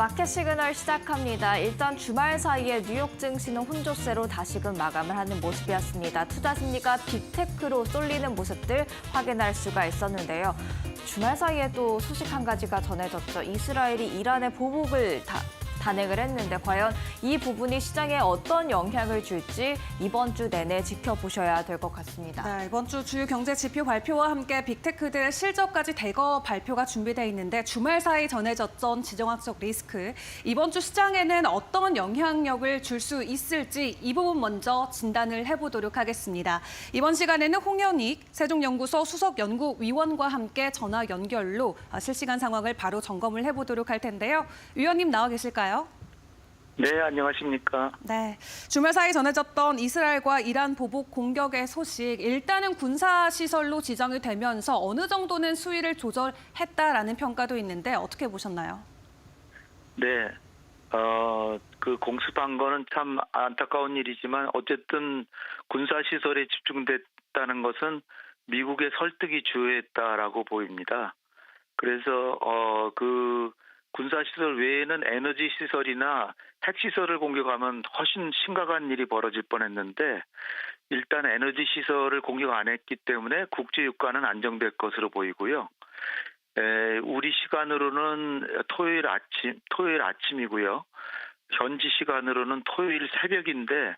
마켓 시그널 시작합니다. 일단 주말 사이에 뉴욕 증시는 혼조세로 다시금 마감을 하는 모습이었습니다. 투자 심리가 빅테크로 쏠리는 모습들 확인할 수가 있었는데요. 주말 사이에 또 소식 한 가지가 전해졌죠. 이스라엘이 이란의 보복을 단행을 했는데 과연 이 부분이 시장에 어떤 영향을 줄지 이번 주 내내 지켜보셔야 될 것 같습니다. 네, 이번 주 주요 경제 지표 발표와 함께 빅테크들의 실적까지 대거 발표가 준비돼 있는데 주말 사이 전해졌던 지정학적 리스크, 이번 주 시장에는 어떤 영향력을 줄 수 있을지 이 부분 먼저 진단을 해보도록 하겠습니다. 이번 시간에는 홍현익 세종연구소 수석연구위원과 함께 전화 연결로 실시간 상황을 바로 점검을 해보도록 할 텐데요. 위원님 나와 계실까요? 네, 안녕하십니까. 네, 주말 사이 전해졌던 이스라엘과 이란 보복 공격의 소식, 일단은 군사시설로 지정이 되면서 어느 정도는 수위를 조절했다라는 평가도 있는데 어떻게 보셨나요? 네, 그 공습한 거는 참 안타까운 일이지만 어쨌든 군사시설에 집중됐다는 것은 미국의 설득이 주요했다라고 보입니다. 그래서 그 군사시설 외에는 에너지 시설이나 핵시설을 공격하면 훨씬 심각한 일이 벌어질 뻔했는데 일단 에너지 시설을 공격 안 했기 때문에 국제 유가는 안정될 것으로 보이고요. 우리 시간으로는 토요일 아침이고요. 현지 시간으로는 토요일 새벽인데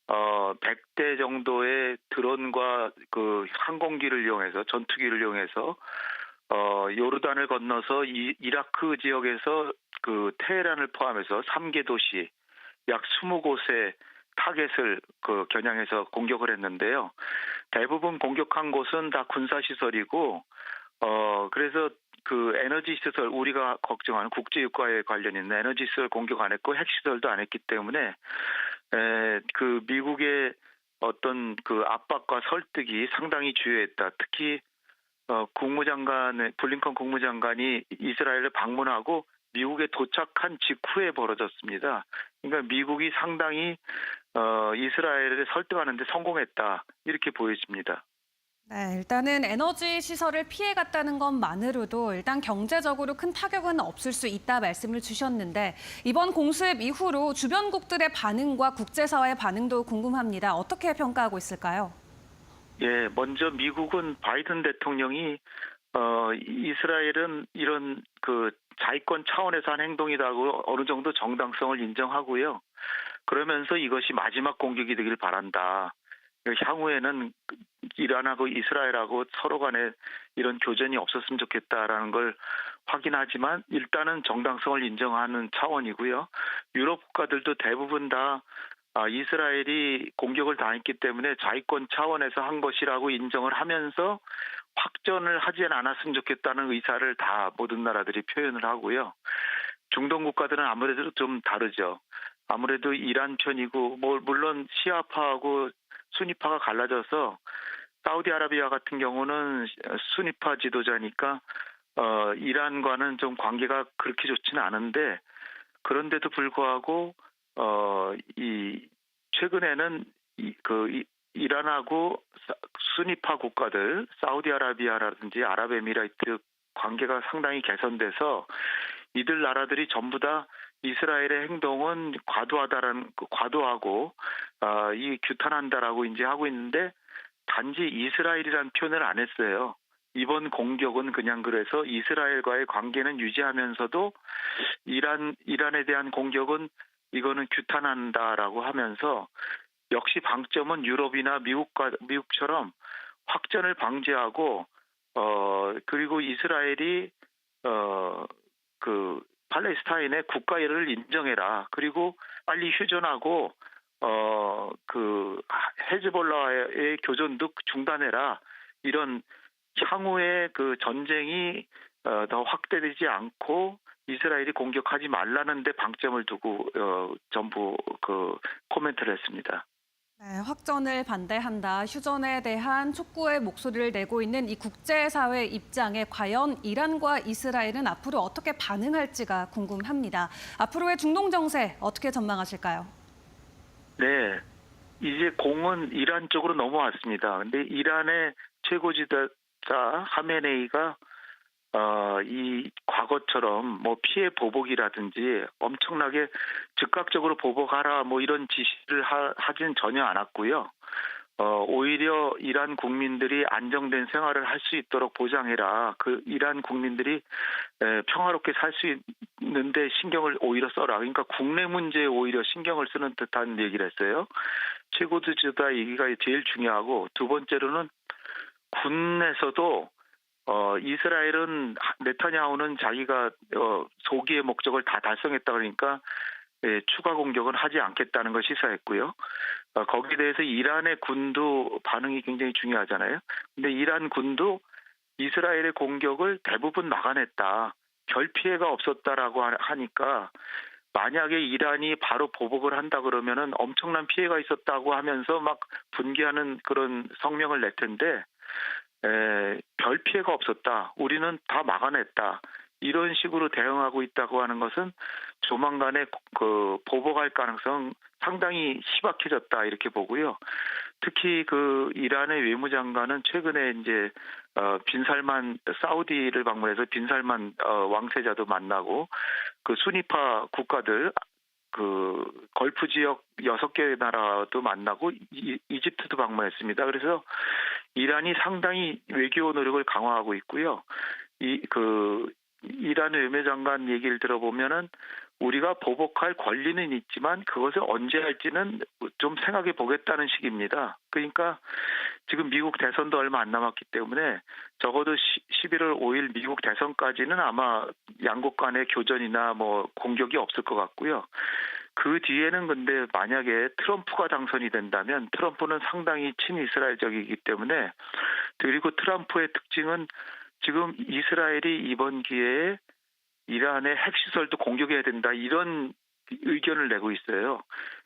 100대 정도의 드론과 그 항공기를 이용해서 전투기를 이용해서 요르단을 건너서 이라크 지역에서 그 테헤란을 포함해서 3개 도시 약 20곳의 타겟을 겨냥해서 공격을 했는데요. 대부분 공격한 곳은 다 군사시설이고 그래서 그 에너지 시설, 우리가 걱정하는 국제 유가에 관련 있는 에너지 시설 공격 안 했고 핵시설도 안 했기 때문에 그 미국의 어떤 그 압박과 설득이 상당히 주요했다. 특히 블링컨 국무장관이 이스라엘을 방문하고 미국에 도착한 직후에 벌어졌습니다. 그러니까 미국이 상당히 이스라엘을 설득하는 데 성공했다. 이렇게 보여집니다. 네, 일단은 에너지 시설을 피해갔다는 것만으로도 일단 경제적으로 큰 타격은 없을 수 있다 말씀을 주셨는데 이번 공습 이후로 주변국들의 반응과 국제사회의 반응도 궁금합니다. 어떻게 평가하고 있을까요? 예, 먼저 미국은 바이든 대통령이 이스라엘은 이런 그 자위권 차원에서 한 행동이라고 어느 정도 정당성을 인정하고요. 그러면서 이것이 마지막 공격이 되길 바란다. 향후에는 이란하고 이스라엘하고 서로 간에 이런 교전이 없었으면 좋겠다라는 걸 확인하지만 일단은 정당성을 인정하는 차원이고요. 유럽 국가들도 대부분 다 이스라엘이 공격을 당했기 때문에 자위권 차원에서 한 것이라고 인정을 하면서 확전을 하지 않았으면 좋겠다는 의사를 다 모든 나라들이 표현을 하고요. 중동 국가들은 아무래도 좀 다르죠. 아무래도 이란 편이고 물론 시아파하고 수니파가 갈라져서 사우디아라비아 같은 경우는 수니파 지도자니까 이란과는 좀 관계가 그렇게 좋지는 않은데 그런데도 불구하고 최근에는 이란하고 수니파 국가들, 사우디아라비아라든지 아랍에미레이트 관계가 상당히 개선돼서 이들 나라들이 전부 다 이스라엘의 행동은 과도하고 이 규탄한다라고 이제 하고 있는데 단지 이스라엘이라는 표현을 안 했어요. 이번 공격은 그냥 그래서 이스라엘과의 관계는 유지하면서도 이란에 대한 공격은 이거는 규탄한다라고 하면서 역시 방점은 유럽이나 미국처럼 확전을 방지하고 그리고 이스라엘이 그 팔레스타인의 국가를 인정해라. 그리고 빨리 휴전하고 그 헤즈볼라의 교전도 중단해라. 이런 향후에 그 전쟁이 더 확대되지 않고 이스라엘이 공격하지 말라는 데 방점을 두고 전부 그 코멘트를 했습니다. 네, 확전을 반대한다, 휴전에 대한 촉구의 목소리를 내고 있는 이 국제사회 입장에 과연 이란과 이스라엘은 앞으로 어떻게 반응할지가 궁금합니다. 앞으로의 중동 정세 어떻게 전망하실까요? 네, 이제 공은 이란 쪽으로 넘어왔습니다. 근데 이란의 최고 지도자 하메네이가 이 과거처럼 뭐 피해 보복이라든지 엄청나게 즉각적으로 보복하라 뭐 이런 지시를 하진 전혀 않았고요. 오히려 이란 국민들이 안정된 생활을 할 수 있도록 보장해라. 그 이란 국민들이 평화롭게 살 수 있는데 신경을 오히려 써라. 그러니까 국내 문제에 오히려 신경을 쓰는 듯한 얘기를 했어요. 최고 지도자 얘기가 제일 중요하고, 두 번째로는 군에서도 이스라엘은 네타냐후는 자기가 소기의 목적을 다 달성했다 그러니까 추가 공격은 하지 않겠다는 걸 시사했고요. 거기에 대해서 이란의 군도 반응이 굉장히 중요하잖아요. 근데 이란 군도 이스라엘의 공격을 대부분 막아냈다. 별 피해가 없었다라고 하니까, 만약에 이란이 바로 보복을 한다 그러면은 엄청난 피해가 있었다고 하면서 막 분개하는 그런 성명을 낼 텐데, 별 피해가 없었다. 우리는 다 막아냈다. 이런 식으로 대응하고 있다고 하는 것은 조만간에 그 보복할 가능성 상당히 희박해졌다 이렇게 보고요. 특히 그 이란의 외무장관은 최근에 이제 빈살만 사우디를 방문해서 빈살만 왕세자도 만나고, 그 수니파 국가들 그 걸프 지역 6개 나라도 만나고 이집트도 방문했습니다. 그래서 이란이 상당히 외교 노력을 강화하고 있고요. 이란 외무장관 얘기를 들어보면은 우리가 보복할 권리는 있지만 그것을 언제 할지는 좀 생각해 보겠다는 식입니다. 그러니까 지금 미국 대선도 얼마 안 남았기 때문에 적어도 11월 5일 미국 대선까지는 아마 양국 간의 교전이나 뭐 공격이 없을 것 같고요. 그 뒤에는 근데 만약에 트럼프가 당선이 된다면, 트럼프는 상당히 친이스라엘적이기 때문에, 그리고 트럼프의 특징은 지금 이스라엘이 이번 기회에 이란의 핵시설도 공격해야 된다 이런 의견을 내고 있어요.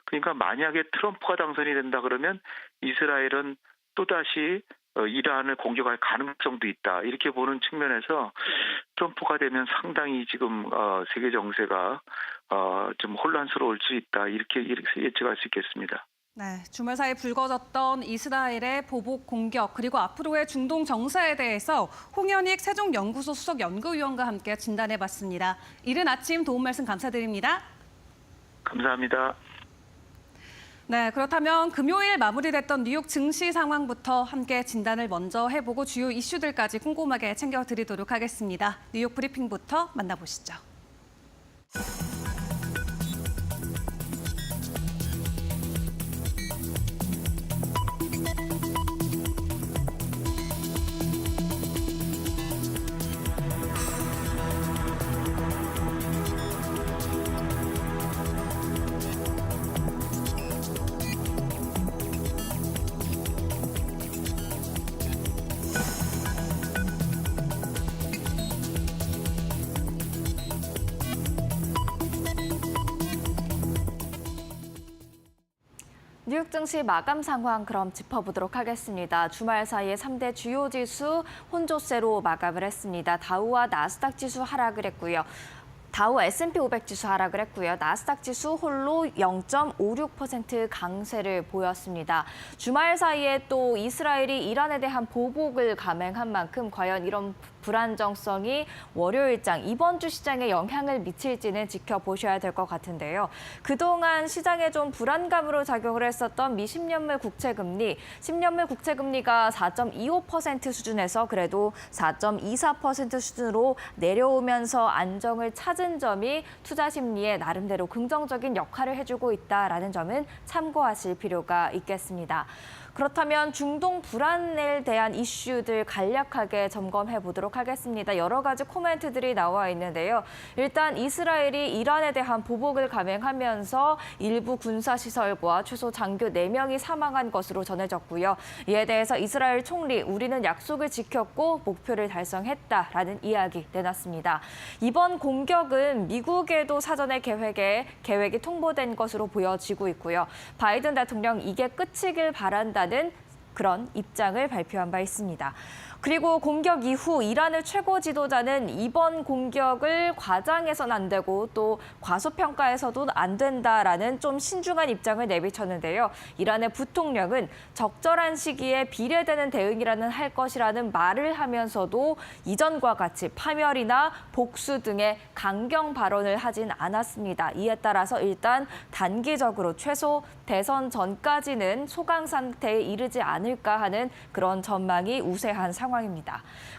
그러니까 만약에 트럼프가 당선이 된다 그러면 이스라엘은 또다시 이란을 공격할 가능성도 있다 이렇게 보는 측면에서 트럼프가 되면 상당히 지금 세계 정세가 좀 혼란스러울 수 있다 이렇게 예측할 수 있겠습니다. 네, 주말 사이 불거졌던 이스라엘의 보복 공격, 그리고 앞으로의 중동 정세에 대해서 홍현익 세종연구소 수석 연구위원과 함께 진단해봤습니다. 이른 아침 도움 말씀 감사드립니다. 감사합니다. 네, 그렇다면 금요일 마무리됐던 뉴욕 증시 상황부터 함께 진단을 먼저 해보고 주요 이슈들까지 꼼꼼하게 챙겨드리도록 하겠습니다. 뉴욕 브리핑부터 만나보시죠. 뉴욕 증시 마감 상황 그럼 짚어보도록 하겠습니다. 주말 사이에 3대 주요 지수 혼조세로 마감을 했습니다. 다우와 나스닥 지수 하락을 했고요. 다우 S&P 500 지수 하락을 했고요. 나스닥 지수 홀로 0.56% 강세를 보였습니다. 주말 사이에 또 이스라엘이 이란에 대한 보복을 감행한 만큼 과연 이런 불안정성이 월요일장 이번 주 시장에 영향을 미칠지는 지켜보셔야 될 것 같은데요. 그동안 시장에 좀 불안감으로 작용을 했었던 미 10년물 국채금리, 10년물 국채금리가 4.25% 수준에서 그래도 4.24% 수준으로 내려오면서 안정을 찾은 점이 투자 심리에 나름대로 긍정적인 역할을 해주고 있다라는 점은 참고하실 필요가 있겠습니다. 그렇다면 중동 불안에 대한 이슈들 간략하게 점검해 보도록 하겠습니다. 여러 가지 코멘트들이 나와 있는데요. 일단 이스라엘이 이란에 대한 보복을 감행하면서 일부 군사시설과 최소 장교 4명이 사망한 것으로 전해졌고요. 이에 대해서 이스라엘 총리, 우리는 약속을 지켰고 목표를 달성했다라는 이야기 내놨습니다. 이번 공격은 미국에도 사전에 계획이 통보된 것으로 보여지고 있고요. 바이든 대통령 이게 끝이길 바란다는 그런 입장을 발표한 바 있습니다. 그리고 공격 이후 이란의 최고 지도자는 이번 공격을 과장해서는 안 되고 또 과소평가해서도 안 된다라는 좀 신중한 입장을 내비쳤는데요. 이란의 부통령은 적절한 시기에 비례되는 대응이라는 할 것이라는 말을 하면서도 이전과 같이 파멸이나 복수 등의 강경 발언을 하진 않았습니다. 이에 따라서 일단 단기적으로 최소 대선 전까지는 소강 상태에 이르지 않을까 하는 그런 전망이 우세한 상황입니다.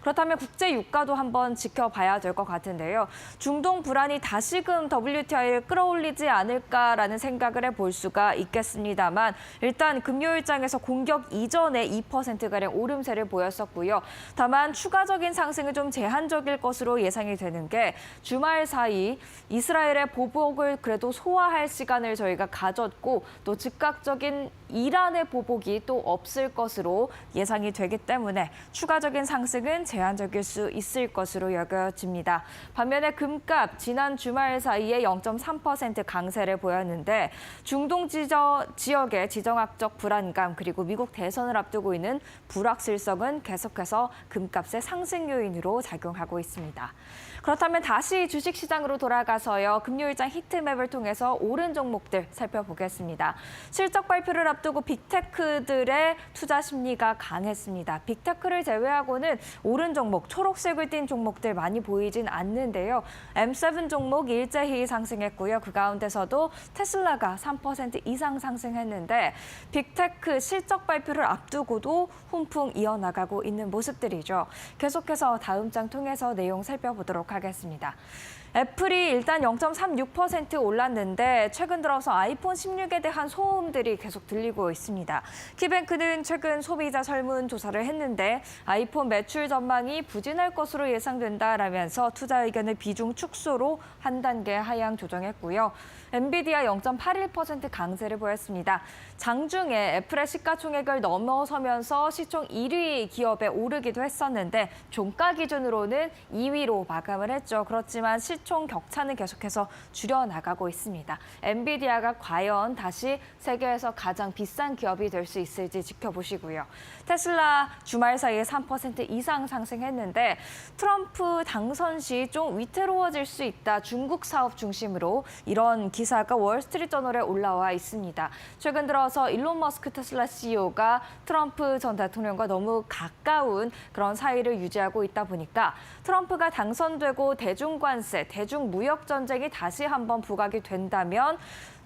그렇다면 국제 유가도 한번 지켜봐야 될 것 같은데요. 중동 불안이 다시금 WTI를 끌어올리지 않을까라는 생각을 해볼 수가 있겠습니다만 일단 금요일장에서 공격 이전에 2%가량 오름세를 보였었고요. 다만 추가적인 상승은 좀 제한적일 것으로 예상이 되는 게 주말 사이 이스라엘의 보복을 그래도 소화할 시간을 저희가 가졌고 또 즉각적인 이란의 보복이 또 없을 것으로 예상이 되기 때문에 추가적인 상승은 제한적일 수 있을 것으로 여겨집니다. 반면에 금값 지난 주말 사이에 0.3% 강세를 보였는데 중동 지역의 지정학적 불안감 그리고 미국 대선을 앞두고 있는 불확실성은 계속해서 금값의 상승 요인으로 작용하고 있습니다. 그렇다면 다시 주식시장으로 돌아가서요. 금요일장 히트맵을 통해서 오른 종목들 살펴보겠습니다. 실적 발표를 앞두고 빅테크들의 투자 심리가 강했습니다. 빅테크를 제외하고는 오른 종목, 초록색을 띤 종목들 많이 보이진 않는데요. M7 종목 일제히 상승했고요. 그 가운데서도 테슬라가 3% 이상 상승했는데 빅테크 실적 발표를 앞두고도 훈풍 이어나가고 있는 모습들이죠. 계속해서 다음 장 통해서 내용 살펴보도록 하겠습니다. 애플이 일단 0.36% 올랐는데 최근 들어서 아이폰 16에 대한 소음들이 계속 들리고 있습니다. 키뱅크는 최근 소비자 설문조사를 했는데 아이폰 매출 전망이 부진할 것으로 예상된다라면서 투자 의견을 비중 축소로 한 단계 하향 조정했고요. 엔비디아 0.81% 강세를 보였습니다. 장중에 애플의 시가총액을 넘어서면서 시총 1위 기업에 오르기도 했었는데 종가 기준으로는 2위로 마감을 했죠. 그렇지만 시총 격차는 계속해서 줄여나가고 있습니다. 엔비디아가 과연 다시 세계에서 가장 비싼 기업이 될 수 있을지 지켜보시고요. 테슬라 주말 사이에 3% 이상 상승했는데 트럼프 당선 시 좀 위태로워질 수 있다. 중국 사업 중심으로 이런 기사가 월스트리트저널에 올라와 있습니다. 최근 들어서 일론 머스크 테슬라 CEO가 트럼프 전 대통령과 너무 가까운 그런 사이를 유지하고 있다 보니까 트럼프가 당선되고 대중관세, 대중무역 전쟁이 다시 한번 부각이 된다면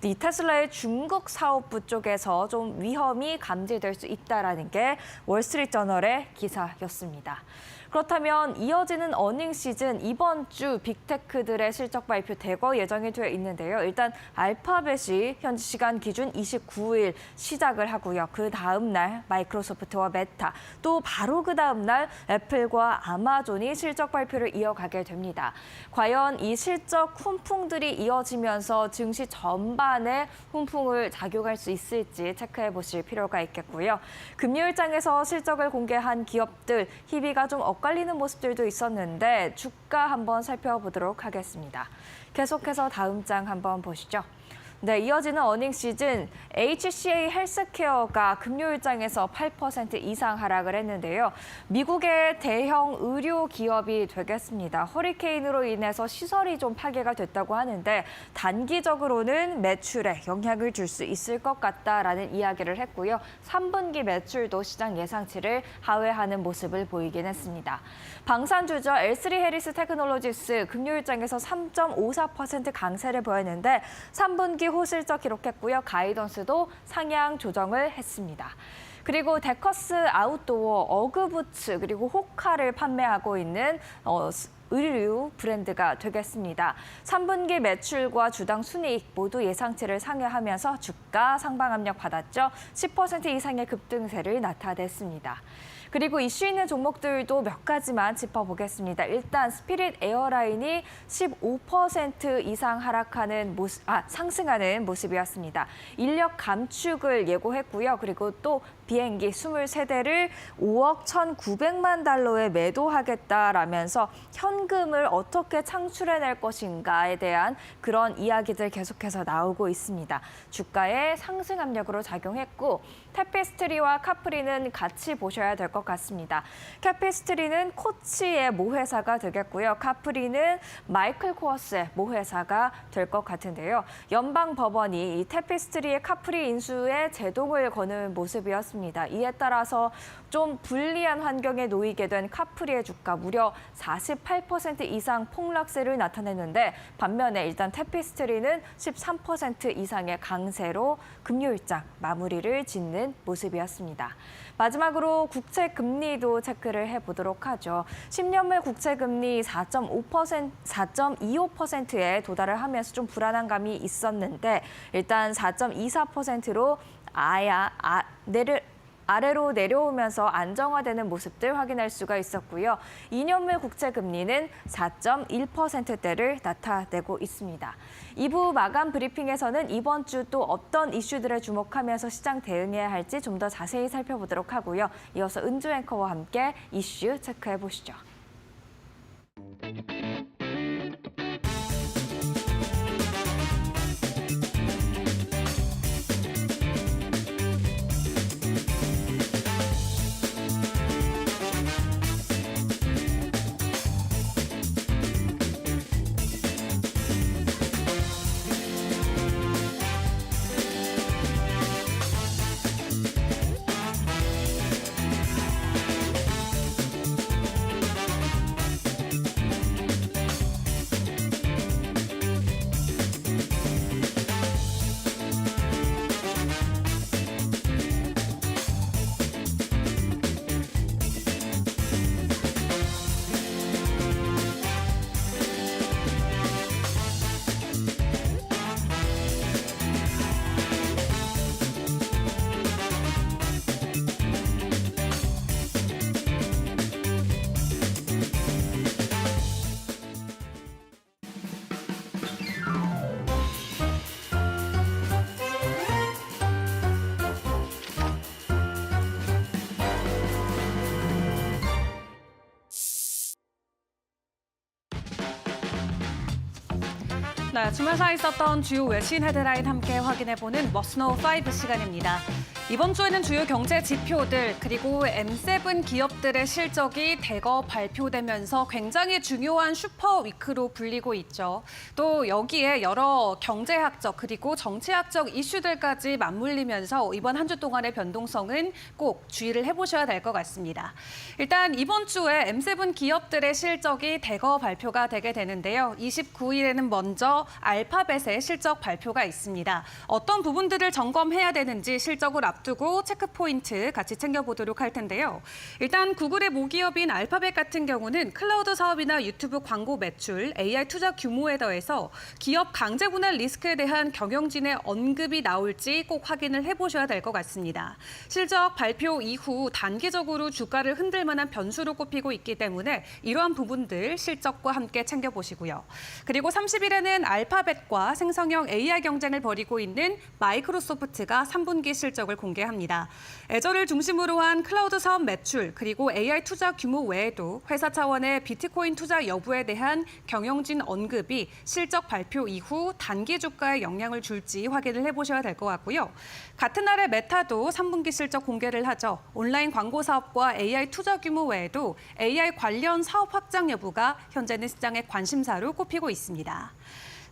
이 테슬라의 중국 사업부 쪽에서 좀 위험이 감지될 수 있다라는 게 월스트리트저널의 기사였습니다. 그렇다면 이어지는 어닝 시즌 이번 주 빅테크들의 실적 발표 대거 예정이 되어 있는데요. 일단 알파벳이 현지 시간 기준 29일 시작을 하고요. 그 다음 날 마이크로소프트와 메타, 또 바로 그 다음 날 애플과 아마존이 실적 발표를 이어가게 됩니다. 과연 이 실적 훈풍들이 이어지면서 증시 전반에 훈풍을 작용할 수 있을지 체크해 보실 필요가 있겠고요. 금요일장에서 실적을 공개한 기업들 희비가 좀 엇갈리는 모습들도 있었는데 주가 한번 살펴보도록 하겠습니다. 계속해서 다음 장 한번 보시죠. 네, 이어지는 어닝 시즌 HCA 헬스케어가 금요일장에서 8% 이상 하락을 했는데요. 미국의 대형 의료 기업이 되겠습니다. 허리케인으로 인해서 시설이 좀 파괴가 됐다고 하는데 단기적으로는 매출에 영향을 줄 수 있을 것 같다라는 이야기를 했고요. 3분기 매출도 시장 예상치를 하회하는 모습을 보이긴 했습니다. 방산주죠. L3 해리스 테크놀로지스 금요일장에서 3.54% 강세를 보였는데 3분기 호실적 기록했고요. 가이던스도 상향 조정을 했습니다. 그리고 데커스 아웃도어, 어그부츠 그리고 호카를 판매하고 있는 의류 브랜드가 되겠습니다. 3분기 매출과 주당 순이익 모두 예상치를 상회하면서 주가 상방 압력 받았죠. 10% 이상의 급등세를 나타냈습니다. 그리고 이슈 있는 종목들도 몇 가지만 짚어보겠습니다. 일단 스피릿 에어라인이 15% 이상 상승하는 모습이었습니다. 인력 감축을 예고했고요. 그리고 또 비행기 23대를 5억 1,900만 달러에 매도하겠다라면서 현금을 어떻게 창출해낼 것인가에 대한 그런 이야기들 계속해서 나오고 있습니다. 주가에 상승 압력으로 작용했고 타페스트리와 카프리는 같이 보셔야 될 것 같습니다. 타페스트리는 코치의 모회사가 되겠고요. 카프리는 마이클 코어스의 모회사가 될 것 같은데요. 연방 법원이 이 타페스트리의 카프리 인수에 제동을 거는 모습이었습니다. 이에 따라서 좀 불리한 환경에 놓이게 된 카프리의 주가 무려 48% 이상 폭락세를 나타냈는데 반면에 일단 타페스트리는 13% 이상의 강세로 금요일장 마무리를 짓는 모습이었습니다. 마지막으로 국채 금리도 체크를 해보도록 하죠. 10년물 국채 금리 4.25%에 도달을 하면서 좀 불안한 감이 있었는데 일단 4.24%로 아래로 내려오면서 안정화되는 모습들 확인할 수가 있었고요. 2년물 국채 금리는 4.1%대를 나타내고 있습니다. 2부 마감 브리핑에서는 이번 주 또 어떤 이슈들에 주목하면서 시장 대응해야 할지 좀 더 자세히 살펴보도록 하고요. 이어서 은주 앵커와 함께 이슈 체크해 보시죠. 네, 주말 사이 있었던 주요 외신 헤드라인 함께 확인해보는 머스노우 5 시간입니다. 이번 주에는 주요 경제 지표들 그리고 M7 기업들의 실적이 대거 발표되면서 굉장히 중요한 슈퍼위크로 불리고 있죠. 또 여기에 여러 경제학적 그리고 정치학적 이슈들까지 맞물리면서 이번 한 주 동안의 변동성은 꼭 주의를 해보셔야 될 것 같습니다. 일단 이번 주에 M7 기업들의 실적이 대거 발표가 되게 되는데요. 29일에는 먼저 알파벳의 실적 발표가 있습니다. 어떤 부분들을 점검해야 되는지 실적을 앞두고 체크 포인트 같이 챙겨보도록 할 텐데요. 일단 구글의 모기업인 알파벳 같은 경우는 클라우드 사업이나 유튜브 광고 매출, AI 투자 규모에 더해서 기업 강제 분할 리스크에 대한 경영진의 언급이 나올지 꼭 확인을 해보셔야 될 것 같습니다. 실적 발표 이후 단기적으로 주가를 흔들 만한 변수로 꼽히고 있기 때문에 이러한 부분들 실적과 함께 챙겨보시고요. 그리고 30일에는 알파벳과 생성형 AI 경쟁을 벌이고 있는 마이크로소프트가 3분기 실적을 공개합니다. 애저를 중심으로 한 클라우드 사업 매출 그리고 AI 투자 규모 외에도 회사 차원의 비트코인 투자 여부에 대한 경영진 언급이 실적 발표 이후 단기 주가에 영향을 줄지 확인을 해보셔야 될 것 같고요. 같은 날에 메타도 3분기 실적 공개를 하죠. 온라인 광고 사업과 AI 투자 규모 외에도 AI 관련 사업 확장 여부가 현재는 시장의 관심사로 꼽히고 있습니다.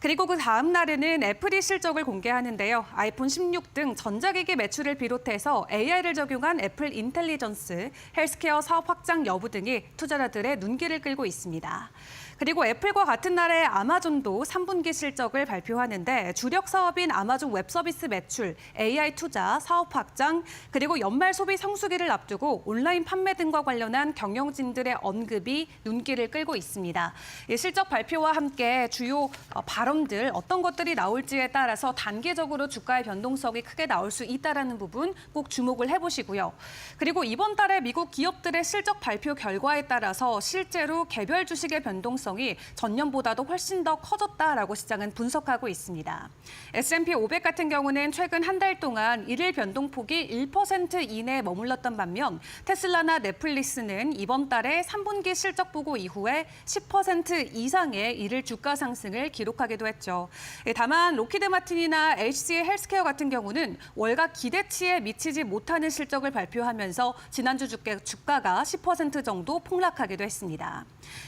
그리고 그 다음 날에는 애플이 실적을 공개하는데요. 아이폰 16 등 전자기기 매출을 비롯해서 AI를 적용한 애플 인텔리전스, 헬스케어 사업 확장 여부 등이 투자자들의 눈길을 끌고 있습니다. 그리고 애플과 같은 날에 아마존도 3분기 실적을 발표하는데 주력 사업인 아마존 웹서비스 매출, AI 투자, 사업 확장, 그리고 연말 소비 성수기를 앞두고 온라인 판매 등과 관련한 경영진들의 언급이 눈길을 끌고 있습니다. 이 실적 발표와 함께 주요 발언들 어떤 것들이 나올지에 따라서 단기적으로 주가의 변동성이 크게 나올 수 있다는 부분 꼭 주목을 해보시고요. 그리고 이번 달에 미국 기업들의 실적 발표 결과에 따라서 실제로 개별 주식의 변동성 변동성이 전년보다도 훨씬 더 커졌다라고 시장은 분석하고 있습니다. S&P 500 같은 경우는 최근 한 달 동안 일일 변동폭이 1% 이내에 머물렀던 반면 테슬라나 넷플릭스는 이번 달에 3분기 실적 보고 이후에 10% 이상의 일일 주가 상승을 기록하기도 했죠. 다만 로키드 마틴이나 HCA 헬스케어 같은 경우는 월가 기대치에 미치지 못하는 실적을 발표하면서 지난주 주가가 10% 정도 폭락하기도 했습니다.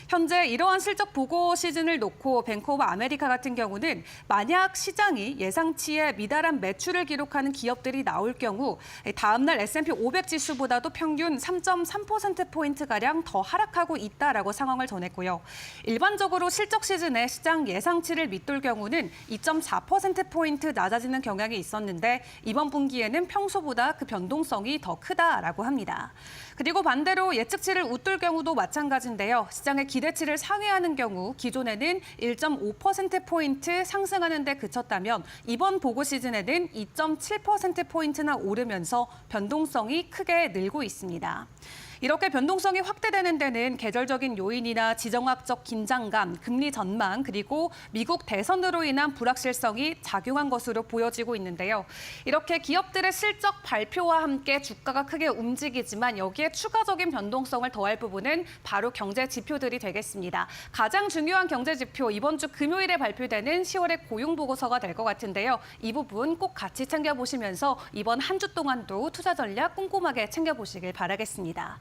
현재 이러한 실적 보고 시즌을 놓고 뱅크 오브 아메리카 같은 경우는 만약 시장이 예상치에 미달한 매출을 기록하는 기업들이 나올 경우 다음 날 S&P 500 지수보다도 평균 3.3%포인트가량 더 하락하고 있다라고 상황을 전했고요. 일반적으로 실적 시즌에 시장 예상치를 밑돌 경우는 2.4%포인트 낮아지는 경향이 있었는데 이번 분기에는 평소보다 그 변동성이 더 크다라고 합니다. 그리고 반대로 예측치를 웃돌 경우도 마찬가지인데요. 시장의 기대치를 상회하는 경우 기존에는 1.5%포인트 상승하는 데 그쳤다면 이번 보고 시즌에는 2.7%포인트나 오르면서 변동성이 크게 늘고 있습니다. 이렇게 변동성이 확대되는 데는 계절적인 요인이나 지정학적 긴장감, 금리 전망, 그리고 미국 대선으로 인한 불확실성이 작용한 것으로 보여지고 있는데요. 이렇게 기업들의 실적 발표와 함께 주가가 크게 움직이지만 여기에 추가적인 변동성을 더할 부분은 바로 경제 지표들이 되겠습니다. 가장 중요한 경제 지표, 이번 주 금요일에 발표되는 10월의 고용 보고서가 될 것 같은데요. 이 부분 꼭 같이 챙겨보시면서 이번 한 주 동안도 투자 전략 꼼꼼하게 챙겨보시길 바라겠습니다.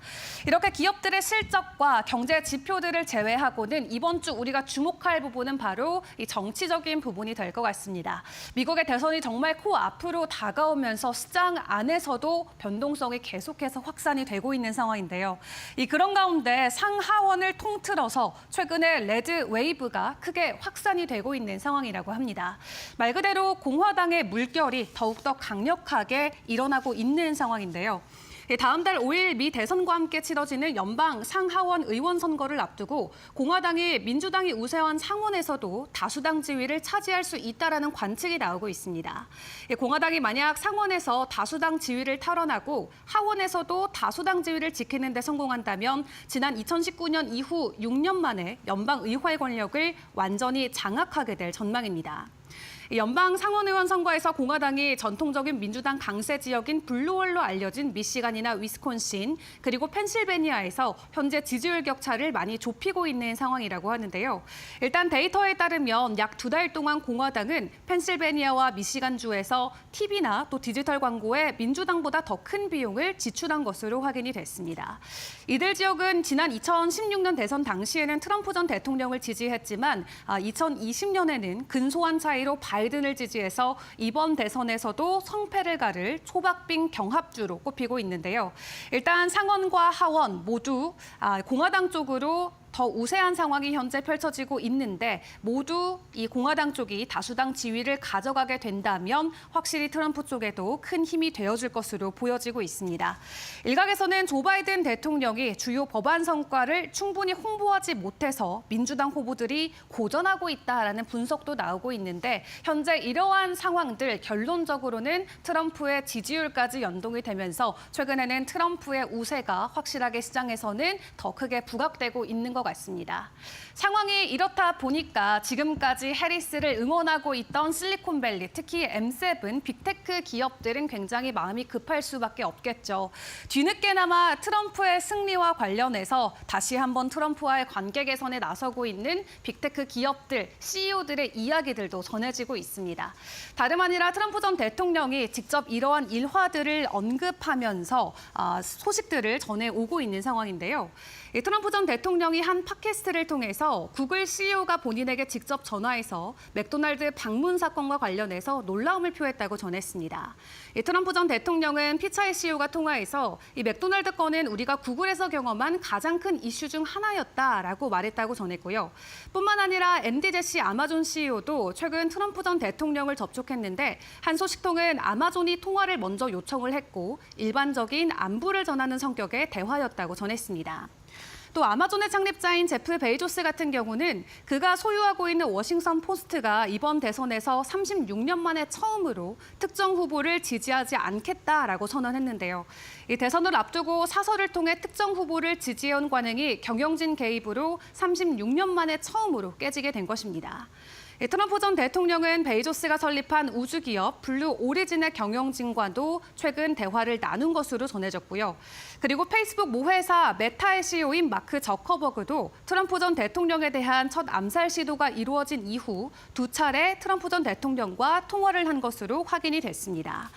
이렇게 기업들의 실적과 경제 지표들을 제외하고는 이번 주 우리가 주목할 부분은 바로 이 정치적인 부분이 될 것 같습니다. 미국의 대선이 정말 코앞으로 다가오면서 시장 안에서도 변동성이 계속해서 확산이 되고 있는 상황인데요. 그런 가운데 상하원을 통틀어서 최근에 레드 웨이브가 크게 확산이 되고 있는 상황이라고 합니다. 말 그대로 공화당의 물결이 더욱더 강력하게 일어나고 있는 상황인데요. 다음 달 5일 미 대선과 함께 치러지는 연방 상하원 의원 선거를 앞두고 공화당이 민주당이 우세한 상원에서도 다수당 지위를 차지할 수 있다라는 관측이 나오고 있습니다. 공화당이 만약 상원에서 다수당 지위를 탈환하고 하원에서도 다수당 지위를 지키는 데 성공한다면 지난 2019년 이후 6년 만에 연방 의회 권력을 완전히 장악하게 될 전망입니다. 연방 상원의원 선거에서 공화당이 전통적인 민주당 강세 지역인 블루월로 알려진 미시간이나 위스콘신 그리고 펜실베니아에서 현재 지지율 격차를 많이 좁히고 있는 상황이라고 하는데요. 일단 데이터에 따르면 약 2달 동안 공화당은 펜실베니아와 미시간주에서 TV나 또 디지털 광고에 민주당보다 더 큰 비용을 지출한 것으로 확인이 됐습니다. 이들 지역은 지난 2016년 대선 당시에는 트럼프 전 대통령을 지지했지만 2020년에는 근소한 차이로 바이든을 지지해서 이번 대선에서도 성패를 가를 초박빙 경합주로 꼽히고 있는데요. 일단 상원과 하원 모두 공화당 쪽으로 더 우세한 상황이 현재 펼쳐지고 있는데 모두 이 공화당 쪽이 다수당 지위를 가져가게 된다면 확실히 트럼프 쪽에도 큰 힘이 되어줄 것으로 보여지고 있습니다. 일각에서는 조 바이든 대통령이 주요 법안 성과를 충분히 홍보하지 못해서 민주당 후보들이 고전하고 있다라는 분석도 나오고 있는데 현재 이러한 상황들 결론적으로는 트럼프의 지지율까지 연동이 되면서 최근에는 트럼프의 우세가 확실하게 시장에서는 더 크게 부각되고 있는 것 같습니다. 상황이 이렇다 보니까 지금까지 해리스를 응원하고 있던 실리콘밸리, 특히 M7 빅테크 기업들은 굉장히 마음이 급할 수밖에 없겠죠. 뒤늦게나마 트럼프의 승리와 관련해서 다시 한번 트럼프와의 관계 개선에 나서고 있는 빅테크 기업들, CEO들의 이야기들도 전해지고 있습니다. 다름 아니라 트럼프 전 대통령이 직접 이러한 일화들을 언급하면서 소식들을 전해오고 있는 상황인데요. 트럼프 전 대통령이 한 팟캐스트를 통해서 구글 CEO가 본인에게 직접 전화해서 맥도날드 방문 사건과 관련해서 놀라움을 표했다고 전했습니다. 트럼프 전 대통령은 피차의 CEO가 통화해서 이 맥도날드 건은 우리가 구글에서 경험한 가장 큰 이슈 중 하나였다라고 말했다고 전했고요. 뿐만 아니라 앤디 제시 아마존 CEO도 최근 트럼프 전 대통령을 접촉했는데 한 소식통은 아마존이 통화를 먼저 요청을 했고 일반적인 안부를 전하는 성격의 대화였다고 전했습니다. 또 아마존의 창립자인 제프 베이조스 같은 경우는 그가 소유하고 있는 워싱턴 포스트가 이번 대선에서 36년 만에 처음으로 특정 후보를 지지하지 않겠다라고 선언했는데요. 이 대선을 앞두고 사설을 통해 특정 후보를 지지해온 관행이 경영진 개입으로 36년 만에 처음으로 깨지게 된 것입니다. 트럼프 전 대통령은 베이조스가 설립한 우주기업 블루 오리진의 경영진과도 최근 대화를 나눈 것으로 전해졌고요. 그리고 페이스북 모회사 메타의 CEO인 마크 저커버그도 트럼프 전 대통령에 대한 첫 암살 시도가 이루어진 이후 두 차례 트럼프 전 대통령과 통화를 한 것으로 확인이 됐습니다.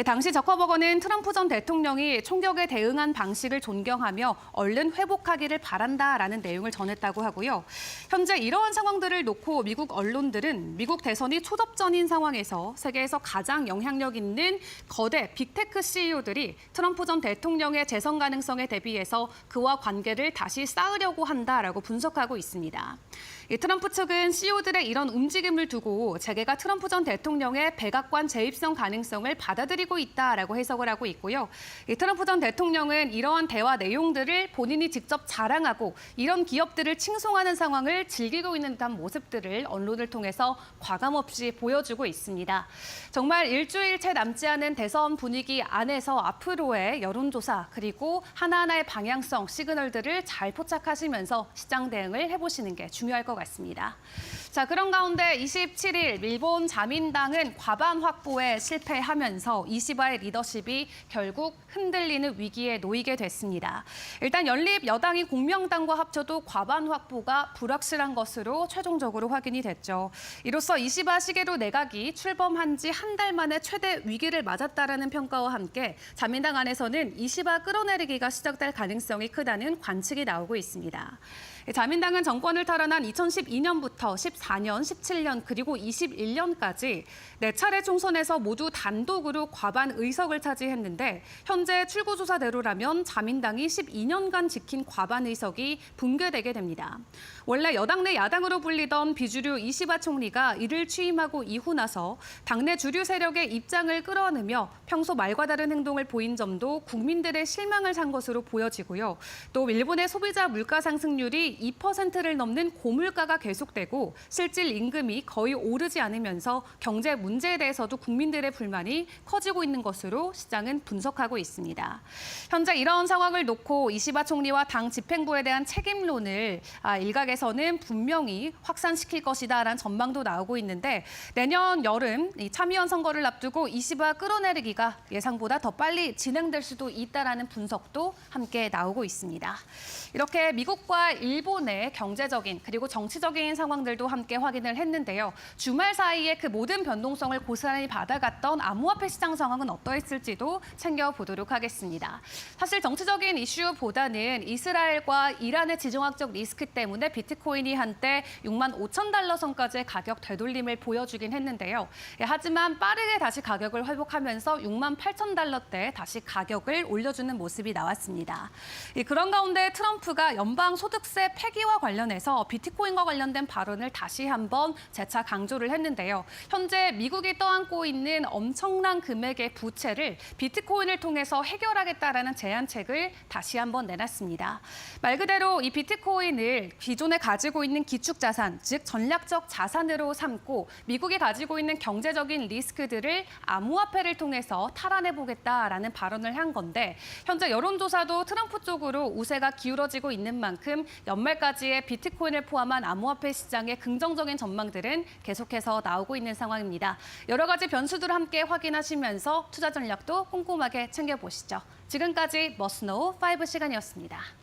당시 저커버거는 트럼프 전 대통령이 총격에 대응한 방식을 존경하며 얼른 회복하기를 바란다라는 내용을 전했다고 하고요. 현재 이러한 상황들을 놓고 미국 언론들은 미국 대선이 초접전인 상황에서 세계에서 가장 영향력 있는 거대 빅테크 CEO들이 트럼프 전 대통령의 재선 가능성에 대비해서 그와 관계를 다시 쌓으려고 한다라고 분석하고 있습니다. 트럼프 측은 CEO들의 이런 움직임을 두고 재계가 트럼프 전 대통령의 백악관 재입성 가능성을 받아들이고 있다라고 해석을 하고 있고요. 트럼프 전 대통령은 이러한 대화 내용들을 본인이 직접 자랑하고 이런 기업들을 칭송하는 상황을 즐기고 있는 듯한 모습들을 언론을 통해서 과감없이 보여주고 있습니다. 정말 일주일 채 남지 않은 대선 분위기 안에서 앞으로의 여론조사 그리고 하나하나의 방향성, 시그널들을 잘 포착하시면서 시장 대응을 해보시는 게 중요할 것 같습니다. 자, 그런 가운데 27일 일본 자민당은 과반 확보에 실패하면서 이시바의 리더십이 결국 흔들리는 위기에 놓이게 됐습니다. 일단 연립 여당이 공명당과 합쳐도 과반 확보가 불확실한 것으로 최종적으로 확인이 됐죠. 이로써 이시바 시게루 내각이 출범한 지 한 달 만에 최대 위기를 맞았다라는 평가와 함께 자민당 안에서는 이시바 끌어내리기가 시작될 가능성이 크다는 관측이 나오고 있습니다. 자민당은 정권을 탈환한 2012년부터 14년, 17년 그리고 21년까지 4차례 총선에서 모두 단독으로 과반 의석을 차지했는데 현재 출구조사대로라면 자민당이 12년간 지킨 과반 의석이 붕괴되게 됩니다. 원래 여당 내 야당으로 불리던 비주류 이시바 총리가 이를 취임하고 이후 나서 당내 주류 세력의 입장을 끌어안으며 평소 말과 다른 행동을 보인 점도 국민들의 실망을 산 것으로 보여지고요. 또 일본의 소비자 물가 상승률이 2%를 넘는 고물가가 계속되고 실질 임금이 거의 오르지 않으면서 경제 문제에 대해서도 국민들의 불만이 커지고 있는 것으로 시장은 분석하고 있습니다. 현재 이런 상황을 놓고 이시바 총리와 당 집행부에 대한 책임론을 일각에서는 분명히 확산시킬 것이다라는 전망도 나오고 있는데 내년 여름 참의원 선거를 앞두고 이시바 끌어내리기가 예상보다 더 빨리 진행될 수도 있다라는 분석도 함께 나오고 있습니다. 이렇게 미국과 일본의 경제적인 그리고 정치적인 상황들도 함께 확인을 했는데요. 주말 사이에 그 모든 변동성을 고스란히 받아갔던 암호화폐 시장 상황은 어떠했을지도 챙겨보도록 하겠습니다. 사실 정치적인 이슈보다는 이스라엘과 이란의 지정학적 리스크 때문에 비트코인이 한때 6만 5천 달러 선까지의 가격 되돌림을 보여주긴 했는데요. 하지만 빠르게 다시 가격을 회복하면서 6만 8천 달러대 다시 가격을 올려주는 모습이 나왔습니다. 그런 가운데 트럼프가 연방 소득세 폐기와 관련해서 비트코인과 관련된 발언을 다시 한번 재차 강조를 했는데요. 현재 미국이 떠안고 있는 엄청난 금액의 부채를 비트코인을 통해서 해결하겠다라는 제안책을 다시 한번 내놨습니다. 말 그대로 이 비트코인을 기존에 가지고 있는 기축자산, 즉 전략적 자산으로 삼고 미국이 가지고 있는 경제적인 리스크들을 암호화폐를 통해서 탈환해보겠다라는 발언을 한 건데 현재 여론조사도 트럼프 쪽으로 우세가 기울어지고 있는 만큼 연말까지의 비트코인을 포함한 암호화폐 시장의 긍정적인 전망들은 계속해서 나오고 있는 상황입니다. 여러 가지 변수들을 함께 확인하시면서 투자 전략도 꼼꼼하게 챙겨보시죠. 지금까지 머스노우 5 시간이었습니다.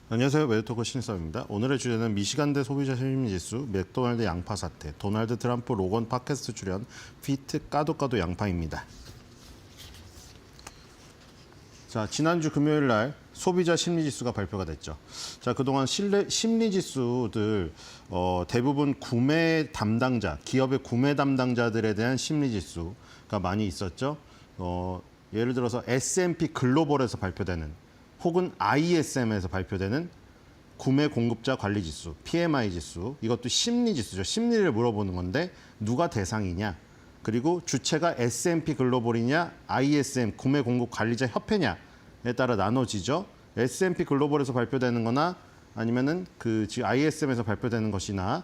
안녕하세요. 매드토크 신입사원입니다. 오늘의 주제는 미시간대 소비자 심리지수, 맥도날드 양파 사태, 도널드 트럼프 로건 팟캐스트 출연, 피트 까도 양파입니다. 자, 지난주 금요일 날 소비자 심리지수가 발표가 됐죠. 자, 그동안 심리지수들 대부분 구매 담당자, 기업의 구매 담당자들에 대한 심리지수가 많이 있었죠. 예를 들어서 S&P 글로벌에서 발표되는 혹은 ISM에서 발표되는 구매 공급자 관리 지수, PMI 지수, 이것도 심리 지수죠. 심리를 물어보는 건데 누가 대상이냐, 그리고 주체가 S&P 글로벌이냐, ISM 구매 공급 관리자 협회냐에 따라 나눠지죠. S&P 글로벌에서 발표되는 거나 아니면은 지금 ISM에서 발표되는 것이나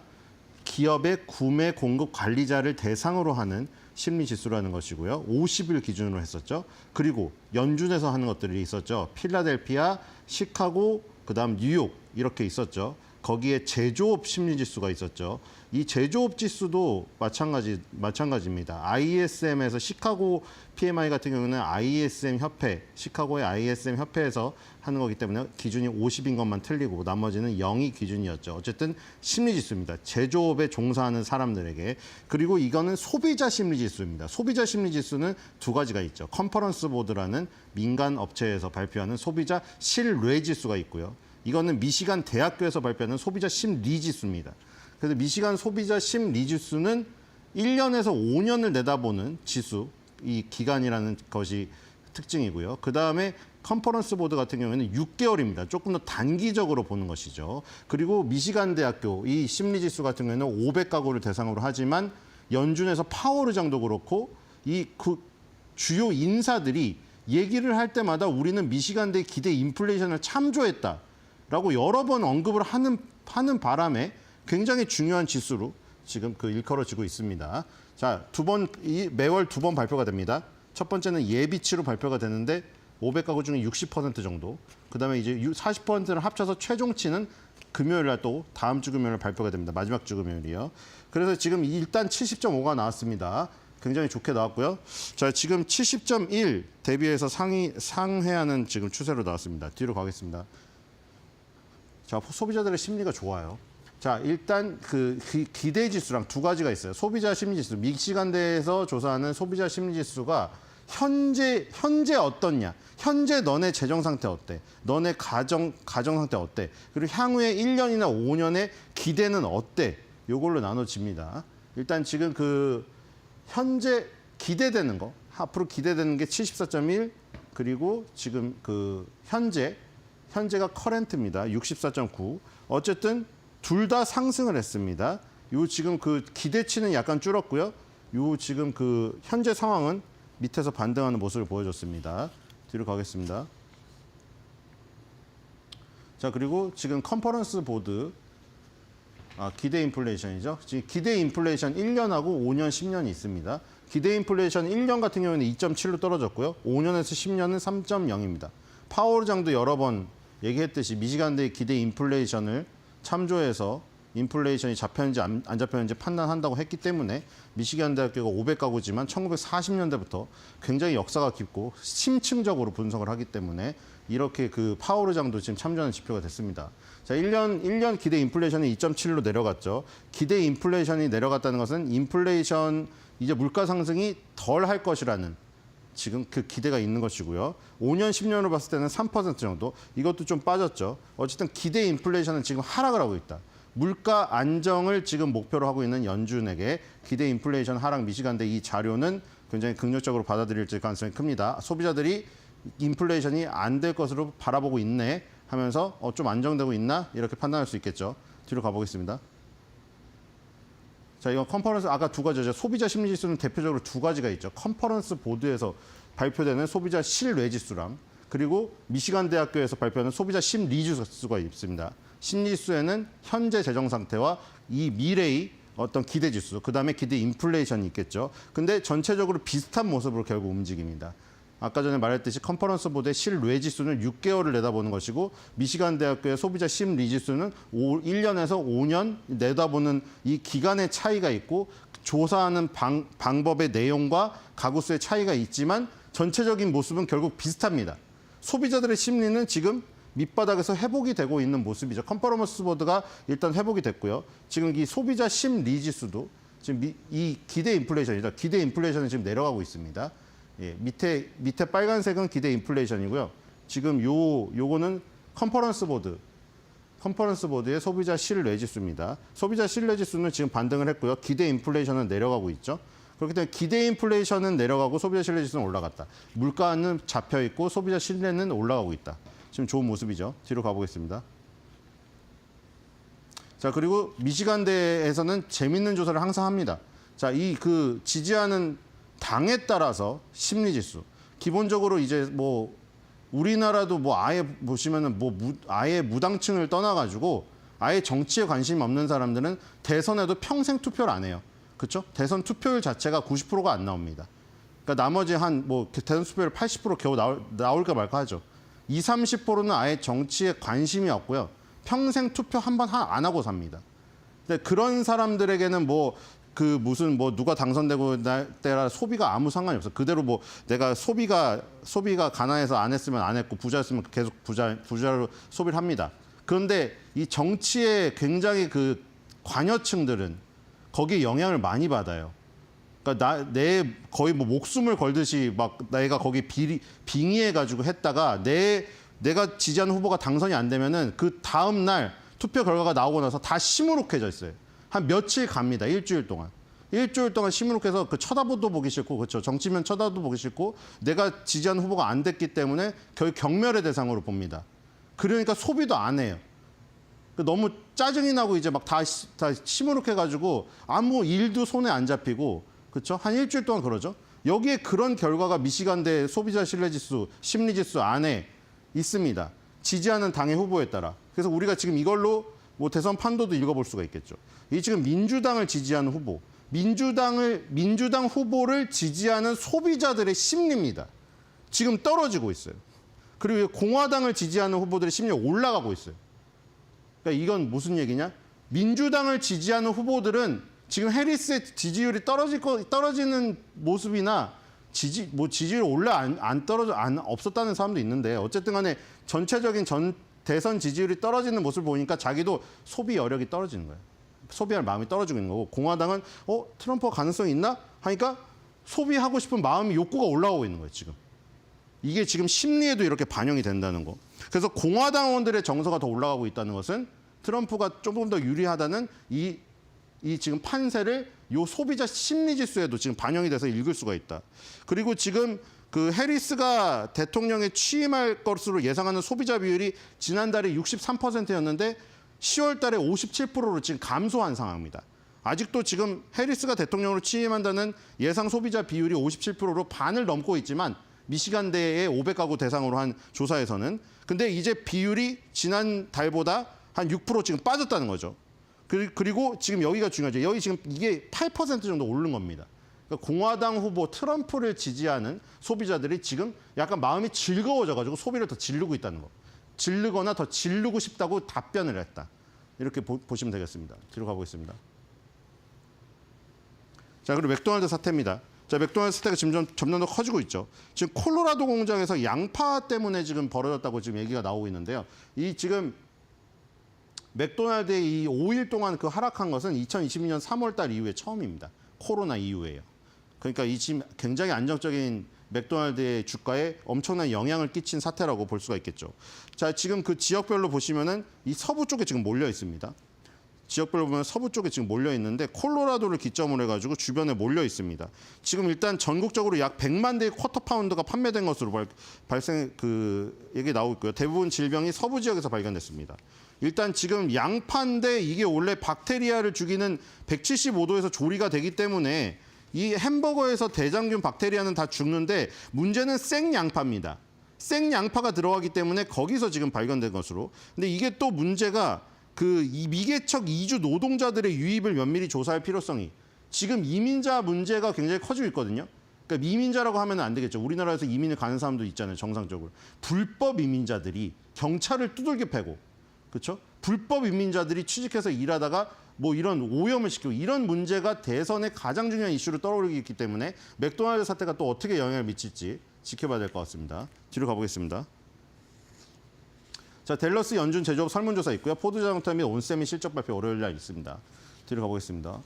기업의 구매 공급 관리자를 대상으로 하는 심리 지수라는 것이고요. 50일 기준으로 했었죠. 그리고 연준에서 하는 것들이 있었죠. 필라델피아, 시카고, 그다음 뉴욕 이렇게 있었죠. 거기에 제조업 심리 지수가 있었죠. 이 제조업 지수도 마찬가지입니다. ISM에서 시카고 PMI 같은 경우는 ISM 협회, 시카고의 ISM 협회에서 하는 거기 때문에 기준이 50인 것만 틀리고 나머지는 0이 기준이었죠. 어쨌든 심리 지수입니다. 제조업에 종사하는 사람들에게. 그리고 이거는 소비자 심리 지수입니다. 소비자 심리 지수는 두 가지가 있죠. 컨퍼런스 보드라는 민간 업체에서 발표하는 소비자 신뢰 지수가 있고요. 이거는 미시간 대학교에서 발표하는 소비자 심리 지수입니다. 그래서 미시간 소비자 심리 지수는 1년에서 5년을 내다보는 지수, 이 기간이라는 것이 특징이고요. 그다음에 컨퍼런스 보드 같은 경우에는 6개월입니다. 조금 더 단기적으로 보는 것이죠. 그리고 미시간 대학교 이 심리 지수 같은 경우에는 500가구를 대상으로 하지만 연준에서 파월 의장도 그렇고 주요 인사들이 얘기를 할 때마다 우리는 미시간대 기대 인플레이션을 참조했다라고 여러 번 언급을 하는 바람에 굉장히 중요한 지수로 지금 일컬어지고 있습니다. 자, 매월 두 번 발표가 됩니다. 첫 번째는 예비치로 발표가 되는데 500가구 중에 60% 정도. 그다음에 이제 40%를 합쳐서 최종치는 금요일 날 또 다음 주 금요일 발표가 됩니다. 마지막 주 금요일이요. 그래서 지금 일단 70.5가 나왔습니다. 굉장히 좋게 나왔고요. 자, 지금 70.1 대비해서 상회하는 지금 추세로 나왔습니다. 뒤로 가겠습니다. 자, 소비자들의 심리가 좋아요. 자, 일단 기대 지수랑 두 가지가 있어요. 소비자 심리 지수, 미시간대에서 조사하는 소비자 심리 지수가 현재 어떻냐? 현재 너네 재정 상태 어때? 너네 가정 상태 어때? 그리고 향후에 1년이나 5년의 기대는 어때? 요걸로 나눠집니다. 일단 지금 현재 기대되는 거, 앞으로 기대되는 게 74.1, 그리고 지금 현재가 커런트입니다. 64.9. 어쨌든 둘 다 상승을 했습니다. 요 지금 기대치는 약간 줄었고요. 요 지금 현재 상황은 밑에서 반등하는 모습을 보여줬습니다. 뒤로 가겠습니다. 자, 그리고 지금 컨퍼런스 보드 기대 인플레이션이죠. 지금 기대 인플레이션 1년하고 5년, 10년이 있습니다. 기대 인플레이션 1년 같은 경우는 2.7로 떨어졌고요. 5년에서 10년은 3.0입니다. 파월 의장도 여러 번 얘기했듯이 미시간대의 기대 인플레이션을 참조해서 인플레이션이 잡혔는지 안 잡혔는지 판단한다고 했기 때문에 미시간 대학교가 500가구지만 1940년대부터 굉장히 역사가 깊고 심층적으로 분석을 하기 때문에 이렇게 파월 의장도 지금 참조하는 지표가 됐습니다. 자, 1년 기대 인플레이션이 2.7로 내려갔죠. 기대 인플레이션이 내려갔다는 것은 인플레이션 이제 물가 상승이 덜 할 것이라는 지금 기대가 있는 것이고요. 5년, 10년으로 봤을 때는 3% 정도. 이것도 좀 빠졌죠. 어쨌든 기대 인플레이션은 지금 하락을 하고 있다. 물가 안정을 지금 목표로 하고 있는 연준에게 기대 인플레이션 하락 미시간대 이 자료는 굉장히 긍정적으로 받아들일 가능성이 큽니다. 소비자들이 인플레이션이 안 될 것으로 바라보고 있네 하면서 좀 안정되고 있나 이렇게 판단할 수 있겠죠. 뒤로 가보겠습니다. 자, 이건 컨퍼런스 아까 두 가지죠. 소비자 심리 지수는 대표적으로 두 가지가 있죠. 컨퍼런스 보드에서 발표되는 소비자 신뢰 지수랑 그리고 미시간 대학교에서 발표하는 소비자 심리 지수가 있습니다. 심리 지수에는 현재 재정 상태와 이 미래의 어떤 기대 지수, 그다음에 기대 인플레이션이 있겠죠. 근데 전체적으로 비슷한 모습으로 결국 움직입니다. 아까 전에 말했듯이 컨퍼런스 보드의 신뢰 지수는 6개월을 내다보는 것이고 미시간 대학교의 소비자 심리 지수는 1년에서 5년 내다보는 이 기간의 차이가 있고 조사하는 방법의 내용과 가구 수의 차이가 있지만 전체적인 모습은 결국 비슷합니다. 소비자들의 심리는 지금 밑바닥에서 회복이 되고 있는 모습이죠. 컨퍼런스 보드가 일단 회복이 됐고요. 지금 이 소비자 심리지수도 지금 이 기대 인플레이션이다. 기대 인플레이션은 지금 내려가고 있습니다. 예, 밑에 빨간색은 기대 인플레이션이고요. 지금 요거는 컨퍼런스 보드의 소비자 신뢰지수입니다. 소비자 신뢰지수는 지금 반등을 했고요. 기대 인플레이션은 내려가고 있죠. 그렇기 때문에 기대 인플레이션은 내려가고 소비자 신뢰지수는 올라갔다. 물가는 잡혀 있고 소비자 신뢰는 올라가고 있다. 지금 좋은 모습이죠. 뒤로 가보겠습니다. 자, 그리고 미시간대에서는 재밌는 조사를 항상 합니다. 자, 이 그 지지하는 당에 따라서 심리지수. 기본적으로 이제 뭐 우리나라도 뭐 아예 보시면은 뭐 아예 무당층을 떠나가지고 아예 정치에 관심이 없는 사람들은 대선에도 평생 투표를 안 해요. 그렇죠? 대선 투표율 자체가 90%가 안 나옵니다. 그러니까 나머지 한 뭐 대선 투표율 80% 겨우 나올까 말까 하죠. 20, 30%는 아예 정치에 관심이 없고요. 평생 투표 한 번 안 하고 삽니다. 근데 그런 사람들에게는 뭐 그 무슨 뭐 누가 당선되고 때라 소비가 아무 상관이 없어. 그대로 뭐 내가 소비가 가난해서 안 했으면 안 했고 부자였으면 계속 부자로 소비를 합니다. 그런데 이 정치에 굉장히 그 관여층들은 거기에 영향을 많이 받아요. 그러니까 내 거의 뭐 목숨을 걸듯이 막 내가 거기 빙의해가지고 했다가 내가 지지하는 후보가 당선이 안 되면은 그 다음 날 투표 결과가 나오고 나서 다 시무룩해져 있어요. 한 며칠 갑니다. 일주일 동안 시무룩해서 그 쳐다보도 보기 싫고, 그렇죠. 정치면 쳐다도 보기 싫고, 내가 지지하는 후보가 안 됐기 때문에 거의 경멸의 대상으로 봅니다. 그러니까 소비도 안 해요. 너무 짜증이 나고 이제 막 다 시무룩해가지고 아무 일도 손에 안 잡히고, 그렇죠. 한 일주일 동안 그러죠. 여기에 그런 결과가 미시간대 소비자 신뢰지수, 심리지수 안에 있습니다. 지지하는 당의 후보에 따라. 그래서 우리가 지금 이걸로 뭐 대선 판도도 읽어볼 수가 있겠죠. 이 지금 민주당을 지지하는 후보, 민주당 후보를 지지하는 소비자들의 심리입니다. 지금 떨어지고 있어요. 그리고 공화당을 지지하는 후보들의 심리가 올라가고 있어요. 그러니까 이건 무슨 얘기냐? 민주당을 지지하는 후보들은 지금 해리스의 지지율이 떨어지는 모습이나 지지율 없었다는 사람도 있는데, 어쨌든 간에 전체적인 대선 지지율이 떨어지는 모습을 보니까 자기도 소비 여력이 떨어지는 거예요. 소비할 마음이 떨어지고 있는 거고, 공화당은 트럼프가 가능성이 있나 하니까 소비하고 싶은 마음이 욕구가 올라오고 있는 거예요. 지금 이게 지금 심리에도 이렇게 반영이 된다는 거. 그래서 공화당원들의 정서가 더 올라가고 있다는 것은 트럼프가 조금 더 유리하다는 이 지금 판세를 요 소비자 심리지수에도 지금 반영이 돼서 읽을 수가 있다. 그리고 지금 그 해리스가 대통령에 취임할 것으로 예상하는 소비자 비율이 지난달에 63%였는데 10월 달에 57%로 지금 감소한 상황입니다. 아직도 지금 해리스가 대통령으로 취임한다는 예상 소비자 비율이 57%로 반을 넘고 있지만, 미시간대의 500가구 대상으로 한 조사에서는. 근데 이제 비율이 지난달보다 한 6% 지금 빠졌다는 거죠. 그리고 지금 여기가 중요하죠. 여기 지금 이게 8% 정도 오른 겁니다. 그러니까 공화당 후보 트럼프를 지지하는 소비자들이 지금 약간 마음이 즐거워져가지고 소비를 더 지르고 있다는 거. 지르거나 더 지르고 싶다고 답변을 했다. 이렇게 보시면 되겠습니다. 뒤로 가보겠습니다. 자, 그리고 맥도날드 사태입니다. 자, 맥도날드 사태가 지금 점점 더 커지고 있죠. 지금 콜로라도 공장에서 양파 때문에 지금 벌어졌다고 지금 얘기가 나오고 있는데요. 이 지금 맥도날드의 이 5일 동안 그 하락한 것은 2022년 3월 달 이후에 처음입니다. 코로나 이후에요. 그러니까 이 지금 굉장히 안정적인 맥도날드의 주가에 엄청난 영향을 끼친 사태라고 볼 수가 있겠죠. 자, 지금 그 지역별로 보시면은 이 서부 쪽에 지금 몰려 있습니다. 지역별로 보면 서부 쪽에 지금 몰려 있는데 콜로라도를 기점으로 해가지고 주변에 몰려 있습니다. 지금 일단 전국적으로 약 100만 대의 쿼터 파운드가 판매된 것으로 얘기 나오고 있고요. 대부분 질병이 서부 지역에서 발견됐습니다. 일단 지금 양파인데 이게 원래 박테리아를 죽이는 175도에서 조리가 되기 때문에 이 햄버거에서 대장균 박테리아는 다 죽는데, 문제는 생양파입니다. 생양파가 들어가기 때문에 거기서 지금 발견된 것으로. 근데 이게 또 문제가 그 미개척 이주 노동자들의 유입을 면밀히 조사할 필요성이, 지금 이민자 문제가 굉장히 커지고 있거든요. 그러니까 이민자라고 하면 안 되겠죠. 우리나라에서 이민을 가는 사람도 있잖아요. 정상적으로. 불법 이민자들이 경찰을 두들겨 패고, 그렇죠? 불법 이민자들이 취직해서 일하다가 뭐 이런 오염을 시키고, 이런 문제가 대선의 가장 중요한 이슈로 떠오르고 있기 때문에 맥도날드 사태가 또 어떻게 영향을 미칠지 지켜봐야 될 것 같습니다. 뒤로 가보겠습니다. 자, 델러스 연준 제조업 설문조사 있고요. 포드 자동차 및 온세미 실적 발표 월요일 날 있습니다. 뒤로 가보겠습니다.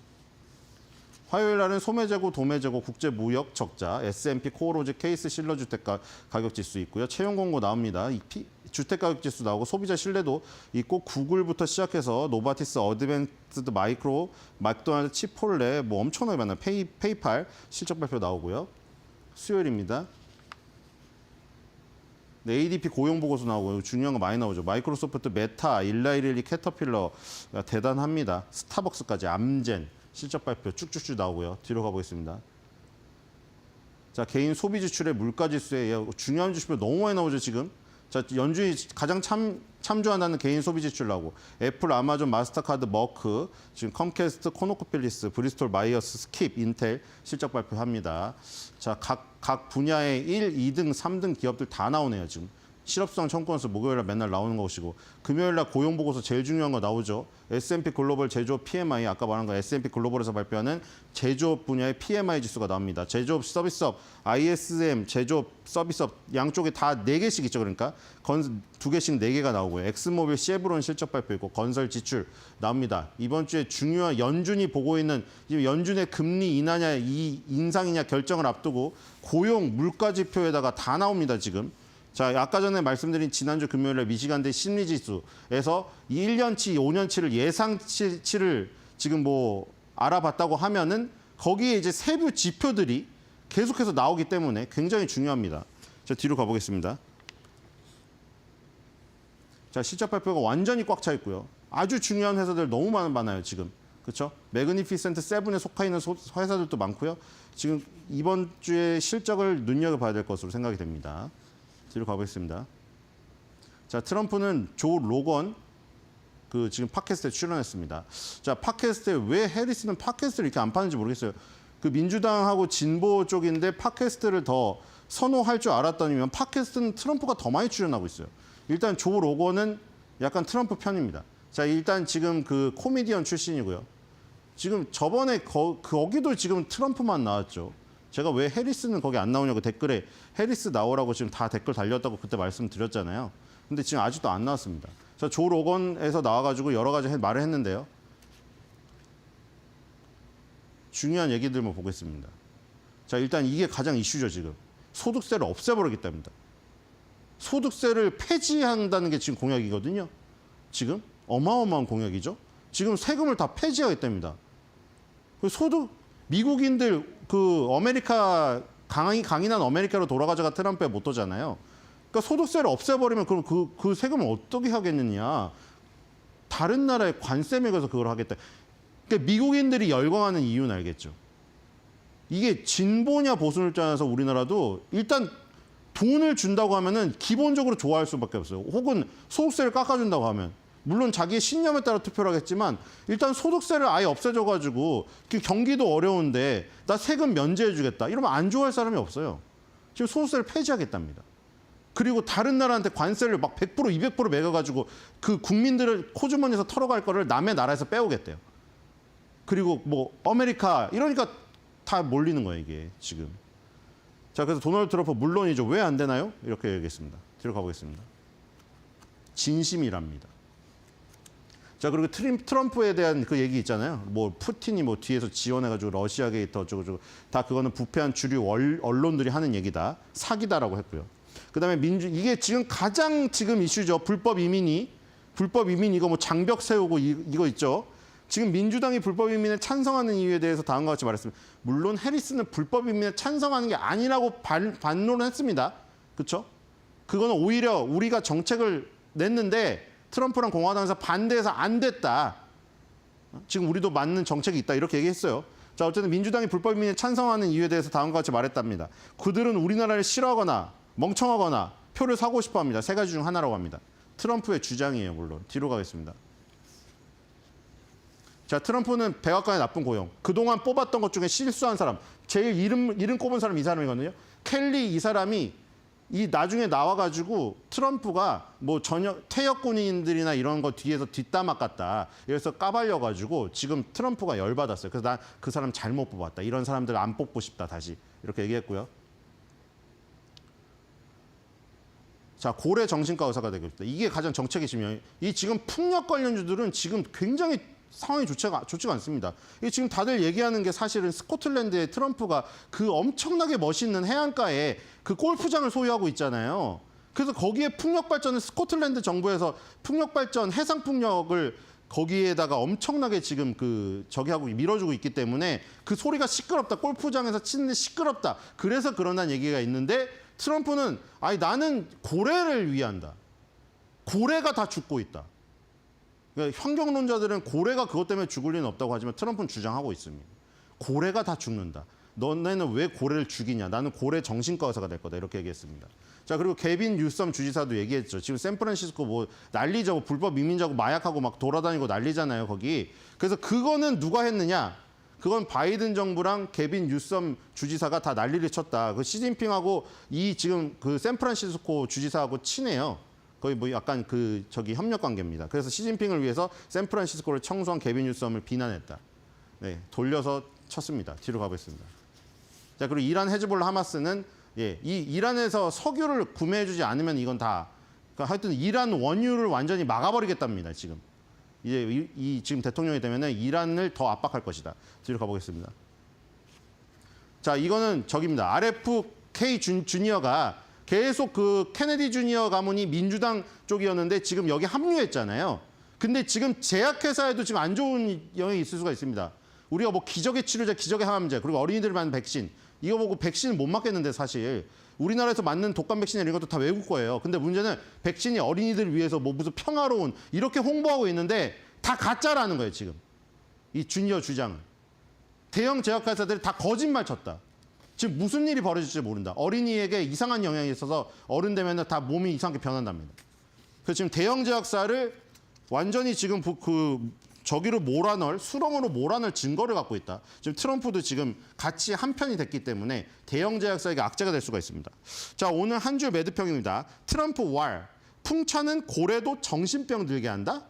화요일 날은 소매재고, 도매재고, 국제무역 적자, S&P 코어로즈 케이스 실러주택가 가격지수 있고요. 채용 공고 나옵니다. 주택가격지수 나오고 소비자 신뢰도 있고 구글부터 시작해서 노바티스, 어드밴스드 마이크로, 맥도날드, 치폴레 뭐 엄청나게 많아요. 페이팔 실적 발표 나오고요. 수요일입니다. 네, ADP 고용 보고서 나오고 중요한 거 많이 나오죠. 마이크로소프트, 메타, 일라이릴리, 캐터필러 대단합니다. 스타벅스까지, 암젠 실적 발표 쭉쭉쭉 나오고요. 뒤로 가보겠습니다. 자, 개인 소비 지출의 물가 지수에 중요한 지수표 너무 많이 나오죠, 지금. 자, 연준이 가장 참조한다는 개인 소비 지출 나오고 애플, 아마존, 마스터카드, 머크, 지금 컴캐스트, 코노코필리스, 브리스톨 마이어스, 스킵, 인텔 실적 발표합니다. 자, 각 분야의 1, 2등, 3등 기업들 다 나오네요, 지금. 실업수당 청구건수 목요일날 맨날 나오는 것이고 금요일날 고용보고서 제일 중요한 거 나오죠. S&P 글로벌 제조업 PMI 아까 말한 거 S&P 글로벌에서 발표하는 제조업 분야의 PMI 지수가 나옵니다. 제조업 서비스업, ISM, 제조업 서비스업 양쪽에 다 4개씩 있죠. 그러니까 2개씩 4개가 나오고요. 엑스모빌, 쉐브론 실적 발표 있고 건설 지출 나옵니다. 이번 주에 중요한 연준이 보고 있는 지금 연준의 금리 인하냐 인상이냐 결정을 앞두고 고용 물가 지표에다가 다 나옵니다. 지금. 자, 아까 전에 말씀드린 지난주 금요일에 미시간대 심리지수에서 1년치, 5년치를 예상치를 지금 뭐 알아봤다고 하면은 거기에 이제 세부 지표들이 계속해서 나오기 때문에 굉장히 중요합니다. 자, 뒤로 가보겠습니다. 자, 실적 발표가 완전히 꽉 차 있고요. 아주 중요한 회사들 너무 많아요, 지금. 그렇죠? 매그니피센트 세븐에 속해 있는 회사들도 많고요. 지금 이번 주에 실적을 눈여겨봐야 될 것으로 생각이 됩니다. 뒤로 가보겠습니다. 자, 트럼프는 조 로건 지금 팟캐스트에 출연했습니다. 자, 팟캐스트에 왜 해리스는 팟캐스트를 이렇게 안 파는지 모르겠어요. 그 민주당하고 진보 쪽인데 팟캐스트를 더 선호할 줄 알았더니면 팟캐스트는 트럼프가 더 많이 출연하고 있어요. 일단 조 로건은 약간 트럼프 편입니다. 자, 일단 지금 그 코미디언 출신이고요. 지금 저번에 거기도 지금 트럼프만 나왔죠. 제가 왜 해리스는 거기 안 나오냐고 댓글에 해리스 나오라고 지금 다 댓글 달렸다고 그때 말씀드렸잖아요. 근데 지금 아직도 안 나왔습니다. 자, 조 로건에서 나와가지고 여러 가지 말을 했는데요. 중요한 얘기들만 보겠습니다. 자, 일단 이게 가장 이슈죠, 지금. 소득세를 없애버리겠답니다. 소득세를 폐지한다는 게 지금 공약이거든요. 지금 어마어마한 공약이죠. 지금 세금을 다 폐지하겠답니다. 미국인들 아메리카 강인한 아메리카로 돌아가자가 트럼프의 모토잖아요. 그러니까 소득세를 없애버리면 그럼 그 세금을 어떻게 하겠느냐. 다른 나라의 관세 매겨서 그걸 하겠다. 그러니까 미국인들이 열광하는 이유는 알겠죠. 이게 진보냐 보수냐 짜서 우리나라도 일단 돈을 준다고 하면은 기본적으로 좋아할 수밖에 없어요. 혹은 소득세를 깎아준다고 하면. 물론 자기의 신념에 따라 투표를 하겠지만 일단 소득세를 아예 없애줘가지고 경기도 어려운데 나 세금 면제해주겠다. 이러면 안 좋아할 사람이 없어요. 지금 소득세를 폐지하겠답니다. 그리고 다른 나라한테 관세를 막 100%, 200% 매겨가지고 그 국민들을 코주머니에서 털어갈 거를 남의 나라에서 빼오겠대요. 그리고 뭐 아메리카 이러니까 다 몰리는 거예요, 이게 지금. 자, 그래서 도널드 트럼프 물론이죠. 왜 안 되나요? 이렇게 얘기했습니다. 뒤로 가보겠습니다. 진심이랍니다. 자, 그리고 트럼프에 대한 그 얘기 있잖아요. 뭐 푸틴이 뭐 뒤에서 지원해가지고 러시아 게이트 어쩌고저쩌고 다 그거는 부패한 주류 언론들이 하는 얘기다. 사기다라고 했고요. 그다음에 이게 지금 가장 지금 이슈죠. 불법 이민 이거 뭐 장벽 세우고 이거 있죠. 지금 민주당이 불법 이민에 찬성하는 이유에 대해서 다음과 같이 말했습니다. 물론 해리스는 불법 이민에 찬성하는 게 아니라고 반론을 했습니다. 그렇죠? 그거는 오히려 우리가 정책을 냈는데 트럼프랑 공화당에서 반대해서 안 됐다. 지금 우리도 맞는 정책이 있다. 이렇게 얘기했어요. 자, 어쨌든 민주당이 불법 이민에 찬성하는 이유에 대해서 다음과 같이 말했답니다. 그들은 우리나라를 싫어하거나 멍청하거나 표를 사고 싶어 합니다. 3가지 중 하나라고 합니다. 트럼프의 주장이에요, 물론. 뒤로 가겠습니다. 자, 트럼프는 백악관의 나쁜 고용. 그동안 뽑았던 것 중에 실수한 사람. 제일 이름 꼽은 사람이 이 사람이거든요. 켈리 이 사람이 나중에 나와가지고 트럼프가 뭐 퇴역 군인들이나 이런 거 뒤에서 뒷담화 같다. 이래서 까발려가지고 지금 트럼프가 열받았어요. 그래서 난 그 사람 잘못 뽑았다. 이런 사람들 안 뽑고 싶다. 다시 이렇게 얘기했고요. 자, 고래 정신과 의사가 되겠다. 이게 가장 정책의 지면. 이 지금 풍력 관련주들은 지금 굉장히 상황이 좋지가 않습니다. 이 지금 다들 얘기하는 게 사실은 스코틀랜드의 트럼프가 그 엄청나게 멋있는 해안가에 그 골프장을 소유하고 있잖아요. 그래서 거기에 풍력 발전을 스코틀랜드 정부에서 풍력 발전, 해상 풍력을 거기에다가 엄청나게 지금 저기 하고 밀어주고 있기 때문에 그 소리가 시끄럽다. 골프장에서 치는데 시끄럽다. 그래서 그런다는 얘기가 있는데 트럼프는 아니 나는 고래를 위한다. 고래가 다 죽고 있다. 그러니까 환경론자들은 고래가 그것 때문에 죽을 리는 없다고 하지만 트럼프는 주장하고 있습니다. 고래가 다 죽는다. 너네는 왜 고래를 죽이냐. 나는 고래 정신과 의사가 될 거다. 이렇게 얘기했습니다. 자, 그리고 개빈 뉴섬 주지사도 얘기했죠. 지금 샌프란시스코 뭐 난리죠. 뭐 불법 미민자고 마약하고 막 돌아다니고 난리잖아요. 거기. 그래서 그거는 누가 했느냐. 그건 바이든 정부랑 개빈 뉴섬 주지사가 다 난리를 쳤다. 그 시진핑하고 이 지금 그 샌프란시스코 주지사하고 친해요. 거의 뭐 약간 협력 관계입니다. 그래서 시진핑을 위해서 샌프란시스코를 청소한 개빈 뉴섬을 비난했다. 네, 돌려서 쳤습니다. 뒤로 가보겠습니다. 자, 그리고 이란 헤즈볼라 하마스는 이 이란에서 석유를 구매해주지 않으면 이건 다 그러니까 하여튼 이란 원유를 완전히 막아버리겠답니다. 지금 이제 지금 대통령이 되면은 이란을 더 압박할 것이다. 뒤로 가보겠습니다. 자, 이거는 저기입니다. RFK 주니어가 계속 그 케네디 주니어 가문이 민주당 쪽이었는데 지금 여기 합류했잖아요. 근데 지금 제약회사에도 지금 안 좋은 영향이 있을 수가 있습니다. 우리가 뭐 기적의 치료제, 기적의 항암제, 그리고 어린이들 맞는 백신 이거 보고 백신을 못 맞겠는데 사실 우리나라에서 맞는 독감 백신 이런 것도 다 외국 거예요. 근데 문제는 백신이 어린이들 위해서 뭐 무슨 평화로운 이렇게 홍보하고 있는데 다 가짜라는 거예요 지금. 이 주니어 주장은. 대형 제약회사들이 다 거짓말 쳤다. 지금 무슨 일이 벌어질지 모른다. 어린이에게 이상한 영향이 있어서 어른 되면 다 몸이 이상하게 변한답니다. 그래서 지금 대형 제약사를 완전히 지금 저기로 몰아넣을, 수렁으로 몰아넣을 증거를 갖고 있다. 지금 트럼프도 지금 같이 한편이 됐기 때문에 대형 제약사에게 악재가 될 수가 있습니다. 자, 오늘 한 줄 매드평입니다. 트럼프 왈, 풍차는 고래도 정신병 들게 한다?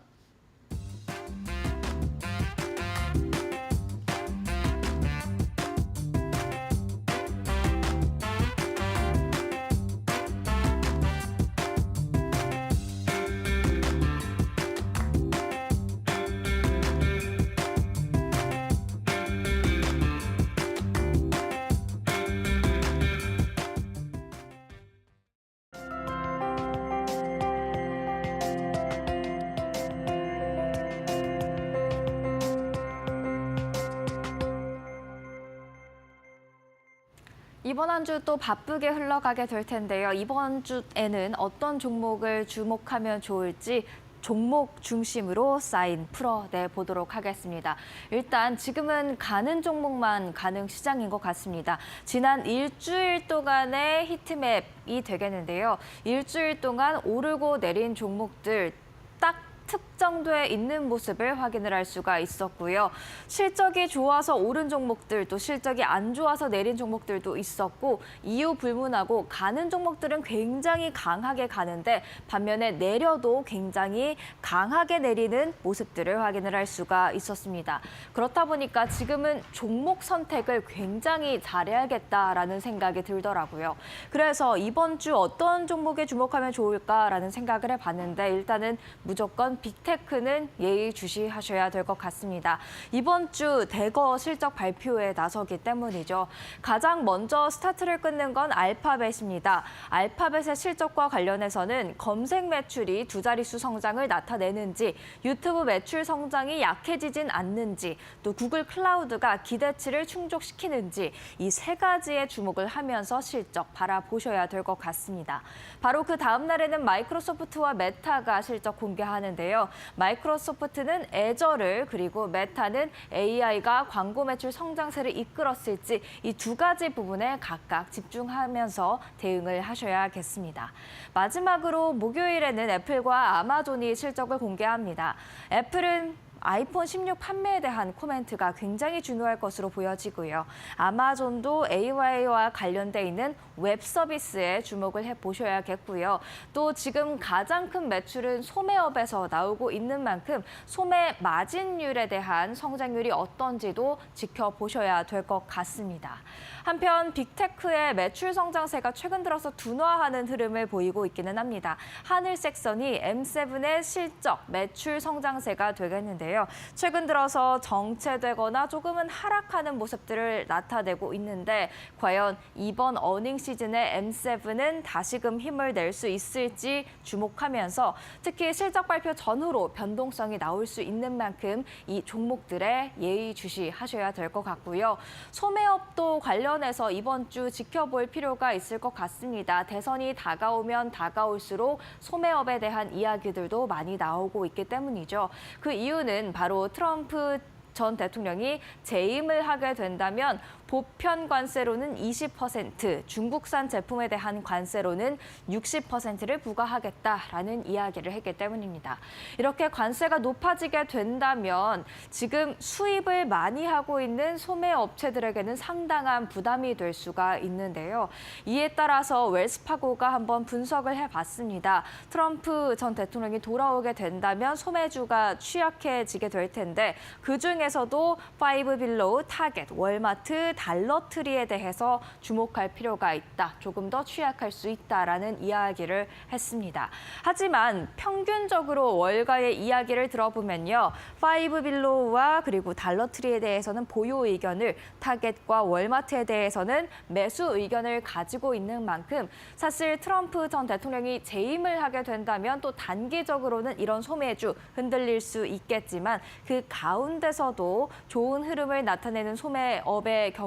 이번 한 주 또 바쁘게 흘러가게 될 텐데요. 이번 주에는 어떤 종목을 주목하면 좋을지 종목 중심으로 사인 풀어내 보도록 하겠습니다. 일단 지금은 가는 종목만 가는 시장인 것 같습니다. 지난 일주일 동안의 히트맵이 되겠는데요. 일주일 동안 오르고 내린 종목들 딱 특정돼 있는 모습을 확인을 할 수가 있었고요. 실적이 좋아서 오른 종목들, 또 실적이 안 좋아서 내린 종목들도 있었고 이유 불문하고 가는 종목들은 굉장히 강하게 가는데 반면에 내려도 굉장히 강하게 내리는 모습들을 확인을 할 수가 있었습니다. 그렇다 보니까 지금은 종목 선택을 굉장히 잘해야겠다라는 생각이 들더라고요. 그래서 이번 주 어떤 종목에 주목하면 좋을까라는 생각을 해봤는데 일단은 무조건 빅테크는 예의주시하셔야 될 것 같습니다. 이번 주 대거 실적 발표에 나서기 때문이죠. 가장 먼저 스타트를 끊는 건 알파벳입니다. 알파벳의 실적과 관련해서는 검색 매출이 두 자릿수 성장을 나타내는지, 유튜브 매출 성장이 약해지진 않는지, 또 구글 클라우드가 기대치를 충족시키는지 이 세 가지에 주목을 하면서 실적 바라보셔야 될 것 같습니다. 바로 그 다음 날에는 마이크로소프트와 메타가 실적 공개하는데요. 마이크로소프트는 애저를 그리고 메타는 AI가 광고 매출 성장세를 이끌었을지 이 두 가지 부분에 각각 집중하면서 대응을 하셔야겠습니다. 마지막으로 목요일에는 애플과 아마존이 실적을 공개합니다. 애플은 아이폰 16 판매에 대한 코멘트가 굉장히 중요할 것으로 보여지고요. 아마존도 AI와 관련돼 있는 웹 서비스에 주목을 해보셔야겠고요. 또 지금 가장 큰 매출은 소매업에서 나오고 있는 만큼 소매 마진율에 대한 성장률이 어떤지도 지켜보셔야 될 것 같습니다. 한편 빅테크의 매출 성장세가 최근 들어서 둔화하는 흐름을 보이고 있기는 합니다. 하늘색선이 M7의 실적, 매출 성장세가 되겠는데요. 최근 들어서 정체되거나 조금은 하락하는 모습들을 나타내고 있는데 과연 이번 어닝 시즌에 M7은 다시금 힘을 낼 수 있을지 주목하면서 특히 실적 발표 전후로 변동성이 나올 수 있는 만큼 이 종목들에 예의주시하셔야 될 것 같고요. 소매업도 관련해서 이번 주 지켜볼 필요가 있을 것 같습니다. 대선이 다가오면 다가올수록 소매업에 대한 이야기들도 많이 나오고 있기 때문이죠. 그 이유는 바로 트럼프 전 대통령이 재임을 하게 된다면 보편 관세로는 20%, 중국산 제품에 대한 관세로는 60%를 부과하겠다라는 이야기를 했기 때문입니다. 이렇게 관세가 높아지게 된다면 지금 수입을 많이 하고 있는 소매 업체들에게는 상당한 부담이 될 수가 있는데요. 이에 따라서 웰스파고가 한번 분석을 해봤습니다. 트럼프 전 대통령이 돌아오게 된다면 소매주가 취약해지게 될 텐데 그중에서도 파이브빌로우, 타겟, 월마트, 달러트리에 대해서 주목할 필요가 있다. 조금 더 취약할 수 있다라는 이야기를 했습니다. 하지만 평균적으로 월가의 이야기를 들어보면요. 파이브빌로우와 그리고 달러트리에 대해서는 보유 의견을, 타겟과 월마트에 대해서는 매수 의견을 가지고 있는 만큼 사실 트럼프 전 대통령이 재임을 하게 된다면 또 단기적으로는 이런 소매주 흔들릴 수 있겠지만 그 가운데서도 좋은 흐름을 나타내는 소매업의 경우에는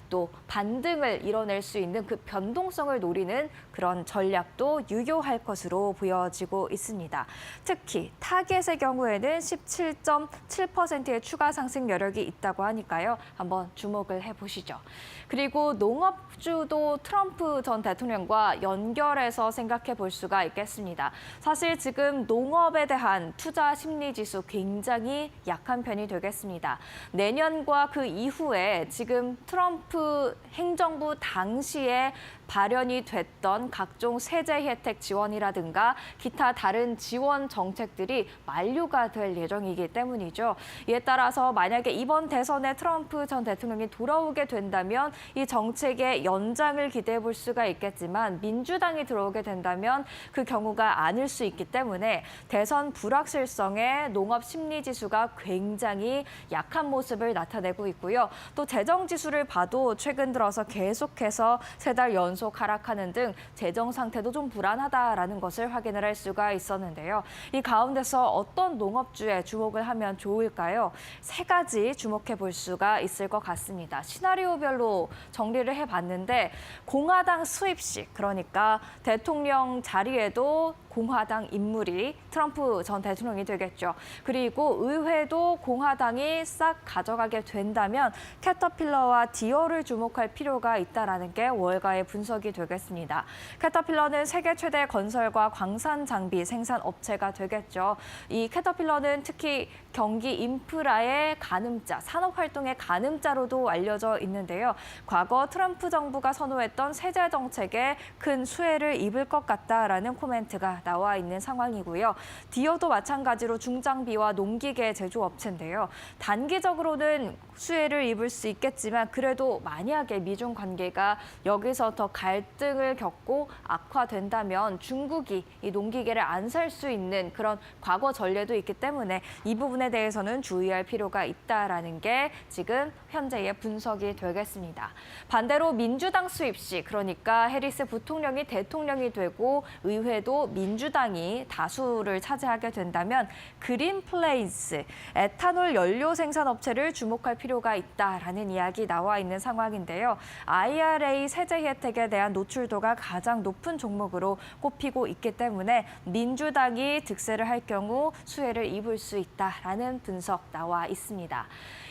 또 반등을 이뤄낼 수 있는 그 변동성을 노리는 그런 전략도 유효할 것으로 보여지고 있습니다. 특히 타겟의 경우에는 17.7%의 추가 상승 여력이 있다고 하니까요. 한번 주목을 해보시죠. 그리고 농업주도 트럼프 전 대통령과 연결해서 생각해 볼 수가 있겠습니다. 사실 지금 농업에 대한 투자 심리 지수 굉장히 약한 편이 되겠습니다. 내년과 그 이후에 지금 트럼프 행정부 당시에 발현이 됐던 각종 세제 혜택 지원이라든가 기타 다른 지원 정책들이 만료가 될 예정이기 때문이죠. 이에 따라서 만약에 이번 대선에 트럼프 전 대통령이 돌아오게 된다면 이 정책의 연장을 기대해 볼 수가 있겠지만 민주당이 들어오게 된다면 그 경우가 아닐 수 있기 때문에 대선 불확실성에 농업 심리 지수가 굉장히 약한 모습을 나타내고 있고요. 또 재정 지수를 봐도 최근 들어서 계속해서 3달 연속 하락하는 등 재정 상태도 좀 불안하다라는 것을 확인을 할 수가 있었는데요. 이 가운데서 어떤 농업주에 주목을 하면 좋을까요? 3가지 주목해 볼 수가 있을 것 같습니다. 시나리오별로 정리를 해봤는데 공화당 수입식, 그러니까 대통령 자리에도 공화당 인물이 트럼프 전 대통령이 되겠죠. 그리고 의회도 공화당이 싹 가져가게 된다면 캐터필러와 디어를 주목할 필요가 있다는 게 월가의 분석이 되겠습니다. 캐터필러는 세계 최대 건설과 광산 장비 생산 업체가 되겠죠. 이 캐터필러는 특히 경기 인프라의 가늠자, 산업활동의 가늠자로도 알려져 있는데요. 과거 트럼프 정부가 선호했던 세제 정책에 큰 수혜를 입을 것 같다라는 코멘트가 나와 있는 상황이고요. 디어도 마찬가지로 중장비와 농기계 제조업체인데요. 단기적으로는 수혜를 입을 수 있겠지만 그래도 만약에 미중 관계가 여기서 더 갈등을 겪고 악화된다면 중국이 이 농기계를 안 살 수 있는 그런 과거 전례도 있기 때문에 이 부분에 대해서는 주의할 필요가 있다라는 게 지금 현재의 분석이 되겠습니다. 반대로 민주당 수입식, 그러니까 해리스 부통령이 대통령이 되고 의회도 민주당이 다수를 차지하게 된다면 그린플레이스, 에탄올 연료 생산 업체를 주목할 필요가 있다라는 이야기 나와 있는 상황인데요. IRA 세제 혜택에 대한 노출도가 가장 높은 종목으로 꼽히고 있기 때문에 민주당이 득세를 할 경우 수혜를 입을 수 있다라는 분석 나와 있습니다.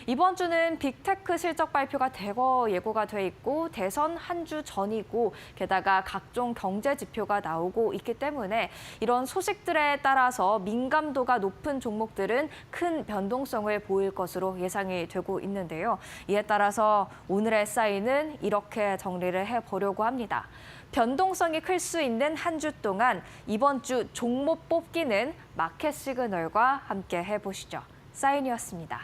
이번 주는 빅테크 실적 발표가 대거 예고가 돼 있고 대선 한 주 전이고 게다가 각종 경제 지표가 나오고 있기 때문에 이런 소식들에 따라서 민감도가 높은 종목들은 큰 변동성을 보일 것으로 예상이 되고 있는데요. 이에 따라서 오늘의 사인은 이렇게 정리를 해보려고 합니다. 변동성이 클 수 있는 한 주 동안 이번 주 종목 뽑기는 마켓 시그널과 함께 해보시죠. 사인이었습니다.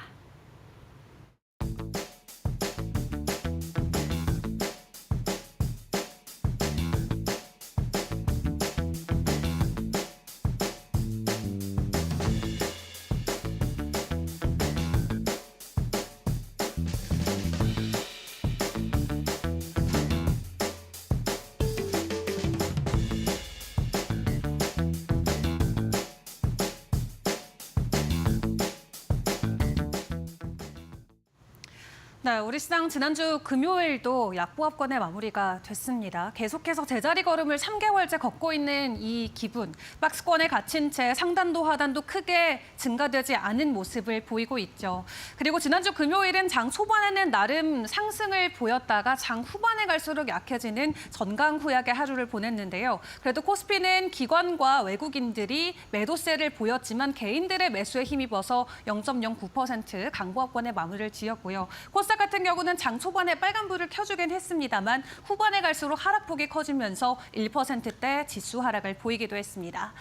네, 우리 시장 지난주 금요일도 약보합권의 마무리가 됐습니다. 계속해서 제자리 걸음을 3개월째 걷고 있는 이 기분, 박스권에 갇힌 채 상단도 하단도 크게 증가되지 않은 모습을 보이고 있죠. 그리고 지난주 금요일은 장 초반에는 나름 상승을 보였다가 장 후반에 갈수록 약해지는 전강후약의 하루를 보냈는데요. 그래도 코스피는 기관과 외국인들이 매도세를 보였지만 개인들의 매수에 힘입어서 0.09% 강보합권의 마무리를 지었고요. 코스닥 같은 경우는 장 초반에 빨간불을 켜주긴 했습니다만 후반에 갈수록 하락폭이 커지면서 1%대 지수 하락을 보이기도 했습니다.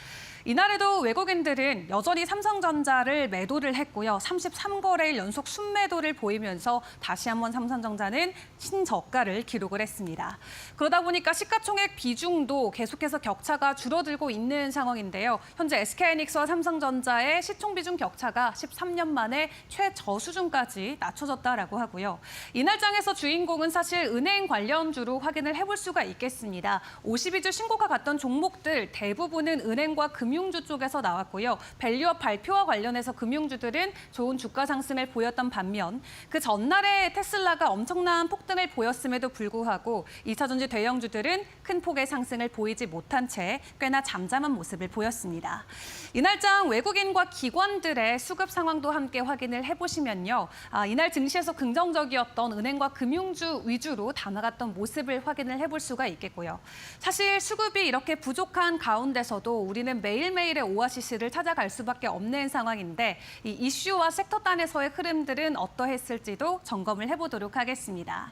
이날에도 외국인들은 여전히 삼성전자를 매도를 했고요. 33거래일 연속 순매도를 보이면서 다시 한번 삼성전자는 신저가를 기록을 했습니다. 그러다 보니까 시가총액 비중도 계속해서 격차가 줄어들고 있는 상황인데요. 현재 SK하이닉스와 삼성전자의 시총 비중 격차가 13년 만에 최저수준까지 낮춰졌다라고 하고요. 이날장에서 주인공은 사실 은행 관련주로 확인을 해볼 수가 있겠습니다. 52주 신고가 갔던 종목들 대부분은 은행과 금융주 쪽에서 나왔고요. 밸류업 발표와 관련해서 금융주들은 좋은 주가 상승을 보였던 반면 그 전날에 테슬라가 엄청난 폭등을 보였음에도 불구하고 2차전지 대형주들은 큰 폭의 상승을 보이지 못한 채 꽤나 잠잠한 모습을 보였습니다. 이날장 외국인과 기관들의 수급 상황도 함께 확인을 해보시면요. 이날 증시에서 긍정적이었던 은행과 금융주 위주로 담아갔던 모습을 확인을 해볼 수가 있겠고요. 사실 수급이 이렇게 부족한 가운데서도 우리는 매일매일의 오아시스를 찾아갈 수밖에 없는 상황인데 이 이슈와 섹터 단에서의 흐름들은 어떠했을지도 점검을 해보도록 하겠습니다.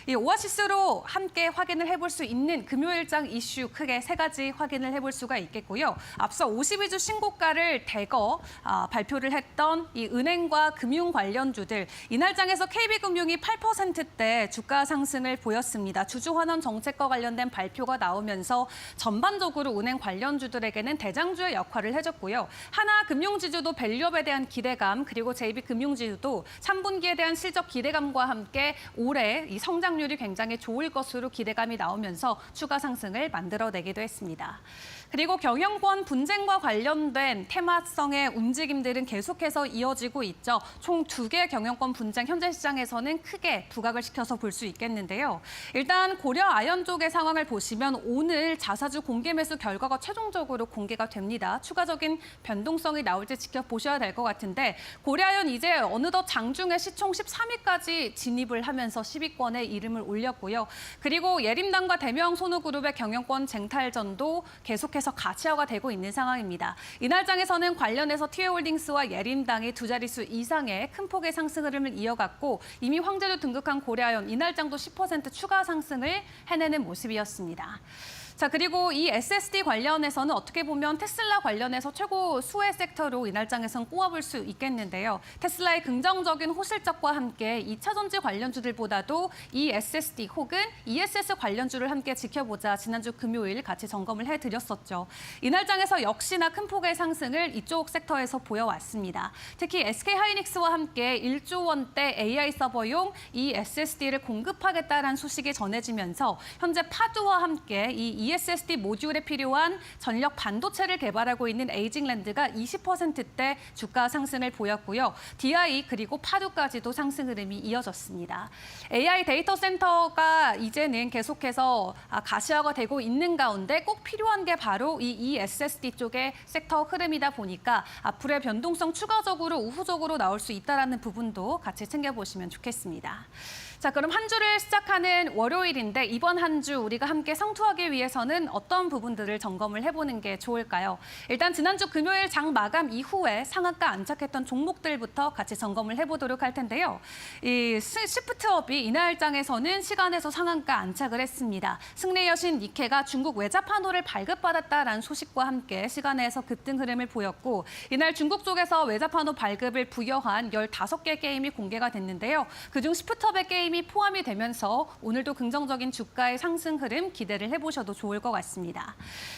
이 오아시스로 함께 확인을 해볼 수 있는 금요일장 이슈 크게 세 가지 확인을 해볼 수가 있겠고요. 앞서 52주 신고가를 대거 발표를 했던 이 은행과 금융 관련주들 이날장에서 KB금융이 8%대 주가 상승을 보였습니다. 주주환원 정책과 관련된 발표가 나오면서 전반적으로 은행 관련주들에게는 대장주의 역할을 해줬고요. 하나금융지주도 밸류업에 대한 기대감 그리고 JB금융지주도 3분기에 대한 실적 기대감과 함께 올해 이 성장률이 굉장히 좋을 것으로 기대감이 나오면서 추가 상승을 만들어내기도 했습니다. 그리고 경영권 분쟁과 관련된 테마성의 움직임들은 계속해서 이어지고 있죠. 총 2개 경영권 분쟁 현재 시장에서는 크게 부각을 시켜서 볼 수 있겠는데요. 일단 고려 아연 쪽의 상황을 보시면 오늘 자사주 공개 매수 결과가 최종적으로 공개가 됩니다. 추가적인 변동성이 나올지 지켜보셔야 될 것 같은데 고려아연 이제 어느덧 장중에 시총 13위까지 진입을 하면서 10위권에 이름을 올렸고요. 그리고 예림당과 대명 손우그룹의 경영권 쟁탈전도 계속해서 가치화가 되고 있는 상황입니다. 이날장에서는 관련해서 티웨이홀딩스와 예림당이 두 자릿수 이상의 큰 폭의 상승 흐름을 이어갔고 이미 황제도 등극한 고려아연 이날장도 10% 추가 상승을 해내는 모습이었습니다. 자, 그리고 이 SSD 관련해서는 어떻게 보면 테슬라 관련해서 최고 수혜 섹터로 이날장에선 꼽아볼 수 있겠는데요. 테슬라의 긍정적인 호실적과 함께 2차전지 관련주들보다도 이 SSD 혹은 ESS 관련주를 함께 지켜보자 지난주 금요일 같이 점검을 해드렸었죠. 이날장에서 역시나 큰 폭의 상승을 이쪽 섹터에서 보여왔습니다. 특히 SK하이닉스와 함께 1조 원대 AI 서버용 이 SSD를 공급하겠다는 소식이 전해지면서 현재 파두와 함께 이 ESSD 모듈에 필요한 전력 반도체를 개발하고 있는 에이징랜드가 20%대 주가 상승을 보였고요. DI 그리고 파두까지도 상승 흐름이 이어졌습니다. AI 데이터 센터가 이제는 계속해서 가시화가 되고 있는 가운데 꼭 필요한 게 바로 이 ESSD 쪽의 섹터 흐름이다 보니까 앞으로의 변동성 추가적으로 우후적으로 나올 수 있다는 부분도 같이 챙겨보시면 좋겠습니다. 자, 그럼 한 주를 시작하는 월요일인데 이번 한 주 우리가 함께 성투하기 위해서는 어떤 부분들을 점검을 해보는 게 좋을까요? 일단 지난주 금요일 장 마감 이후에 상한가 안착했던 종목들부터 같이 점검을 해보도록 할 텐데요. 이 시프트업이 이날 장에서는 시간에서 상한가 안착을 했습니다. 승리 여신 니케가 중국 외자 판호를 발급받았다라는 소식과 함께 시간에서 급등 흐름을 보였고 이날 중국 쪽에서 외자 판호 발급을 부여한 15개 게임이 공개가 됐는데요. 그중 시프트업의 게임이 포함이 되면서 오늘도 긍정적인 주가의 상승 흐름 기대를 해보셔도 좋을 것 같습니다.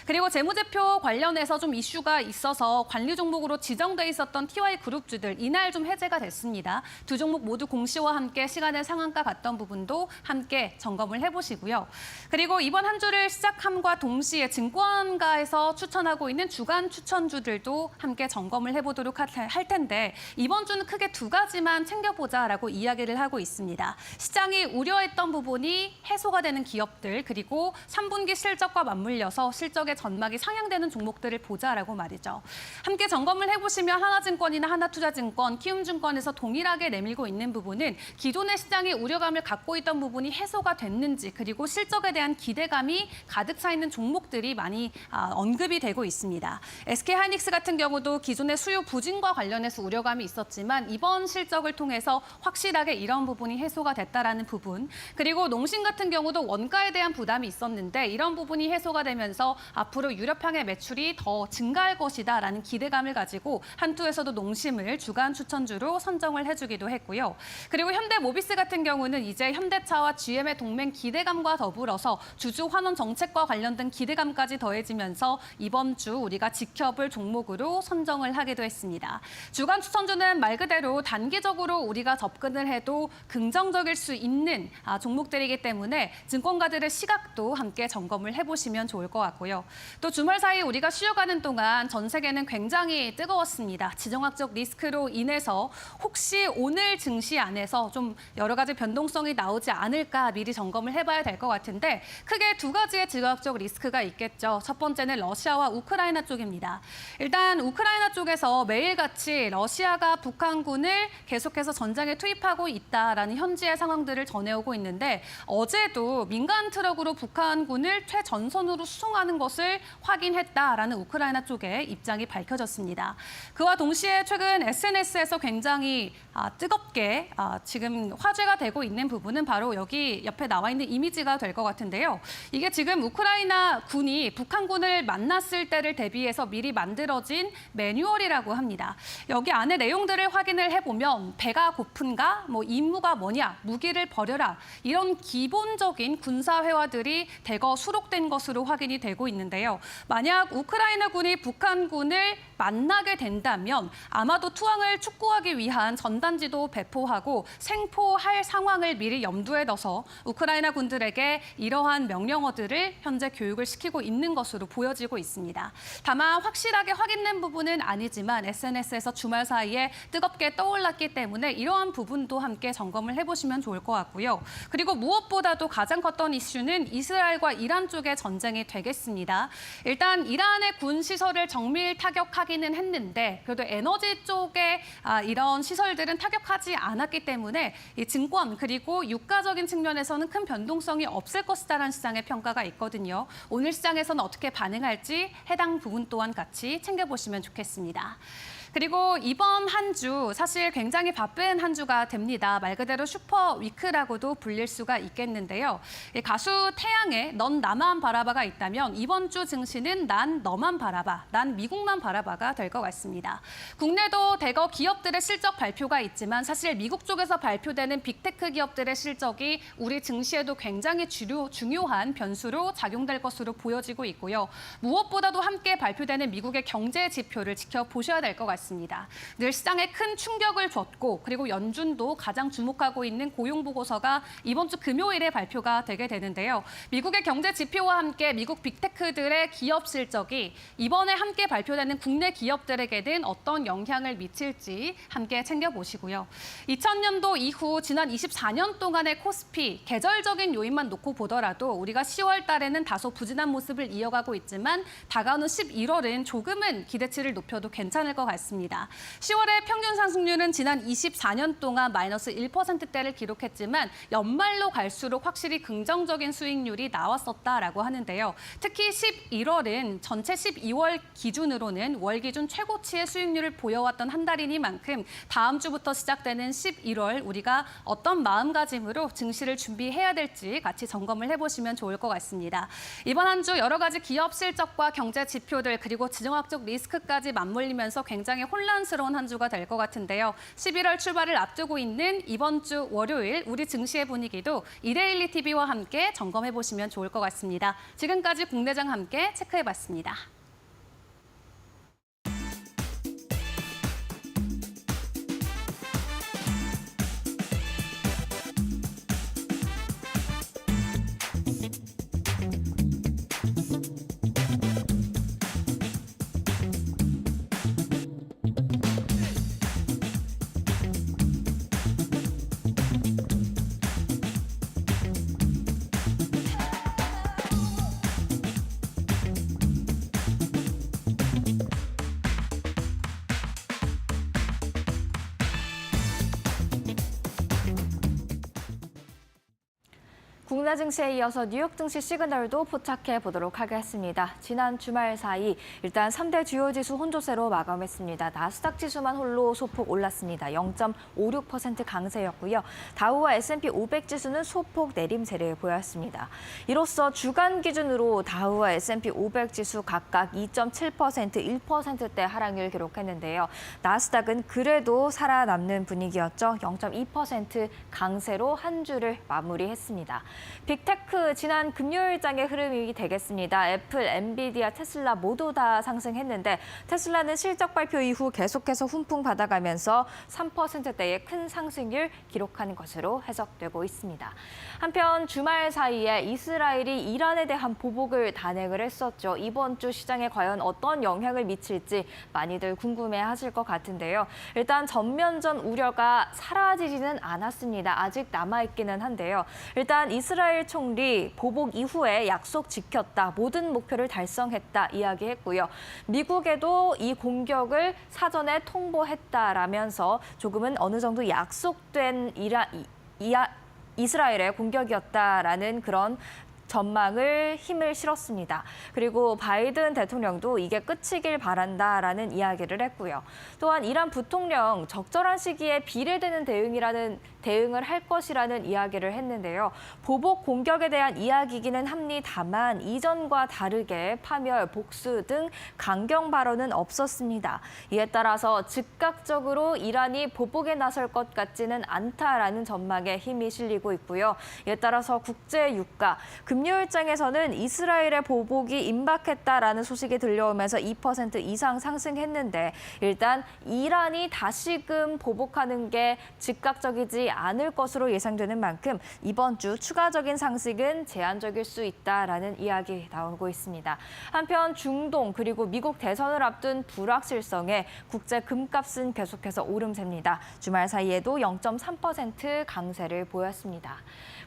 그리고 재무제표 관련해서 좀 이슈가 있어서 관리 종목으로 지정돼 있었던 TY 그룹주들 이날 좀 해제가 됐습니다. 두 종목 모두 공시와 함께 시간의 상한가 갔던 부분도 함께 점검을 해보시고요. 그리고 이번 한 주를 시작함과 동시에 증권가에서 추천하고 있는 주간 추천주들도 함께 점검을 해보도록 할 텐데 이번 주는 크게 두 가지만 챙겨보자라고 이야기를 하고 있습니다. 시장이 우려했던 부분이 해소가 되는 기업들 그리고 3분기 실적과 맞물려서 실적의 전망이 상향되는 종목들을 보자라고 말이죠. 함께 점검을 해보시면 하나증권이나 하나투자증권, 키움증권에서 동일하게 내밀고 있는 부분은 기존의 시장이 우려감을 갖고 있던 부분이 해소가 됐는지 그리고 실적에 대한 기대감이 가득 차 있는 종목들이 많이 언급이 되고 있습니다. SK하이닉스 같은 경우도 기존의 수요 부진과 관련해서 우려감이 있었지만 이번 실적을 통해서 확실하게 이런 부분이 해소가 됐다라는 부분 그리고 농심 같은 경우도 원가에 대한 부담이 있었는데 이런 부분이 해소가 되면서 앞으로 유럽향의 매출이 더 증가할 것이다라는 기대감을 가지고 한투에서도 농심을 주간 추천주로 선정을 해주기도 했고요. 그리고 현대모비스 같은 경우는 이제 현대차와 GM의 동맹 기대감과 더불어서 주주 환원 정책과 관련된 기대감까지 더해지면서 이번 주 우리가 지켜볼 종목으로 선정을 하기도 했습니다. 주간 추천주는 말 그대로 단기적으로 우리가 접근을 해도 긍정적일 수 있는 종목들이기 때문에 증권가들의 시각도 함께 점검을 해보시면 좋을 것 같고요. 또 주말 사이 우리가 쉬어가는 동안 전 세계는 굉장히 뜨거웠습니다. 지정학적 리스크로 인해서 혹시 오늘 증시 안에서 좀 여러 가지 변동성이 나오지 않을까 미리 점검을 해봐야 될 것 같은데 크게 두 가지의 지정학적 리스크가 있겠죠. 첫 번째는 러시아와 우크라이나 쪽입니다. 일단 우크라이나 쪽에서 매일같이 러시아가 북한군을 계속해서 전장에 투입하고 있다라는 현지의 상황들을 전해오고 있는데 어제도 민간 트럭으로 북한군을 최전선으로 수송하는 것을 확인했다라는 우크라이나 쪽의 입장이 밝혀졌습니다. 그와 동시에 최근 SNS에서 굉장히 뜨겁게 지금 화제가 되고 있는 부분은 바로 여기 옆에 나와 있는 이미지가 될 것 같은데요. 이게 지금 우크라이나 군이 북한군을 만났을 때를 대비해서 미리 만들어진 매뉴얼이라고 합니다. 여기 안에 내용들을 확인을 해보면 배가 고픈가, 뭐 임무가 뭐냐, 무기를 버려라 이런 기본적인 군사 회화들이 대거 수록된 것으로 확인이 되고 있는데요. 만약 우크라이나군이 북한군을 만나게 된다면 아마도 투항을 촉구하기 위한 전단지도 배포하고 생포할 상황을 미리 염두에 둬서 우크라이나 군들에게 이러한 명령어들을 현재 교육을 시키고 있는 것으로 보여지고 있습니다. 다만 확실하게 확인된 부분은 아니지만 SNS에서 주말 사이에 뜨겁게 떠올랐기 때문에 이러한 부분도 함께 점검을 해보시면 좋을 것 같고요. 그리고 무엇보다도 가장 컸던 이슈는 이스라엘과 이란 쪽의 전쟁이 되겠습니다. 일단 이란의 군 시설을 정밀 타격하기는 했는데 그래도 에너지 쪽에 이런 시설들은 타격하지 않았기 때문에 이 증권 그리고 유가적인 측면에서는 큰 변동성이 없을 것이다라는 시장의 평가가 있거든요. 오늘 시장에서는 어떻게 반응할지 해당 부분 또한 같이 챙겨보시면 좋겠습니다. 그리고 이번 한 주 사실 굉장히 바쁜 한 주가 됩니다. 말 그대로 슈퍼 위크라고도 불릴 수가 있겠는데요. 가수 태양의 넌 나만 바라봐가 있다면 이번 주 증시는 난 너만 바라봐, 난 미국만 바라봐가 될 것 같습니다. 국내도 대거 기업들의 실적 발표가 있지만 사실 미국 쪽에서 발표되는 빅테크 기업들의 실적이 우리 증시에도 굉장히 중요한 변수로 작용될 것으로 보여지고 있고요. 무엇보다도 함께 발표되는 미국의 경제 지표를 지켜보셔야 될 것 같습니다. 늘 시장에 큰 충격을 줬고 그리고 연준도 가장 주목하고 있는 고용보고서가 이번 주 금요일에 발표가 되게 되는데요. 미국의 경제 지표와 함께 미국 빅테크들의 기업 실적이 이번에 함께 발표되는 국내 기업들에게는 어떤 영향을 미칠지 함께 챙겨보시고요. 2000년도 이후 지난 24년 동안의 코스피 계절적인 요인만 놓고 보더라도 우리가 10월 달에는 다소 부진한 모습을 이어가고 있지만 다가오는 11월은 조금은 기대치를 높여도 괜찮을 것 같습니다. 나타났습니다. 10월의 평균 상승률은 지난 24년 동안 마이너스 1%대를 기록했지만 연말로 갈수록 확실히 긍정적인 수익률이 나왔었다라고 하는데요. 특히 11월은 전체 12월 기준으로는 월 기준 최고치의 수익률을 보여왔던 한 달이니만큼 다음 주부터 시작되는 11월 우리가 어떤 마음가짐으로 증시를 준비해야 될지 같이 점검을 해보시면 좋을 것 같습니다. 이번 한 주 여러 가지 기업 실적과 경제 지표들 그리고 지정학적 리스크까지 맞물리면서 굉장히 혼란스러운 한 주가 될 것 같은데요. 11월 출발을 앞두고 있는 이번 주 월요일 우리 증시의 분위기도 이데일리 TV와 함께 점검해보시면 좋을 것 같습니다. 지금까지 국내장 함께 체크해봤습니다. 국내 증시에 이어서 뉴욕 증시 시그널도 포착해 보도록 하겠습니다. 지난 주말 사이 일단 3대 주요 지수 혼조세로 마감했습니다. 나스닥 지수만 홀로 소폭 올랐습니다. 0.56% 강세였고요. 다우와 S&P 500 지수는 소폭 내림세를 보였습니다. 이로써 주간 기준으로 다우와 S&P 500 지수 각각 2.7%, 1%대 하락률 기록했는데요. 나스닥은 그래도 살아남는 분위기였죠. 0.2% 강세로 한 주를 마무리했습니다. 빅테크 지난 금요일장의 흐름이 되겠습니다. 애플, 엔비디아, 테슬라 모두 다 상승했는데 테슬라는 실적 발표 이후 계속해서 훈풍 받아가면서 3%대의 큰 상승률 기록하는 것으로 해석되고 있습니다. 한편 주말 사이에 이스라엘이 이란에 대한 보복을 단행을 했었죠. 이번 주 시장에 과연 어떤 영향을 미칠지 많이들 궁금해하실 것 같은데요. 일단 전면전 우려가 사라지지는 않았습니다. 아직 남아있기는 한데요. 일단 이스라엘 총리 보복 이후에 약속 지켰다, 모든 목표를 달성했다 이야기했고요. 미국에도 이 공격을 사전에 통보했다라면서 조금은 어느 정도 약속된 이스라엘의 공격이었다라는 그런 전망을 힘을 실었습니다. 그리고 바이든 대통령도 이게 끝이길 바란다라는 이야기를 했고요. 또한 이란 부통령 적절한 시기에 비례되는 대응을 할 것이라는 이야기를 했는데요. 보복 공격에 대한 이야기기는 합니다만 이전과 다르게 파멸, 복수 등 강경 발언은 없었습니다. 이에 따라서 즉각적으로 이란이 보복에 나설 것 같지는 않다라는 전망에 힘이 실리고 있고요. 이에 따라서 국제 유가, 금요일장에서는 이스라엘의 보복이 임박했다라는 소식이 들려오면서 2% 이상 상승했는데 일단 이란이 다시금 보복하는 게 즉각적이지 않을 것으로 예상되는 만큼 이번 주 추가적인 상승은 제한적일 수 있다라는 이야기 나오고 있습니다. 한편 중동 그리고 미국 대선을 앞둔 불확실성에 국제 금값은 계속해서 오름세입니다. 주말 사이에도 0.3% 강세를 보였습니다.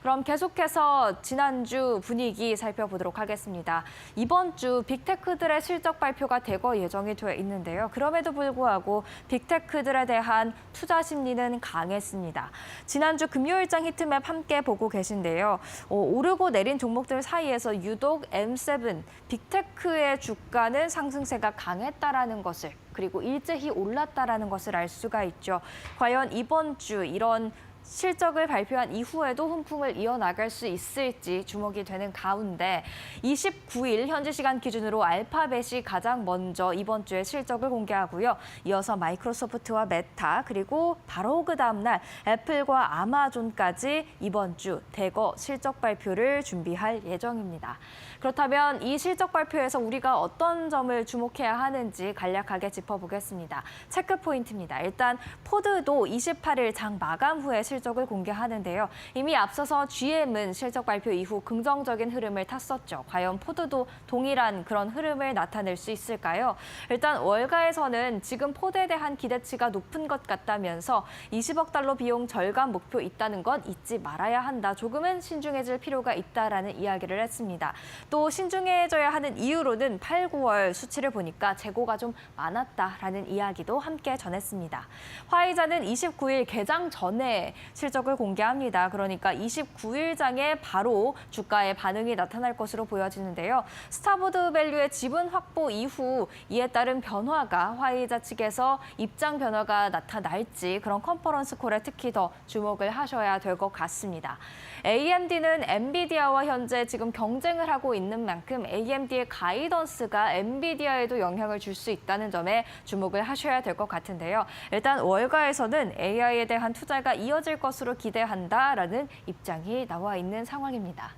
그럼 계속해서 지난주 분위기 살펴보도록 하겠습니다. 이번 주 빅테크들의 실적 발표가 대거 예정이 되어 있는데요. 그럼에도 불구하고 빅테크들에 대한 투자 심리는 강했습니다. 지난주 금요일장 히트맵 함께 보고 계신데요. 오르고 내린 종목들 사이에서 유독 M7, 빅테크의 주가는 상승세가 강했다라는 것을 그리고 일제히 올랐다라는 것을 알 수가 있죠. 과연 이번 주 이런 실적을 발표한 이후에도 훈풍을 이어나갈 수 있을지 주목이 되는 가운데 29일 현지 시간 기준으로 알파벳이 가장 먼저 이번 주에 실적을 공개하고요. 이어서 마이크로소프트와 메타 그리고 바로 그 다음 날 애플과 아마존까지 이번 주 대거 실적 발표를 준비할 예정입니다. 그렇다면 이 실적 발표에서 우리가 어떤 점을 주목해야 하는지 간략하게 짚어보겠습니다. 체크 포인트입니다. 일단 포드도 28일 장 마감 후에 실적을 공개하는데요. 이미 앞서서 GM은 실적 발표 이후 긍정적인 흐름을 탔었죠. 과연 포드도 동일한 그런 흐름을 나타낼 수 있을까요? 일단 월가에서는 지금 포드에 대한 기대치가 높은 것 같다면서 20억 달러 비용 절감 목표 있다는 건 잊지 말아야 한다. 조금은 신중해질 필요가 있다라는 이야기를 했습니다. 또 신중해져야 하는 이유로는 8, 9월 수치를 보니까 재고가 좀 많았다라는 이야기도 함께 전했습니다. 화이자는 29일 개장 전에 실적을 공개합니다. 그러니까 29일장에 바로 주가에 반응이 나타날 것으로 보여지는데요. 스타보드 밸류의 지분 확보 이후 이에 따른 변화가 화이자 측에서 입장 변화가 나타날지 그런 컨퍼런스 콜에 특히 더 주목을 하셔야 될 것 같습니다. AMD는 엔비디아와 현재 지금 경쟁을 하고 있는 만큼 AMD의 가이던스가 엔비디아에도 영향을 줄 수 있다는 점에 주목을 하셔야 될 것 같은데요. 일단 월가에서는 AI에 대한 투자가 이어질 것으로 기대한다라는 입장이 나와 있는 상황입니다.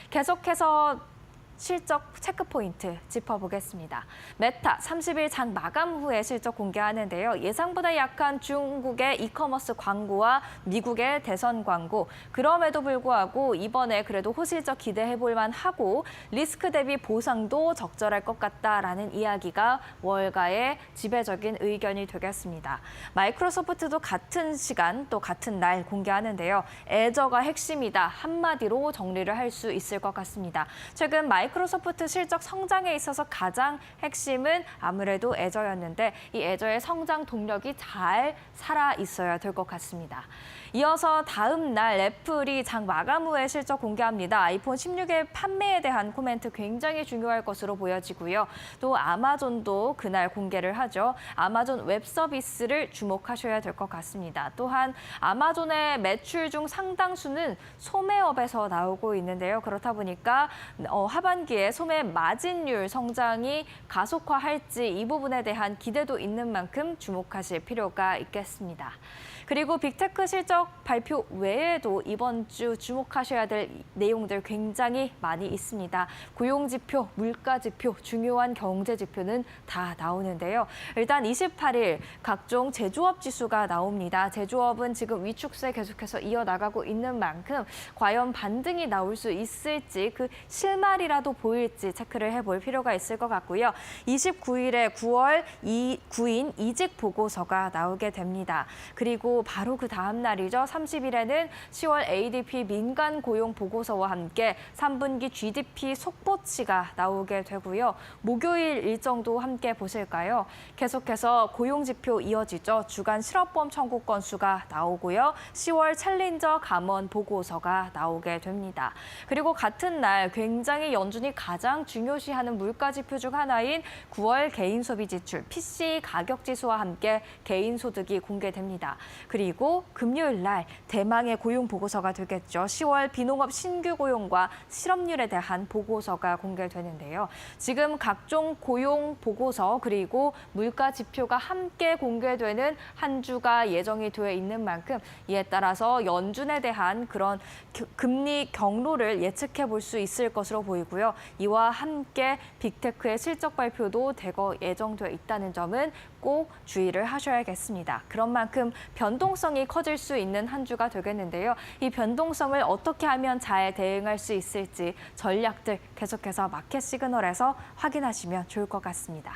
계속해서 실적 체크포인트 짚어보겠습니다. 메타 30일 장 마감 후에 실적 공개하는데요. 예상보다 약한 중국의 이커머스 광고와 미국의 대선 광고. 그럼에도 불구하고 이번에 그래도 호실적 기대해볼 만하고 리스크 대비 보상도 적절할 것 같다라는 이야기가 월가의 지배적인 의견이 되겠습니다. 마이크로소프트도 같은 시간 또 같은 날 공개하는데요. 애저가 핵심이다. 한마디로 정리를 할 수 있을 것 같습니다. 최근 마이크로소프트 실적 성장에 있어서 가장 핵심은 아무래도 애저였는데 이 애저의 성장 동력이 잘 살아 있어야 될 것 같습니다. 이어서 다음 날 애플이 장 마감 후에 실적 공개합니다. 아이폰 16의 판매에 대한 코멘트 굉장히 중요할 것으로 보여지고요. 또 아마존도 그날 공개를 하죠. 아마존 웹 서비스를 주목하셔야 될 것 같습니다. 또한 아마존의 매출 중 상당수는 소매업에서 나오고 있는데요. 그렇다 보니까 하반기에 소매 마진율 성장이 가속화할지 이 부분에 대한 기대도 있는 만큼 주목하실 필요가 있겠습니다. 그리고 빅테크 실적 발표 외에도 이번 주 주목하셔야 될 내용들 굉장히 많이 있습니다. 고용지표, 물가지표, 중요한 경제지표는 다 나오는데요. 일단 28일 각종 제조업 지수가 나옵니다. 제조업은 지금 위축세 계속해서 이어나가고 있는 만큼 과연 반등이 나올 수 있을지 그 실마리라도 보일지 체크를 해볼 필요가 있을 것 같고요. 29일에 9월 9인 이직 보고서가 나오게 됩니다. 그리고 바로 그 다음 날이죠. 30일에는 10월 ADP 민간 고용 보고서와 함께 3분기 GDP 속보치가 나오게 되고요. 목요일 일정도 함께 보실까요? 계속해서 고용 지표 이어지죠. 주간 실업보험 청구 건수가 나오고요. 10월 챌린저 감원 보고서가 나오게 됩니다. 그리고 같은 날 굉장히 연준이 가장 중요시하는 물가 지표 중 하나인 9월 개인 소비 지출 PCE 가격 지수와 함께 개인 소득이 공개됩니다. 그리고 금요일 날 대망의 고용 보고서가 되겠죠. 10월 비농업 신규 고용과 실업률에 대한 보고서가 공개되는데요. 지금 각종 고용 보고서 그리고 물가 지표가 함께 공개되는 한 주가 예정이 되어 있는 만큼 이에 따라서 연준에 대한 그런 금리 경로를 예측해 볼 수 있을 것으로 보이고요. 이와 함께 빅테크의 실적 발표도 대거 예정되어 있다는 점은 꼭 주의를 하셔야겠습니다. 그런 만큼 변동성이 커질 수 있는 한 주가 되겠는데요. 이 변동성을 어떻게 하면 잘 대응할 수 있을지 전략들 계속해서 마켓 시그널에서 확인하시면 좋을 것 같습니다.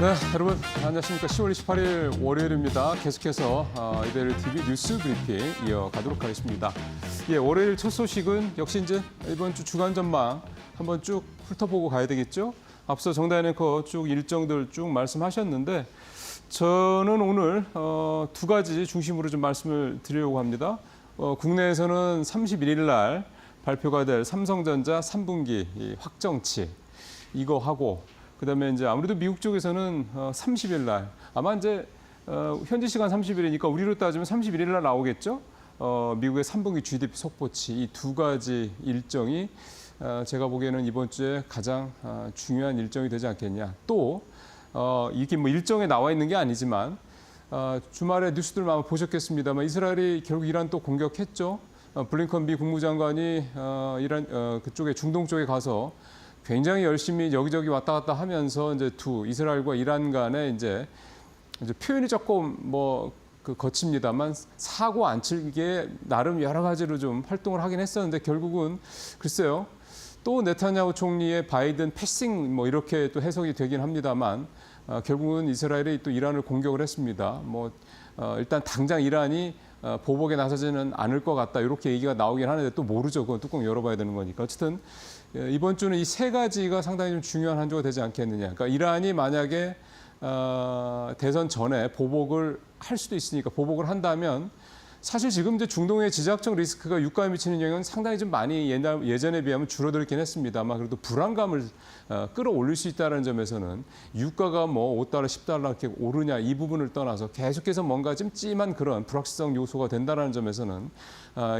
네, 여러분 안녕하십니까. 10월 28일 월요일입니다. 계속해서 이베르 TV 뉴스 브리핑 이어가도록 하겠습니다. 예, 월요일 첫 소식은 역시 이제 이번 주 주간 전망 한번 쭉 훑어보고 가야 되겠죠. 앞서 정다은 앵커 쭉 일정들 쭉 말씀하셨는데 저는 오늘 두 가지 중심으로 좀 말씀을 드리려고 합니다. 국내에서는 31일 날 발표가 될 삼성전자 3분기 이 확정치 이거 하고, 그다음에 이제 아무래도 미국 쪽에서는 30일 날 아마 이제 현지 시간 30일이니까 우리로 따지면 31일 날 나오겠죠. 미국의 3분기 GDP 속보치 이 두 가지 일정이 제가 보기에는 이번 주에 가장 중요한 일정이 되지 않겠냐. 또 이게 뭐 일정에 나와 있는 게 아니지만 주말에 뉴스들 아마 보셨겠습니다만 이스라엘이 결국 이란 또 공격했죠. 블링컨 미 국무장관이 이란 그쪽에 중동 쪽에 가서 굉장히 열심히 여기저기 왔다 갔다 하면서 이제 이스라엘과 이란 간에 이제 표현이 조금 거칩니다만 사고 안 치게 나름 여러 가지로 좀 활동을 하긴 했었는데 결국은 글쎄요. 또 네타냐후 총리의 바이든 패싱 이렇게 또 해석이 되긴 합니다만 결국은 이스라엘이 또 이란을 공격을 했습니다. 일단 당장 이란이 보복에 나서지는 않을 것 같다 이렇게 얘기가 나오긴 하는데 또 모르죠. 그건 뚜껑 열어봐야 되는 거니까. 어쨌든 이번 주는 이 세 가지가 상당히 좀 중요한 한 주가 되지 않겠느냐. 그러니까 이란이 만약에 대선 전에 보복을 할 수도 있으니까 보복을 한다면 사실 지금 이제 중동의 지정학적 리스크가 유가에 미치는 영향은 상당히 좀 많이 예전에 비하면 줄어들긴 했습니다만 그래도 불안감을 끌어올릴 수 있다는 점에서는 유가가 $5, $10 이렇게 오르냐 이 부분을 떠나서 계속해서 뭔가 찜찜한 그런 불확실성 요소가 된다는 점에서는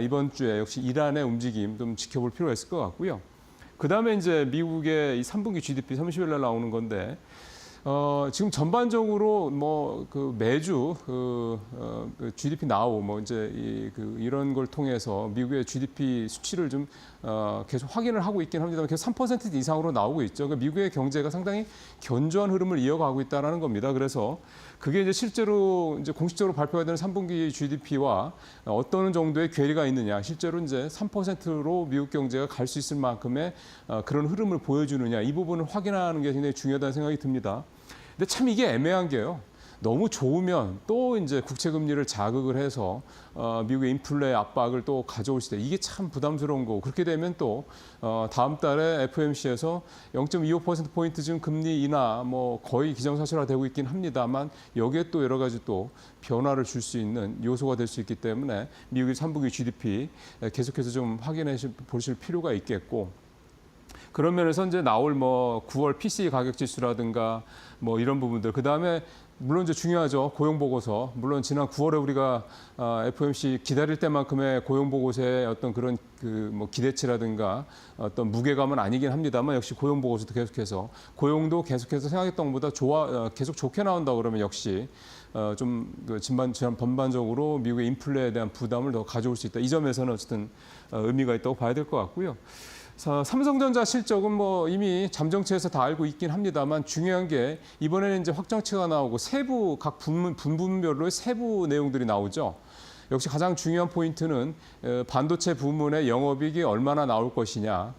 이번 주에 역시 이란의 움직임 좀 지켜볼 필요가 있을 것 같고요. 그다음에 이제 미국의 이 3분기 GDP 30일 날 나오는 건데 지금 전반적으로 매주 GDP 나오 이런 걸 통해서 미국의 GDP 수치를 좀 계속 확인을 하고 있긴 합니다만 계속 3% 이상으로 나오고 있죠. 그러니까 미국의 경제가 상당히 견조한 흐름을 이어가고 있다는 겁니다. 그래서 그게 이제 실제로 이제 공식적으로 발표가 되는 3분기 GDP와 어떤 정도의 괴리가 있느냐, 실제로 이제 3%로 미국 경제가 갈 수 있을 만큼의 그런 흐름을 보여주느냐 이 부분을 확인하는 게 굉장히 중요하다는 생각이 듭니다. 근데 참 이게 애매한 게요. 너무 좋으면 또 이제 국채 금리를 자극을 해서 미국의 인플레 압박을 또 가져올 수 있다. 이게 참 부담스러운 거고 그렇게 되면 또 다음 달에 FOMC에서 0.25%포인트 지금 금리 인하 거의 기정사실화되고 있긴 합니다만 여기에 또 여러 가지 또 변화를 줄 수 있는 요소가 될 수 있기 때문에 미국의 3분기 GDP 계속해서 좀 확인해 보실 필요가 있겠고 그런 면에서 이제 나올 9월 PCE 가격 지수라든가 이런 부분들 그다음에 물론 이제 중요하죠. 고용 보고서. 물론 지난 9월에 우리가 FOMC 기다릴 때만큼의 고용 보고서의 어떤 그런 기대치라든가 어떤 무게감은 아니긴 합니다만 역시 고용 보고서도 계속해서 고용도 계속해서 생각했던 것보다 계속 좋게 나온다 그러면 역시 좀 전반적으로 미국의 인플레에 대한 부담을 더 가져올 수 있다. 이 점에서는 어쨌든 의미가 있다고 봐야 될 것 같고요. 삼성전자 실적은 이미 잠정치에서 다 알고 있긴 합니다만 중요한 게 이번에는 이제 확정치가 나오고 세부 각 분별로의 세부 내용들이 나오죠. 역시 가장 중요한 포인트는 반도체 부문의 영업이익이 얼마나 나올 것이냐.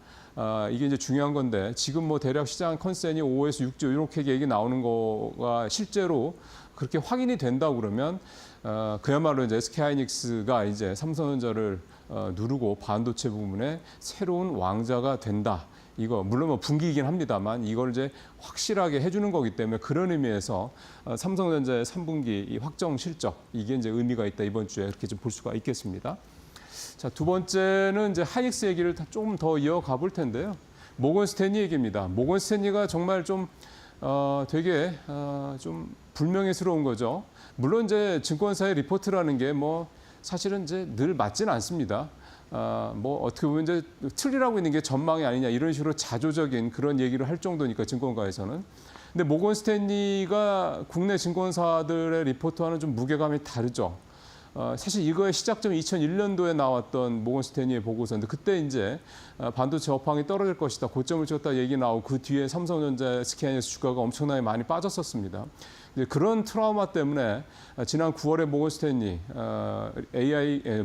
이게 이제 중요한 건데 지금 대략 시장 컨센이 5에서 6조 이렇게 얘기 나오는 거가 실제로 그렇게 확인이 된다고 그러면 그야말로 이제 SK하이닉스가 이제 삼성전자를 누르고 반도체 부분에 새로운 왕자가 된다. 이거 물론 분기이긴 합니다만 이걸 이제 확실하게 해주는 거기 때문에 그런 의미에서 삼성전자의 3분기 이 확정 실적 이게 이제 의미가 있다 이번 주에 이렇게 좀 볼 수가 있겠습니다. 자, 두 번째는 이제 하이닉스 얘기를 조금 더 이어가 볼 텐데요. 모건 스탠리 얘기입니다. 모건 스탠리가 정말 좀 되게 좀 불명예스러운 거죠. 물론 이제 증권사의 리포트라는 게 사실은 이제 늘 맞지는 않습니다. 어떻게 보면 이제 틀리라고 있는 게 전망이 아니냐 이런 식으로 자조적인 그런 얘기를 할 정도니까 증권가에서는. 근데 모건 스탠리가 국내 증권사들의 리포트와는 좀 무게감이 다르죠. 사실 이거의 시작점이 2001년도에 나왔던 모건 스탠리의 보고서인데 그때 이제 반도체 업황이 떨어질 것이다. 고점을 찍었다 얘기 나오고 그 뒤에 삼성전자 SK하이닉스 주가가 엄청나게 많이 빠졌었습니다. 그런 트라우마 때문에 지난 9월에 모건 스탠리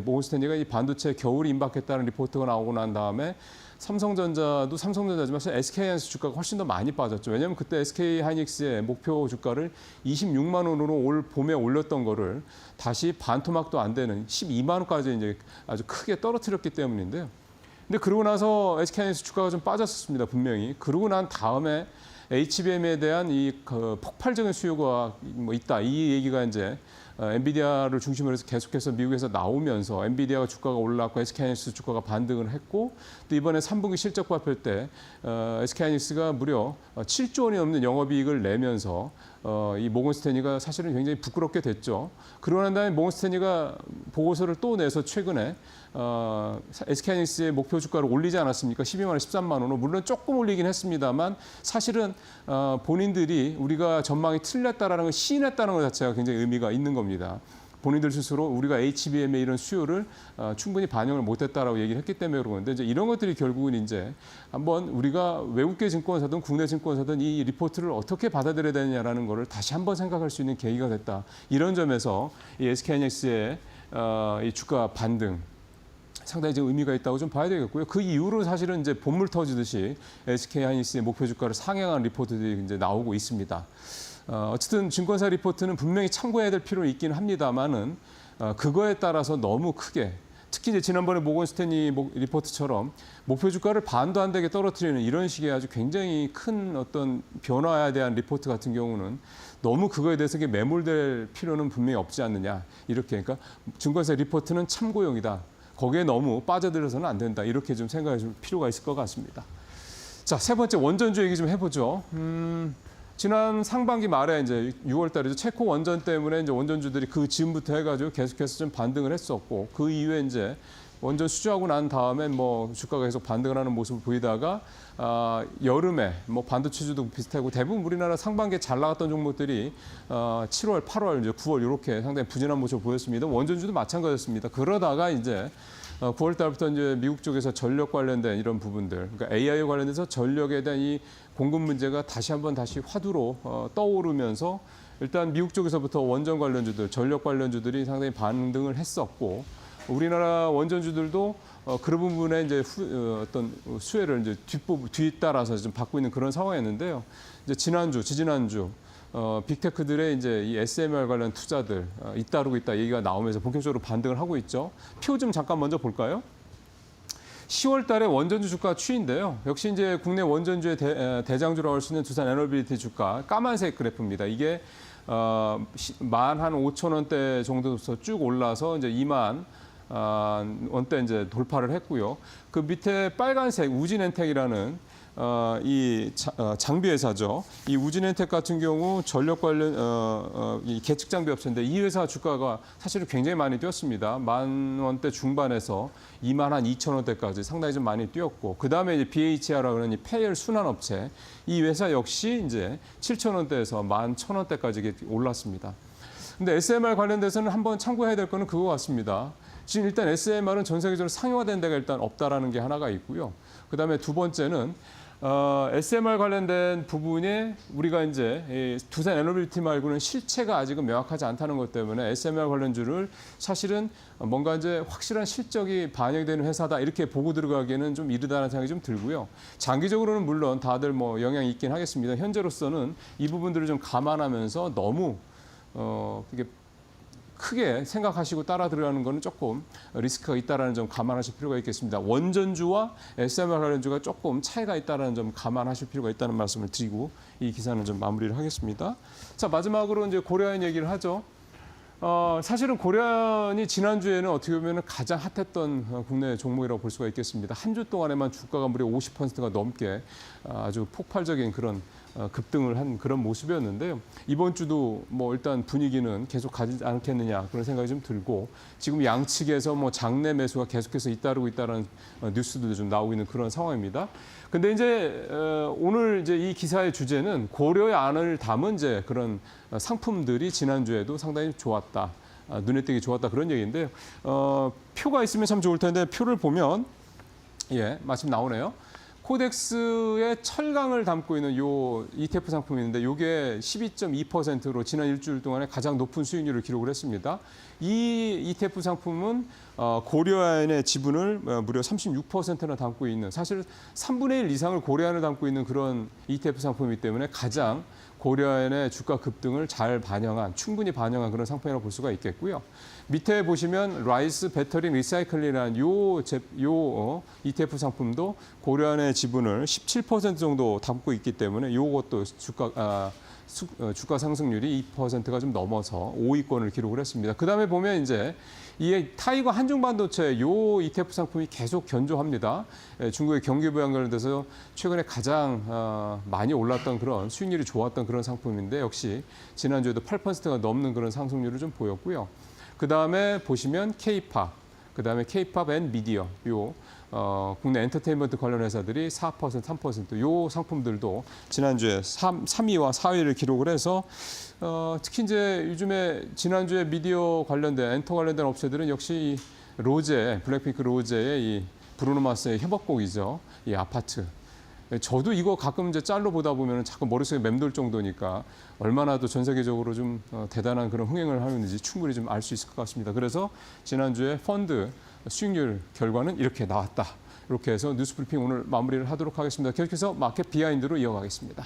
모건 스탠리가 이 반도체 겨울이 임박했다는 리포트가 나오고 난 다음에 삼성전자도 삼성전자지만 SK하이닉스 주가가 훨씬 더 많이 빠졌죠. 왜냐하면 그때 SK하이닉스의 목표 주가를 26만 원으로 올 봄에 올렸던 거를 다시 반토막도 안 되는 12만 원까지 이제 아주 크게 떨어뜨렸기 때문인데요. 근데 그러고 나서 SK하이닉스 주가가 좀 빠졌었습니다. 분명히. 그러고 난 다음에 HBM에 대한 그 폭발적인 수요가 뭐 있다. 이 얘기가 이제 엔비디아를 중심으로 해서 계속해서 미국에서 나오면서 엔비디아가 주가가 올랐고 SK하이닉스 주가가 반등을 했고 또 이번에 3분기 실적 발표 때 SK하이닉스가 무려 7조 원이 넘는 영업이익을 내면서 이 모건스탠리가 사실은 굉장히 부끄럽게 됐죠. 그러고 난 다음에 모건스탠리가 보고서를 또 내서 최근에 SK하이닉스의 목표 주가를 올리지 않았습니까? 12만 원, 13만 원으로. 물론 조금 올리긴 했습니다만 사실은 본인들이 우리가 전망이 틀렸다라는 걸 시인했다는 것 자체가 굉장히 의미가 있는 겁니다. 본인들 스스로 우리가 HBM의 이런 수요를 충분히 반영을 못했다라고 얘기를 했기 때문에 그러는데 이제 이런 것들이 결국은 이제 한번 우리가 외국계 증권사든 국내 증권사든 이 리포트를 어떻게 받아들여야 되느냐라는 거를 다시 한번 생각할 수 있는 계기가 됐다. 이런 점에서 이 SK하이닉스의 이 주가 반등 상당히 좀 의미가 있다고 좀 봐야 되겠고요. 그 이후로 사실은 이제 본물 터지듯이 SK하이닉스의 목표 주가를 상향한 리포트들이 이제 나오고 있습니다. 어쨌든 증권사 리포트는 분명히 참고해야 될 필요는 있긴 합니다만은 그거에 따라서 너무 크게 특히 이제 지난번에 모건스탠리 리포트처럼 목표 주가를 반도 안 되게 떨어뜨리는 이런 식의 아주 굉장히 큰 어떤 변화에 대한 리포트 같은 경우는 너무 그거에 대해서 매몰될 필요는 분명히 없지 않느냐. 이렇게 그러니까 증권사 리포트는 참고용이다. 거기에 너무 빠져들어서는 안 된다. 이렇게 좀 생각해 줄 필요가 있을 것 같습니다. 자, 세 번째 원전주 얘기 좀 해보죠. 지난 상반기 말에 이제 6월 달이죠. 체코 원전 때문에 이제 원전주들이 그 즈음부터 해가지고 계속해서 좀 반등을 했었고 그 이후에 이제 원전 수주하고 난 다음에 뭐 주가가 계속 반등을 하는 모습을 보이다가 여름에 뭐 반도체주도 비슷하고 대부분 우리나라 상반기에 잘 나갔던 종목들이 7월, 8월, 이제 9월 이렇게 상당히 부진한 모습을 보였습니다. 원전주도 마찬가지였습니다. 그러다가 이제 9월 달부터 이제 미국 쪽에서 전력 관련된 이런 부분들, 그러니까 AI 관련해서 전력에 대한 이 공급 문제가 다시 화두로 떠오르면서 일단 미국 쪽에서부터 원전 관련주들, 전력 관련주들이 상당히 반등을 했었고 우리나라 원전주들도 그런 부분에 이제 어떤 수혜를 이제 뒤따라서 좀 받고 있는 그런 상황이었는데요. 이제 지지난주 빅테크들의 이제 이 SMR 관련 투자들 잇따르고 있다 얘기가 나오면서 본격적으로 반등을 하고 있죠. 표 좀 잠깐 먼저 볼까요? 10월 달에 원전주 주가 추이인데요. 역시 이제 국내 원전주의 대장주라고 할 수 있는 두산 에너빌리티 주가 까만색 그래프입니다. 이게 15,000원대 정도에서 쭉 올라서 이제 2만 원대 이제 돌파를 했고요. 그 밑에 빨간색 우진엔텍이라는 이 장비 회사죠. 이 우진엔텍 같은 경우 전력 관련 이 계측 장비 업체인데 이 회사 주가가 사실은 굉장히 많이 뛰었습니다. 10,000원대 중반에서 22,000원대까지 상당히 좀 많이 뛰었고 그 다음에 이제 BHR라고 하는 이 폐열 순환 업체 이 회사 역시 이제 7,000원대에서 11,000원대까지 올랐습니다. 근데 SMR 관련돼서는 한번 참고해야 될 거는 그거 같습니다. 지금 일단 SMR은 전 세계적으로 상용화된 데가 일단 없다라는 게 하나가 있고요. 그다음에 두 번째는 SMR 관련된 부분에 우리가 이제 두산 에너빌리티 말고는 실체가 아직은 명확하지 않다는 것 때문에 SMR 관련주를 사실은 뭔가 이제 확실한 실적이 반영되는 회사다 이렇게 보고 들어가기에는 좀 이르다는 생각이 좀 들고요. 장기적으로는 물론 다들 뭐 영향이 있긴 하겠습니다. 현재로서는 이 부분들을 좀 감안하면서 너무 이게 크게 생각하시고 따라 들어가는 거는 조금 리스크가 있다는 점 감안하실 필요가 있겠습니다. 원전주와 SMR 관련주가 조금 차이가 있다는 점 감안하실 필요가 있다는 말씀을 드리고 이 기사는 좀 마무리를 하겠습니다. 자, 마지막으로 이제 고려아연 얘기를 하죠. 사실은 고려아연이 지난주에는 어떻게 보면 가장 핫했던 국내 종목이라고 볼 수가 있겠습니다. 한 주 동안에만 주가가 무려 50%가 넘게 아주 폭발적인 그런 급등을 한 그런 모습이었는데요. 이번 주도 뭐 일단 분위기는 계속 가지 않겠느냐 그런 생각이 좀 들고 지금 양측에서 뭐 장내 매수가 계속해서 잇따르고 있다는 뉴스들도 좀 나오고 있는 그런 상황입니다. 근데 이제 오늘 이제 이 기사의 주제는 고려의 안을 담은 이제 그런 상품들이 지난주에도 상당히 좋았다. 눈에 띄게 좋았다 그런 얘기인데요. 표가 있으면 참 좋을 텐데 표를 보면 마침 나오네요. 코덱스의 철강을 담고 있는 요 ETF 상품이 있는데 이게 12.2%로 지난 일주일 동안에 가장 높은 수익률을 기록을 했습니다. 이 ETF 상품은 고려아연의 지분을 무려 36%나 담고 있는 사실 3분의 1 이상을 고려아연을 담고 있는 그런 ETF 상품이기 때문에 가장 고려엔의 주가 급등을 잘 반영한, 충분히 반영한 그런 상품이라고 볼 수가 있겠고요. 밑에 보시면 라이스 배터리 리사이클이라는 ETF 상품도 고려엔의 지분을 17% 정도 담고 있기 때문에 이것도 주가 상승률이 2%가 좀 넘어서 5위권을 기록을 했습니다. 그다음에 보면 이제 이 타이거 한중반도체 요 ETF 상품이 계속 견조합니다. 중국의 경기 부양 관련돼서 최근에 가장 많이 올랐던 그런 수익률이 좋았던 그런 상품인데 역시 지난주에도 8%가 넘는 그런 상승률을 좀 보였고요. 그다음에 보시면 K-팝, 그다음에 K-팝 앤 미디어 요 국내 엔터테인먼트 관련 회사들이 4%, 3%, 요 상품들도 지난주에 3위와 4위를 기록을 해서 특히 이제 요즘에 지난주에 미디어 관련된 엔터 관련된 업체들은 역시 로제, 블랙핑크 로제의 이 브루노 마스의 협업곡이죠. 이 아파트. 저도 이거 가끔 이제 짤로 보다 보면 자꾸 머릿속에 맴돌 정도니까 얼마나 또 전 세계적으로 좀 대단한 그런 흥행을 하는지 충분히 좀 알 수 있을 것 같습니다. 그래서 지난주에 펀드 수익률 결과는 이렇게 나왔다. 이렇게 해서 뉴스브리핑 오늘 마무리를 하도록 하겠습니다. 계속해서 마켓 비하인드로 이어가겠습니다.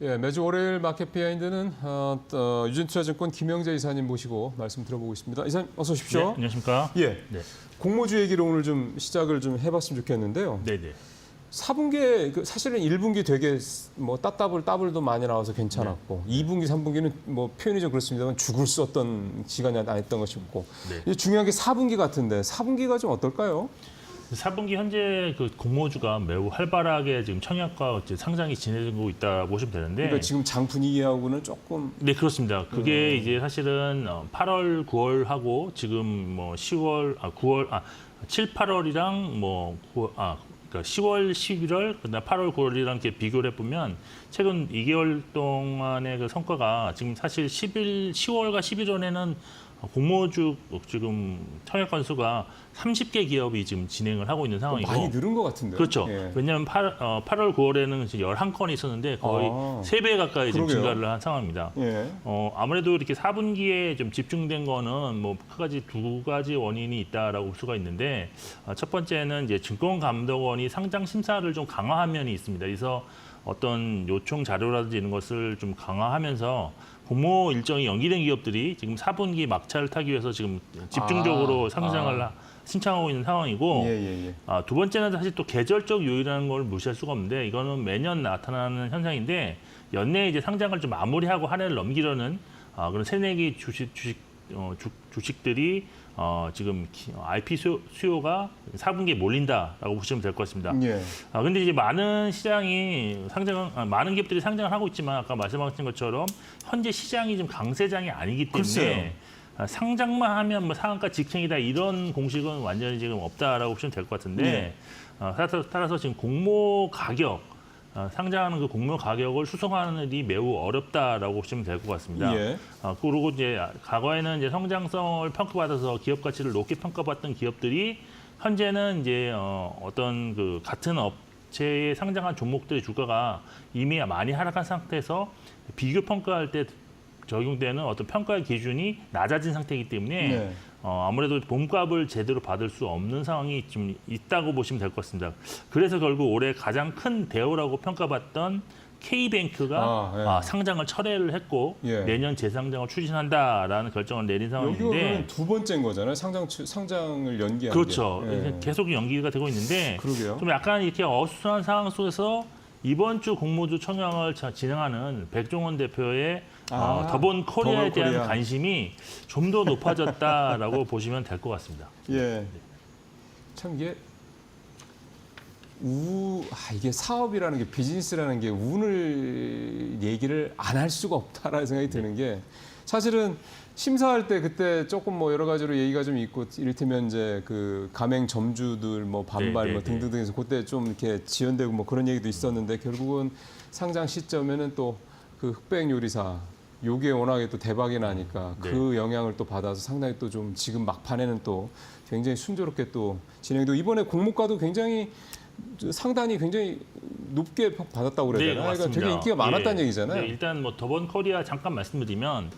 예, 매주 월요일 마켓 비하인드는 유진투자증권 김영재 이사님 모시고 말씀 들어보고 있습니다. 이사님 어서 오십시오. 네, 안녕하십니까? 예, 네. 공모주 얘기를 오늘 좀 시작을 좀 해봤으면 좋겠는데요. 네네. 4분기에 사실은 1분기 되게 뭐 따블도 많이 나와서 괜찮았고 2분기, 3분기는 뭐 표현이 좀 그렇습니다만 죽을 수 없던 시간이 안 했던 것이었고 네. 중요한 게 4분기 같은데 4분기가 좀 어떨까요? 4분기 현재 그 공모주가 매우 활발하게 지금 청약과 상장이 진행되고 있다고 보시면 되는데. 그러니까 지금 장 분위기하고는 조금 네, 그렇습니다. 그게 이제 사실은 8월, 9월 하고 지금 뭐 10월, 9월, 7, 8월이랑 뭐 그러니까 10월, 11월, 그다음 8월, 9월이랑 이렇게 비교를 해보면 최근 2개월 동안의 그 성과가 지금 사실 10월과 11월에는 공모주 지금 청약 건수가 30개 기업이 지금 진행을 하고 있는 상황이고 많이 늘은 것 같은데요. 그렇죠. 예. 왜냐하면 8월, 9월에는 11건이 있었는데 거의 3배 가까이 지금 그러게요. 증가를 한 상황입니다. 예. 아무래도 이렇게 4분기에 좀 집중된 거는 뭐 두 가지 원인이 있다라고 볼 수가 있는데 첫 번째는 이제 증권감독원이 상장 심사를 좀 강화한 면이 있습니다. 그래서 어떤 요청 자료라든지 이런 것을 좀 강화하면서 공모 일정이 연기된 기업들이 지금 4분기 막차를 타기 위해서 지금 집중적으로 상장을 신청하고 있는 상황이고 예. 두 번째는 사실 또 계절적 요인이라는 걸 무시할 수가 없는데 이거는 매년 나타나는 현상인데 연내에 이제 상장을 좀 마무리하고 한 해를 넘기려는 그런 새내기 주식들이 지금 IP 수요가 4분기에 몰린다라고 보시면 될 것 같습니다. 예. 근데 이제 많은 많은 기업들이 상장을 하고 있지만 아까 말씀하신 것처럼 현재 시장이 좀 강세장이 아니기 때문에 글쎄요. 상장만 하면 뭐 상한가 직행이다 이런 공식은 완전히 지금 없다라고 보시면 될 것 같은데 따라서 지금 공모 가격 상장하는 그 공모 가격을 수성하는 일이 매우 어렵다라고 보시면 될 것 같습니다. 예. 그리고 이제 과거에는 이제 성장성을 평가받아서 기업 가치를 높게 평가받던 기업들이 현재는 이제 어떤 그 같은 업체에 상장한 종목들의 주가가 이미 많이 하락한 상태에서 비교 평가할 때 적용되는 어떤 평가의 기준이 낮아진 상태이기 때문에 네. 아무래도 몸값을 제대로 받을 수 없는 상황이 좀 있다고 보시면 될 것 같습니다. 그래서 결국 올해 가장 큰 대우라고 평가받던 K뱅크가 예. 상장을 철회를 했고 예. 내년 재상장을 추진한다라는 결정을 내린 여기가 그러면 상황인데 두 번째인 거잖아요. 상장을 연기한 그렇죠. 게. 예. 계속 연기가 되고 있는데 그러게요. 좀 약간 이렇게 어수선한 상황 속에서 이번 주 공모주 청약을 진행하는 백종원 대표의 더본 코리아에 더본 대한 코리아. 관심이 좀 더 높아졌다라고 보시면 될 것 같습니다. 예. 참 이게 이게 사업이라는 게 비즈니스라는 게 운을 얘기를 안 할 수가 없다라는 생각이 드는 게 사실은 심사할 때 그때 조금 뭐 여러 가지로 얘기가 좀 있고 이를테면 이제 그 가맹 점주들 뭐 반발 네, 뭐 네, 등등등해서 그때 좀 이렇게 지연되고 뭐 그런 얘기도 있었는데 결국은 상장 시점에는 또 그 흑백 요리사 요게 워낙에 또 대박이 나니까 네. 그 영향을 또 받아서 상당히 또 좀 지금 막판에는 또 굉장히 순조롭게 또 진행되고 이번에 공모가도 굉장히 상단이 굉장히 높게 받았다고 그래야 되나? 그러니까 되게 인기가 많았다는 얘기잖아요. 네, 일단 뭐 더본 코리아 잠깐 말씀드리면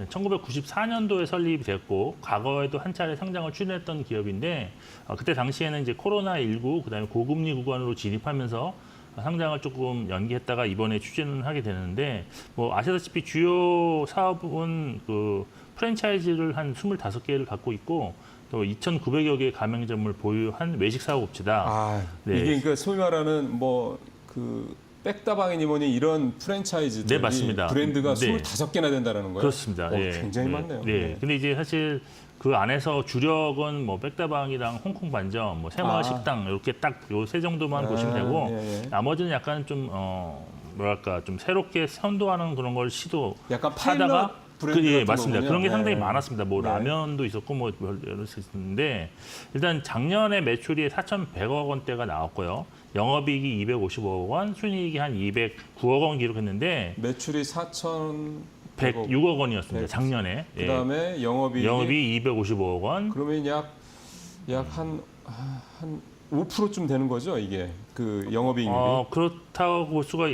1994년도에 설립이 됐고 과거에도 한 차례 상장을 추진했던 기업인데 그때 당시에는 이제 코로나19 그다음에 고금리 구간으로 진입하면서 상장을 조금 연기했다가 이번에 추진을 하게 되는데 뭐 아시다시피 주요 사업은 그 프랜차이즈를 한 25개를 갖고 있고 또 2,900여 개의 가맹점을 보유한 외식 사업업체다. 이게 그러니까 소위 말하는 뭐 그 백다방이니 뭐니 이런 프랜차이즈들이 네, 맞습니다. 브랜드가 네. 25개나 된다는 거예요. 그렇습니다. 예. 굉장히 많네요. 네. 근데 이제 사실 그 안에서 주력은 뭐 백다방이랑 홍콩 반점, 뭐 새마을 식당 이렇게 딱 요 세 정도만 보시면 되고 나머지는 약간 좀 뭐랄까 좀 새롭게 선도하는 그런 걸 시도 약간 하다가 파일럿 브랜드 예, 같은 맞습니다. 거군요. 그런 게 상당히 네. 많았습니다. 뭐 네. 라면도 있었고 뭐 여러 수 있었는데 일단 작년에 매출이 4,100억 원대가 나왔고요. 영업이익이 255억 원, 순이익이 한 209억 원 기록했는데 매출이 106억 원이었습니다. 작년에. 그다음에 영업이익이 255억 원. 그러면 약 한 5%쯤 되는 거죠, 이게. 그 영업이익률이. 그렇다고 볼 수가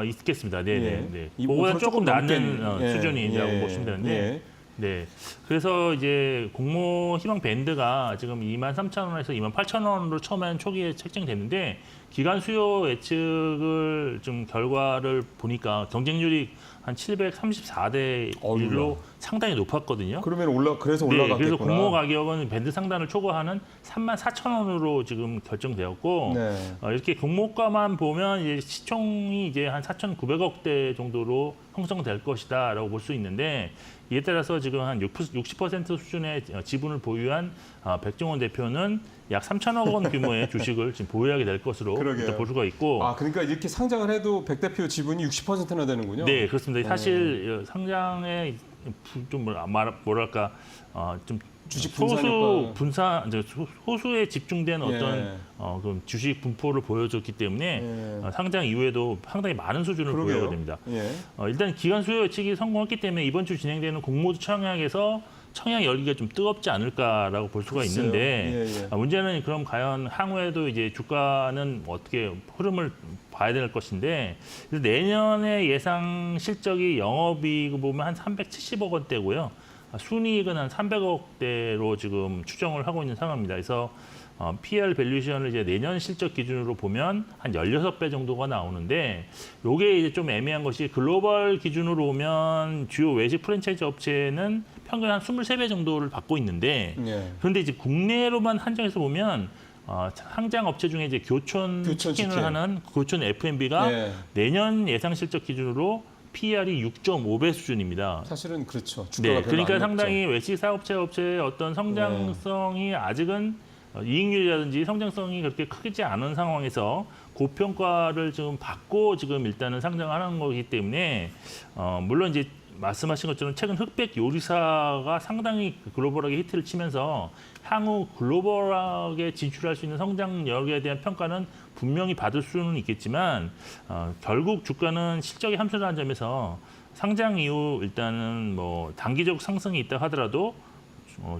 있겠습니다. 네, 예. 네, 네. 이 그거보다 5% 조금 낮은 예. 수준이라고 예. 보시면 되는데 예. 네. 그래서 이제 공모 희망 밴드가 지금 23,000원에서 28,000원으로 처음에는 초기에 책정됐는데 기간 수요 예측을 좀 결과를 보니까 경쟁률이 한 734대 1로 상당히 높았거든요. 그러면 그래서 네, 올라갔겠구나. 그래서 공모 가격은 밴드 상단을 초과하는 34,000원으로 지금 결정되었고 네. 이렇게 공모가만 보면 이제 시총이 이제 한 4,900억대 정도로 형성될 것이다라고 볼 수 있는데 이에 따라서 지금 한 60% 수준의 지분을 보유한 백종원 대표는 약 3천억 원 규모의 주식을 지금 보유하게 될 것으로 일단 볼 수가 있고. 그러니까 이렇게 상장을 해도 백 대표 지분이 60%나 되는군요. 네, 그렇습니다. 사실 상장에 좀 뭐랄까 좀 주식 소수에 집중된 어떤 그런 주식 분포를 보여줬기 때문에 상장 이후에도 상당히 많은 수준을 보유하게 됩니다. 일단 기간 수요 예측이 성공했기 때문에 이번 주 진행되는 공모주 청약에서 청약 열기가 좀 뜨겁지 않을까라고 볼 수가 있는데 문제는 그럼 과연 향후에도 이제 주가는 어떻게 흐름을 봐야 될 것인데 내년에 예상 실적이 영업이익 보면 한 370억 원대고요. 순이익은 한 300억대로 지금 추정을 하고 있는 상황입니다. 그래서 PL 밸류에이션을 이제 내년 실적 기준으로 보면 한 16배 정도가 나오는데 요게 이제 좀 애매한 것이 글로벌 기준으로 보면 주요 외식 프랜차이즈 업체는 평균 한 23배 정도를 받고 있는데 그런데 이제 국내로만 한정해서 보면 상장 업체 중에 이제 교촌 치킨을 하는 교촌 F&B가 내년 예상 실적 기준으로 PER이 6.5배 수준입니다. 사실은 그렇죠. 주가가 네, 별로 그러니까 안 상당히 외식 사업체의 어떤 성장성이 아직은 이익률이라든지 성장성이 그렇게 크지 않은 상황에서 고평가를 지금 받고 지금 일단은 상장하는 거기 때문에 물론 이제 말씀하신 것처럼 최근 흑백 요리사가 상당히 글로벌하게 히트를 치면서 향후 글로벌하게 진출할 수 있는 성장력에 대한 평가는 분명히 받을 수는 있겠지만 결국 주가는 실적이 함수라는 점에서 상장 이후 일단은 뭐 단기적 상승이 있다 하더라도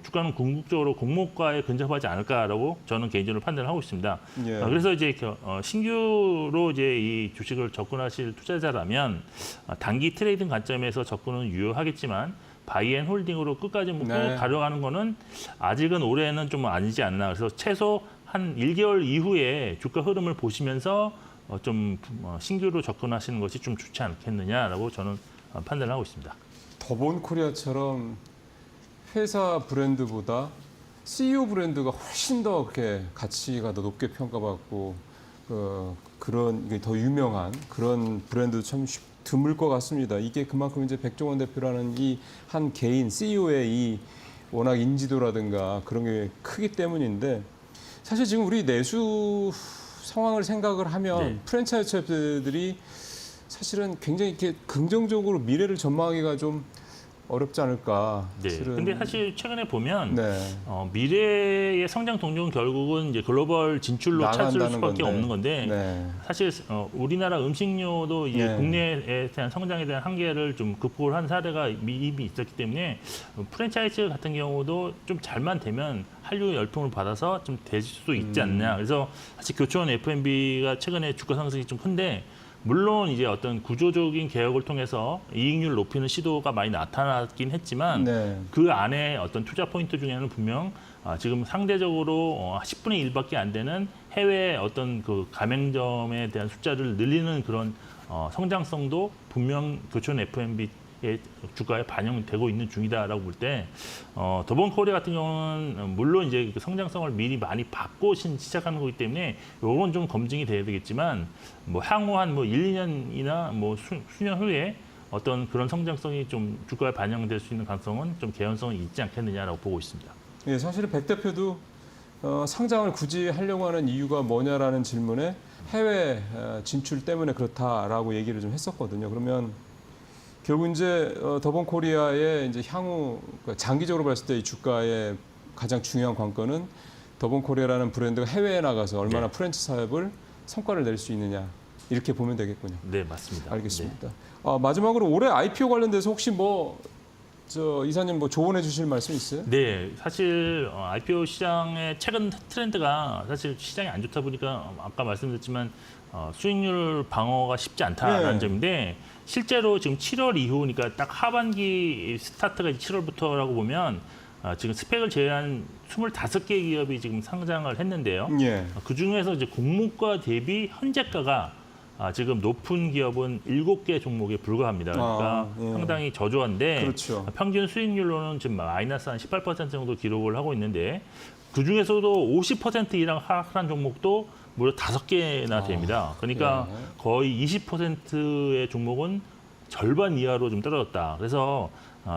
주가는 궁극적으로 공모가에 근접하지 않을까라고 저는 개인적으로 판단을 하고 있습니다. 그래서 이제 신규로 이제 이 주식을 접근하실 투자자라면 단기 트레이딩 관점에서 접근은 유효하겠지만 바이앤홀딩으로 끝까지 뭐 가려가는 거는 아직은 올해는 좀 아니지 않나. 그래서 최소 한 1개월 이후에 주가 흐름을 보시면서 좀 신규로 접근하시는 것이 좀 좋지 않겠느냐라고 저는 판단을 하고 있습니다. 더본 코리아처럼 회사 브랜드보다 CEO 브랜드가 훨씬 더 그렇게 가치가 더 높게 평가받고 그런 게 더 유명한 그런 브랜드도 참 드물 것 같습니다. 이게 그만큼 이제 백종원 대표라는 이 한 개인 CEO의 이 워낙 인지도라든가 그런 게 크기 때문인데 사실 지금 우리 내수 상황을 생각을 하면 네. 프랜차이즈 업체들이 사실은 굉장히 이렇게 긍정적으로 미래를 전망하기가 좀 어렵지 않을까. 네. 근데 사실 최근에 보면 네. 미래의 성장 동력은 결국은 이제 글로벌 진출로 찾을 나간다는 수밖에 건데. 없는 건데 네. 사실 우리나라 음식료도 이제 네. 국내에 대한 성장에 대한 한계를 좀 극복을 한 사례가 이미 있었기 때문에 프랜차이즈 같은 경우도 좀 잘만 되면 한류 열풍을 받아서 좀 될 수 있지 않냐. 그래서 사실 교촌 F&B가 최근에 주가 상승이 좀 큰데 물론 이제 어떤 구조적인 개혁을 통해서 이익률 높이는 시도가 많이 나타났긴 했지만 네. 그 안에 어떤 투자 포인트 중에는 분명 지금 상대적으로 10분의 1밖에 안 되는 해외 어떤 그 가맹점에 대한 숫자를 늘리는 그런 성장성도 분명 교촌 F&B의 주가에 반영되고 있는 중이다라고 볼 때 더본 코리아 같은 경우는 물론 이제 그 성장성을 미리 많이 받고 시작하는 거기 때문에 이건 좀 검증이 돼야 되겠지만 뭐 향후 한 뭐 1, 2년이나 뭐 수년 후에 어떤 그런 성장성이 좀 주가에 반영될 수 있는 가능성은 좀 개연성이 있지 않겠느냐라고 보고 있습니다. 예, 사실은 백 대표도 상장을 굳이 하려고 하는 이유가 뭐냐라는 질문에 해외 진출 때문에 그렇다라고 얘기를 좀 했었거든요. 그러면 결국 이제 더본 코리아의 이제 향후 그러니까 장기적으로 봤을 때 이 주가의 가장 중요한 관건은 더본 코리아라는 브랜드가 해외에 나가서 얼마나 네. 프랜차이즈 사업을 성과를 낼 수 있느냐 이렇게 보면 되겠군요. 네, 맞습니다. 알겠습니다. 마지막으로 올해 IPO 관련돼서 혹시 이사님 조언해 주실 말씀 있어요? 네, 사실 IPO 시장의 최근 트렌드가 사실 시장이 안 좋다 보니까 아까 말씀드렸지만 수익률 방어가 쉽지 않다는 네. 점인데 실제로 지금 7월 이후니까 딱 하반기 스타트가 7월부터라고 보면 지금 스펙을 제외한 25개 기업이 지금 상장을 했는데요. 예. 그 중에서 이제 공모가 대비 현재가가 지금 높은 기업은 7개 종목에 불과합니다. 그러니까 예. 상당히 저조한데 그렇죠. 평균 수익률로는 지금 마이너스 한 18% 정도 기록을 하고 있는데 그 중에서도 50% 이상 하락한 종목도 무려 5개나 됩니다. 그러니까 예. 거의 20%의 종목은 절반 이하로 좀 떨어졌다. 그래서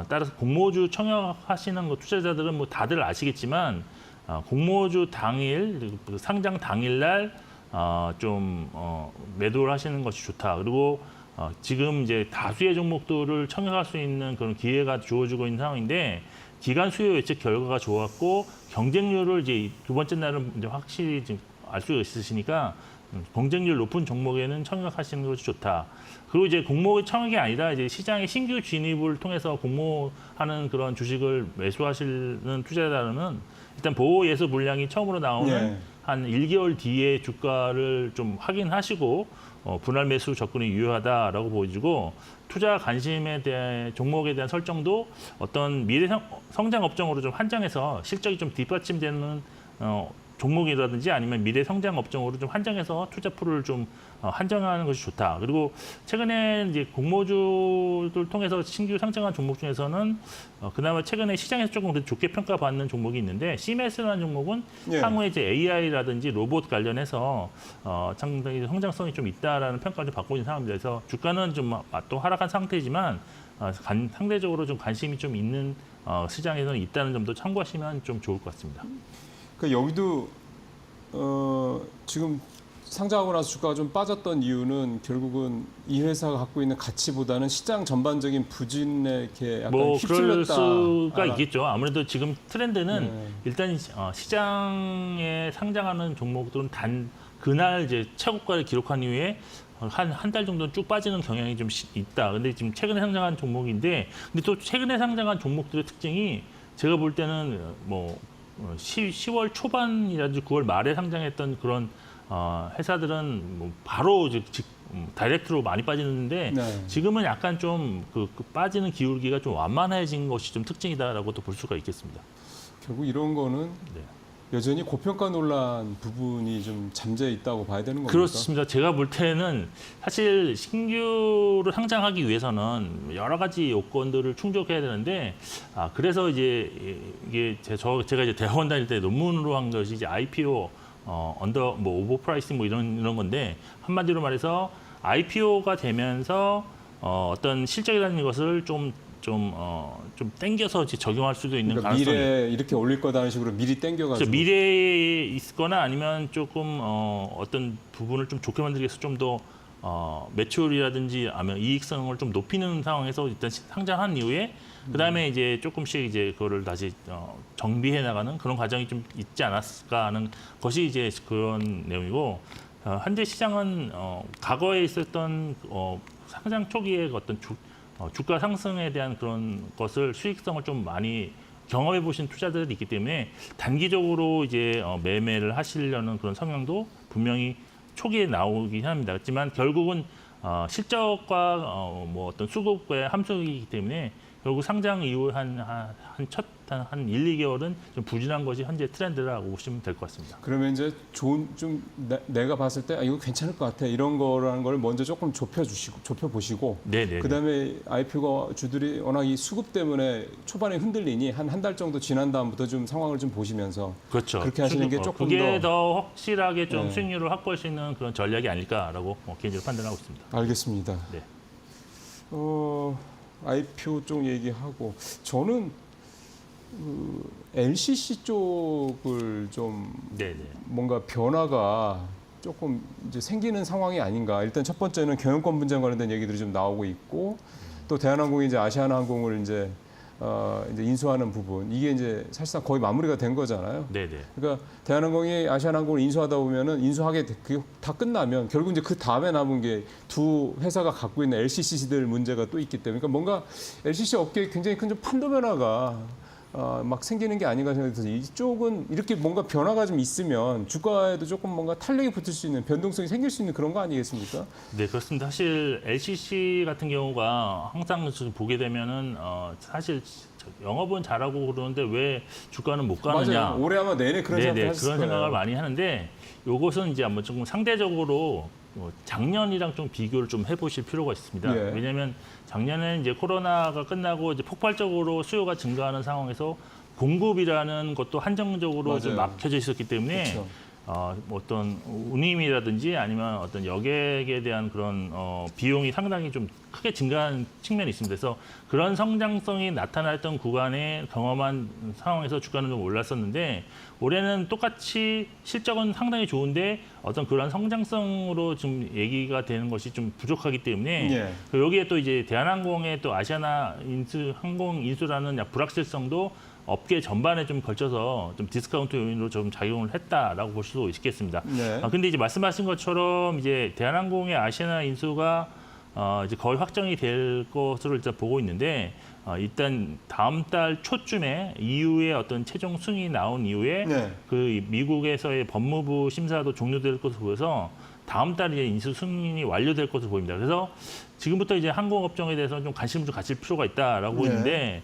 따라서 공모주 청약하시는 투자자들은 뭐 다들 아시겠지만 공모주 당일 상장 당일날 매도를 하시는 것이 좋다. 그리고 지금 이제 다수의 종목들을 청약할 수 있는 그런 기회가 주어지고 있는 상황인데 기간 수요 예측 결과가 좋았고 경쟁률을 이제 두 번째 날은 이제 확실히 지금 알 수 있으시니까 경쟁률 높은 종목에는 청약하시는 것이 좋다. 그리고 이제 공모 청약이 아니라 이제 시장에 신규 진입을 통해서 공모하는 그런 주식을 매수하시는 투자자들은 일단 보호 예수 물량이 처음으로 나오는 예. 한 1개월 뒤에 주가를 좀 확인하시고 분할 매수 접근이 유효하다라고 보여지고 투자 관심에 대한 종목에 대한 설정도 어떤 미래 성장 업종으로 좀 한정해서 실적이 좀 뒷받침되는 종목이라든지 아니면 미래 성장 업종으로 좀 한정해서 투자 풀을 좀 한정하는 것이 좋다. 그리고 최근에 이제 공모주들 통해서 신규 상장한 종목 중에서는 그나마 최근에 시장에서 조금 더 좋게 평가받는 종목이 있는데 CMS라는 종목은 예. 향후에 이제 AI라든지 로봇 관련해서 상당히 성장성이 좀 있다라는 평가를 좀 받고 있는 상황입니다. 그래서 주가는 좀 또 하락한 상태지만 상대적으로 좀 관심이 좀 있는 시장에서는 있다는 점도 참고하시면 좀 좋을 것 같습니다. 그러니까 여기도 지금 상장하고 나서 주가가 좀 빠졌던 이유는 결국은 이 회사가 갖고 있는 가치보다는 시장 전반적인 부진에 이렇게 약간 뭐 그럴 휩쓸렸다. 수가 있겠죠. 아무래도 지금 트렌드는 네. 일단 시장에 상장하는 종목들은 그날 이제 최고가를 기록한 이후에 한 달 정도는 쭉 빠지는 경향이 좀 있다. 근데 지금 최근에 상장한 종목인데, 근데 또 최근에 상장한 종목들의 특징이 제가 볼 때는 뭐 10월 초반이라든지 9월 말에 상장했던 그런 회사들은 뭐 바로 다이렉트로 많이 빠지는데 네. 지금은 약간 좀 그 빠지는 기울기가 좀 완만해진 것이 좀 특징이다라고도 볼 수가 있겠습니다. 결국 이런 거는 네. 여전히 고평가 논란 부분이 좀 잠재 있다고 봐야 되는 겁니까? 그렇습니다. 제가 볼 때는 사실 신규를 상장하기 위해서는 여러 가지 요건들을 충족해야 되는데, 그래서 이제 이게 제가 이제 대학원 다닐 때 논문으로 한 것이 이제 IPO 언더 뭐 오버 프라이싱 뭐 이런 건데, 한마디로 말해서 IPO가 되면서 어떤 실적이라는 것을 좀 땡겨서 이제 적용할 수도 있는 그러니까 가능성이. 미래에 이렇게 올릴 거다는 식으로 미리 땡겨가지고. 미래에 있거나 아니면 조금 어떤 부분을 좀 좋게 만들기 위해서 좀 더 매출이라든지 아니면 이익성을 좀 높이는 상황에서 일단 상장한 이후에 그다음에 이제 조금씩 이제 그거를 다시 정비해 나가는 그런 과정이 좀 있지 않았을까 하는 것이 이제 그런 내용이고, 현재 시장은 과거에 있었던 상장 초기의 어떤 주가 상승에 대한 그런 것을 수익성을 좀 많이 경험해 보신 투자자들이 있기 때문에 단기적으로 이제 매매를 하시려는 그런 성향도 분명히 초기에 나오긴 합니다. 그렇지만 결국은 실적과 뭐 어떤 수급의 함수이기 때문에 결국 상장 이후 한 1, 2개월은 좀 부진한 것이 현재 트렌드라고 보시면 될 것 같습니다. 그러면 이제 내가 봤을 때 이거 괜찮을 것 같아 이런 거라는 걸 먼저 조금 좁혀보시고 네네. 그다음에 IPO 주들이 워낙 이 수급 때문에 초반에 흔들리니 한 달 정도 지난 다음부터 좀 상황을 좀 보시면서 그렇죠. 그렇게 하시는 게 조금 그게 더 더 확실하게 좀 네. 수익률을 확보할 수 있는 그런 전략이 아닐까라고 개인적으로 판단하고 있습니다. 알겠습니다. 네. IPO 쪽 얘기하고 저는 LCC 쪽을 좀 네네. 뭔가 변화가 조금 이제 생기는 상황이 아닌가. 일단 첫 번째는 경영권 분쟁 관련된 얘기들이 좀 나오고 있고 또 대한항공이 이제 아시아나항공을 이제 인수하는 부분 이게 이제 사실상 거의 마무리가 된 거잖아요. 네네. 그러니까 대한항공이 아시아나항공을 인수하다 보면은 다 끝나면 결국 이제 그 다음에 남은 게 두 회사가 갖고 있는 LCC들 문제가 또 있기 때문에 그러니까 뭔가 LCC 업계에 굉장히 큰 좀 판도 변화가 막 생기는 게 아닌가 생각이 들어서 이쪽은 이렇게 뭔가 변화가 좀 있으면 주가에도 조금 뭔가 탄력이 붙을 수 있는 변동성이 생길 수 있는 그런 거 아니겠습니까? 네, 그렇습니다. 사실 LCC 같은 경우가 항상 보게 되면은 사실 영업은 잘하고 그러는데 왜 주가는 못 가느냐. 맞아요. 올해 아마 내내 그런 생각을 하실 그런 거예요. 생각을 많이 하는데 이것은 이제 한번 조금 상대적으로 작년이랑 좀 비교를 좀 해보실 필요가 있습니다. 예. 왜냐하면 작년에 이제 코로나가 끝나고 이제 폭발적으로 수요가 증가하는 상황에서 공급이라는 것도 한정적으로 좀 맞아요. 막혀져 있었기 때문에 그렇죠. 뭐 어떤 운임이라든지 아니면 어떤 여객에 대한 그런 비용이 상당히 좀 크게 증가한 측면이 있습니다. 그래서 그런 성장성이 나타났던 구간에 경험한 상황에서 주가는 좀 올랐었는데 올해는 똑같이 실적은 상당히 좋은데 어떤 그런 성장성으로 좀 얘기가 되는 것이 좀 부족하기 때문에 예. 여기에 또 이제 대한항공의 또 아시아나 항공 인수라는 불확실성도 업계 전반에 좀 걸쳐서 좀 디스카운트 요인으로 좀 작용을 했다라고 볼 수도 있겠습니다. 네. 근데 이제 말씀하신 것처럼 이제 대한항공의 아시아나 인수가 이제 거의 확정이 될 것으로 일단 보고 있는데 일단 다음 달 초쯤에 EU의 어떤 최종 승인이 나온 이후에 네. 그 미국에서의 법무부 심사도 종료될 것으로 보여서 다음 달에 이제 인수 승인이 완료될 것으로 보입니다. 그래서 지금부터 이제 항공업종에 대해서 좀 관심을 좀 가질 필요가 있다라고 네. 있는데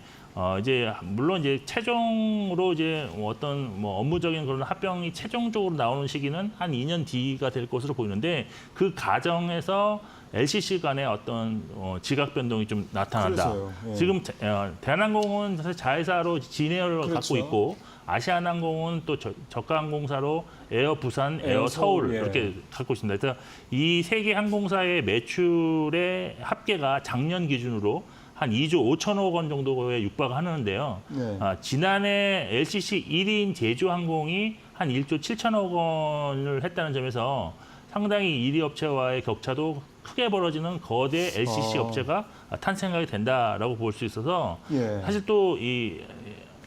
이제 물론 이제 최종으로 이제 어떤 뭐 업무적인 그런 합병이 최종적으로 나오는 시기는 한 2년 뒤가 될 것으로 보이는데 그 과정에서 LCC 간의 어떤 지각 변동이 좀 나타난다. 그래서요. 예. 지금 대한항공은 사실 자회사로 진에어를 그렇죠. 갖고 있고 아시아나항공은 또 저가항공사로 에어 부산, 에어 서울 예. 이렇게 갖고 있습니다. 그래서 이 세 개 항공사의 매출의 합계가 작년 기준으로 한 2조 5천억 원 정도에 육박하는데요. 네. 지난해 LCC 1인 제주항공이 한 1조 7천억 원을 했다는 점에서 상당히 1위 업체와의 격차도 크게 벌어지는 거대 LCC 업체가 탄생하게 된다라고 볼 수 있어서 예. 사실 또 이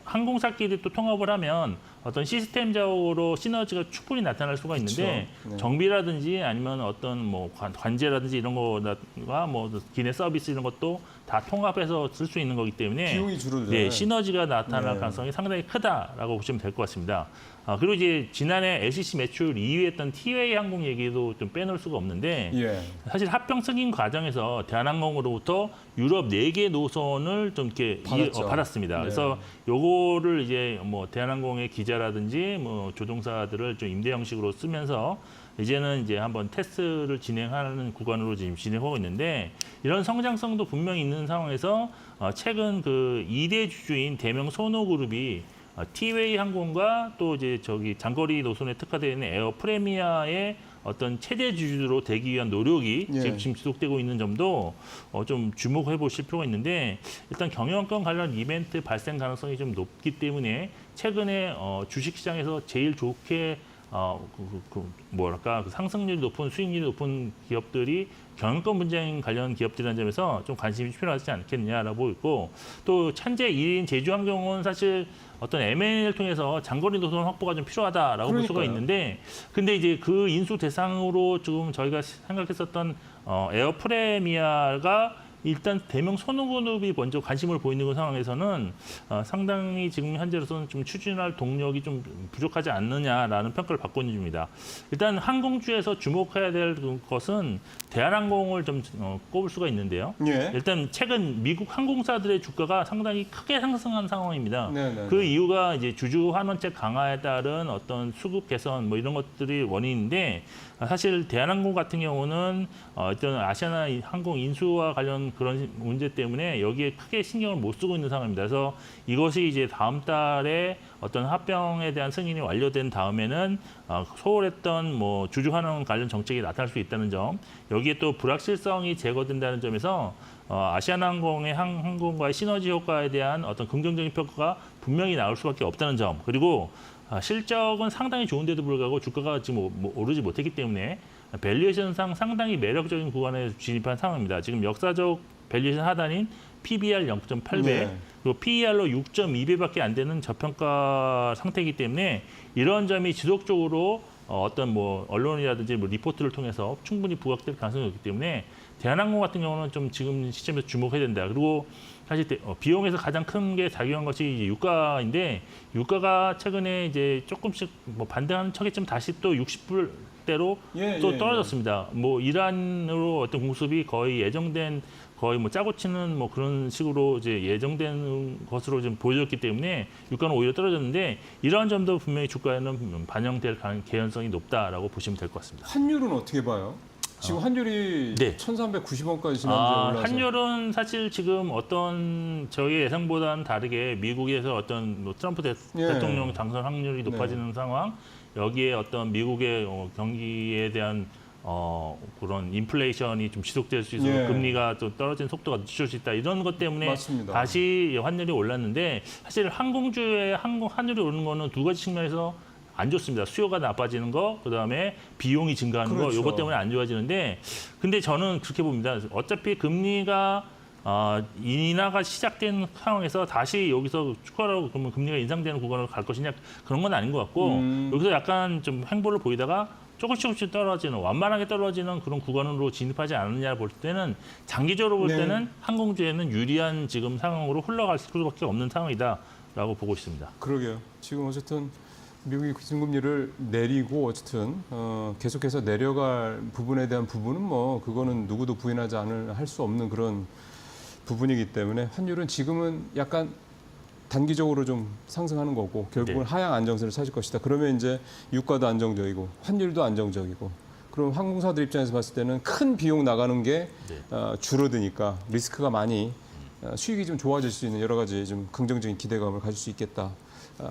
항공사끼리 또 통합을 하면 어떤 시스템적으로 시너지가 충분히 나타날 수가 있는데 그렇죠. 네. 정비라든지 아니면 어떤 뭐 관제라든지 이런 거가 뭐 기내 서비스 이런 것도 다 통합해서 쓸 수 있는 거기 때문에 비용이 줄어들어요. 네, 시너지가 나타날 네. 가능성이 상당히 크다라고 보시면 될 것 같습니다. 그리고 이제 지난해 LCC 매출 2위했던 티웨이 항공 얘기도 좀 빼놓을 수가 없는데 예. 사실 합병 승인 과정에서 대한항공으로부터 유럽 4개 노선을 좀 이렇게 받았죠. 받았습니다. 네. 그래서 요거를 이제 뭐 대한항공의 기자 의자라든지 뭐 조종사들을 좀 임대 형식으로 쓰면서 이제는 이제 한번 테스트를 진행하는 구간으로 지금 진행하고 있는데 이런 성장성도 분명히 있는 상황에서 최근 그 2대 주주인 대명 소노그룹이 티웨이 항공과 또 이제 저기 장거리 노선에 특화되어 있는 에어 프레미아의 어떤 최대 주주로 되기 위한 노력이 예. 지금 지속되고 있는 점도 좀 주목해 보실 필요가 있는데 일단 경영권 관련 이벤트 발생 가능성이 좀 높기 때문에 최근에 주식시장에서 제일 좋게 뭐랄까 그 상승률이 높은 수익률이 높은 기업들이 경영권 분쟁 관련 기업들이라는 점에서 좀 관심이 필요하지 않겠느냐라고 보고 있고 또 현재 1인 제주항공은 사실 어떤 M&A를 통해서 장거리 노선 확보가 좀 필요하다라고 볼 수가 그러니까요. 있는데 근데 이제 그 인수 대상으로 지금 저희가 생각했었던 에어 프레미아가 일단 대명 소노그룹이 먼저 관심을 보이는 상황에서는 상당히 지금 현재로서는 좀 추진할 동력이 좀 부족하지 않느냐라는 평가를 받고 있는 중입니다. 일단 항공주에서 주목해야 될 것은 대한항공을 좀 꼽을 수가 있는데요. 예. 일단 최근 미국 항공사들의 주가가 상당히 크게 상승한 상황입니다. 네네. 그 이유가 이제 주주 환원책 강화에 따른 어떤 수급 개선 뭐 이런 것들이 원인인데 사실 대한항공 같은 경우는 어떤 아시아나 항공 인수와 관련 그런 문제 때문에 여기에 크게 신경을 못 쓰고 있는 상황입니다. 그래서 이것이 이제 다음 달에 어떤 합병에 대한 승인이 완료된 다음에는 소홀했던 뭐 주주 환원 관련 정책이 나타날 수 있다는 점, 여기에 또 불확실성이 제거된다는 점에서 아시아나항공의 항공과의 시너지 효과에 대한 어떤 긍정적인 평가가 분명히 나올 수밖에 없다는 점, 그리고 실적은 상당히 좋은데도 불구하고 주가가 지금 오르지 못했기 때문에 밸류에이션상 상당히 매력적인 구간에 진입한 상황입니다. 지금 역사적 밸류에이션 하단인 PBR 0.8배, 네. 그리고 PER로 6.2배밖에 안 되는 저평가 상태이기 때문에 이런 점이 지속적으로 어떤 뭐 언론이라든지 뭐 리포트를 통해서 충분히 부각될 가능성이 있기 때문에 대한항공 같은 경우는 좀 지금 시점에서 주목해야 된다. 그리고 사실 비용에서 가장 큰 게 작용한 것이 이제 유가인데 유가가 최근에 이제 조금씩 뭐 반등하는 척에 다시 또 60불대로 또 떨어졌습니다. 뭐 이란으로 어떤 공습이 거의 예정된 거의 뭐 짜고 치는 뭐 그런 식으로 이제 예정된 것으로 좀 보여졌기 때문에 유가는 오히려 떨어졌는데 이러한 점도 분명히 주가에는 반영될 개연성이 높다라고 보시면 될 것 같습니다. 환율은 어떻게 봐요? 지금 환율이 네. 1,390원까지 지난주에 올라서 환율은 사실 지금 어떤 저희 예상보다는 다르게 미국에서 어떤 뭐 트럼프 대통령 당선 확률이 높아지는 상황, 여기에 어떤 미국의 경기에 대한 그런 인플레이션이 좀 지속될 수 있어서 금리가 좀 떨어지는 속도가 늦출 수 있다. 이런 것 때문에 맞습니다. 다시 환율이 올랐는데 사실 항공주의 환율이 오르는 거는 두 가지 측면에서 안 좋습니다. 수요가 나빠지는 거, 그다음에 비용이 증가하는 거, 이것 때문에 안 좋아지는데 근데 저는 그렇게 봅니다. 어차피 금리가 인하가 시작된 상황에서 다시 여기서 추가로 그러면 금리가 인상되는 구간으로 갈 것이냐 그런 건 아닌 것 같고 여기서 약간 좀 행보를 보이다가 조금씩 떨어지는 완만하게 떨어지는 그런 구간으로 진입하지 않느냐 볼 때는 장기적으로 볼 때는 항공주에는 유리한 지금 상황으로 흘러갈 수밖에 없는 상황이다라고 보고 있습니다. 그러게요. 지금 어쨌든 미국이 기준금리를 내리고 어쨌든 계속해서 내려갈 부분에 대한 부분은 뭐 그거는 누구도 부인하지 할 수 없는 그런 부분이기 때문에 환율은 지금은 약간 단기적으로 좀 상승하는 거고 결국은 하향 안정세를 찾을 것이다. 그러면 이제 유가도 안정적이고 환율도 안정적이고 그럼 항공사들 입장에서 봤을 때는 큰 비용 나가는 게 줄어드니까 리스크가 많이 수익이 좀 좋아질 수 있는 여러 가지 좀 긍정적인 기대감을 가질 수 있겠다.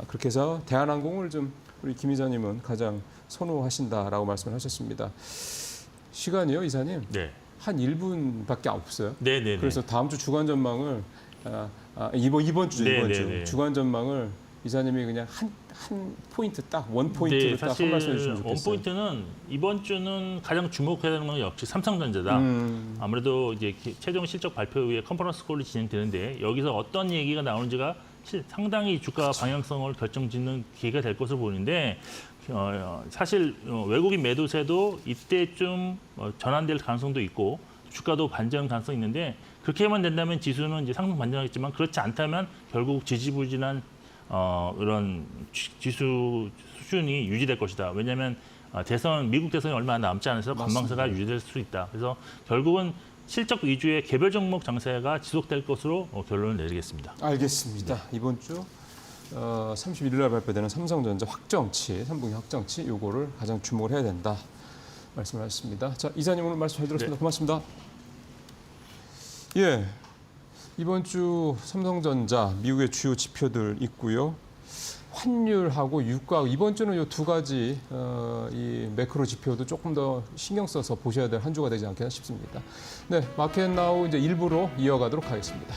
그렇게 해서 대한항공을 좀 우리 김 이사님은 가장 선호하신다라고 말씀을 하셨습니다. 시간이요, 이사님? 네. 한 1분밖에 없어요. 네. 그래서 다음 주 주간 전망을 이번 주 주간 전망을 이사님이 그냥 한 포인트 딱 원 포인트로 딱 한 말씀해 주시면 좋겠어요. 원 포인트는 이번 주는 가장 주목해야 되는 건 역시 삼성전자다. 아무래도 이제 최종 실적 발표 후에 컨퍼런스 콜이 진행되는데 여기서 어떤 얘기가 나오는지가 상당히 주가 방향성을 결정짓는 기회가 될 것으로 보이는데 사실 외국인 매도세도 이때쯤 전환될 가능성도 있고 주가도 반전 가능성이 있는데 그렇게만 된다면 지수는 이제 상승 반전하겠지만 그렇지 않다면 결국 지지부진한 이런 지수 수준이 유지될 것이다. 왜냐하면 미국 대선이 얼마 남지 않아서 관망세가 유지될 수 있다. 그래서 결국은 실적 위주의 개별 종목 장세가 지속될 것으로 결론을 내리겠습니다. 알겠습니다. 이번 주 31일 날 발표되는 삼성전자 확정치, 3분기 확정치 요거를 가장 주목을 해야 된다 말씀을 하셨습니다. 자, 이사님 오늘 말씀 잘 들었습니다. 네. 고맙습니다. 예, 이번 주 삼성전자 미국의 주요 지표들 있고요. 환율하고 유가 이번 주는 이 두 가지 이 매크로 지표도 조금 더 신경 써서 보셔야 될 한 주가 되지 않겠나 싶습니다. 네, 마켓 나우 이제 일부로 이어가도록 하겠습니다.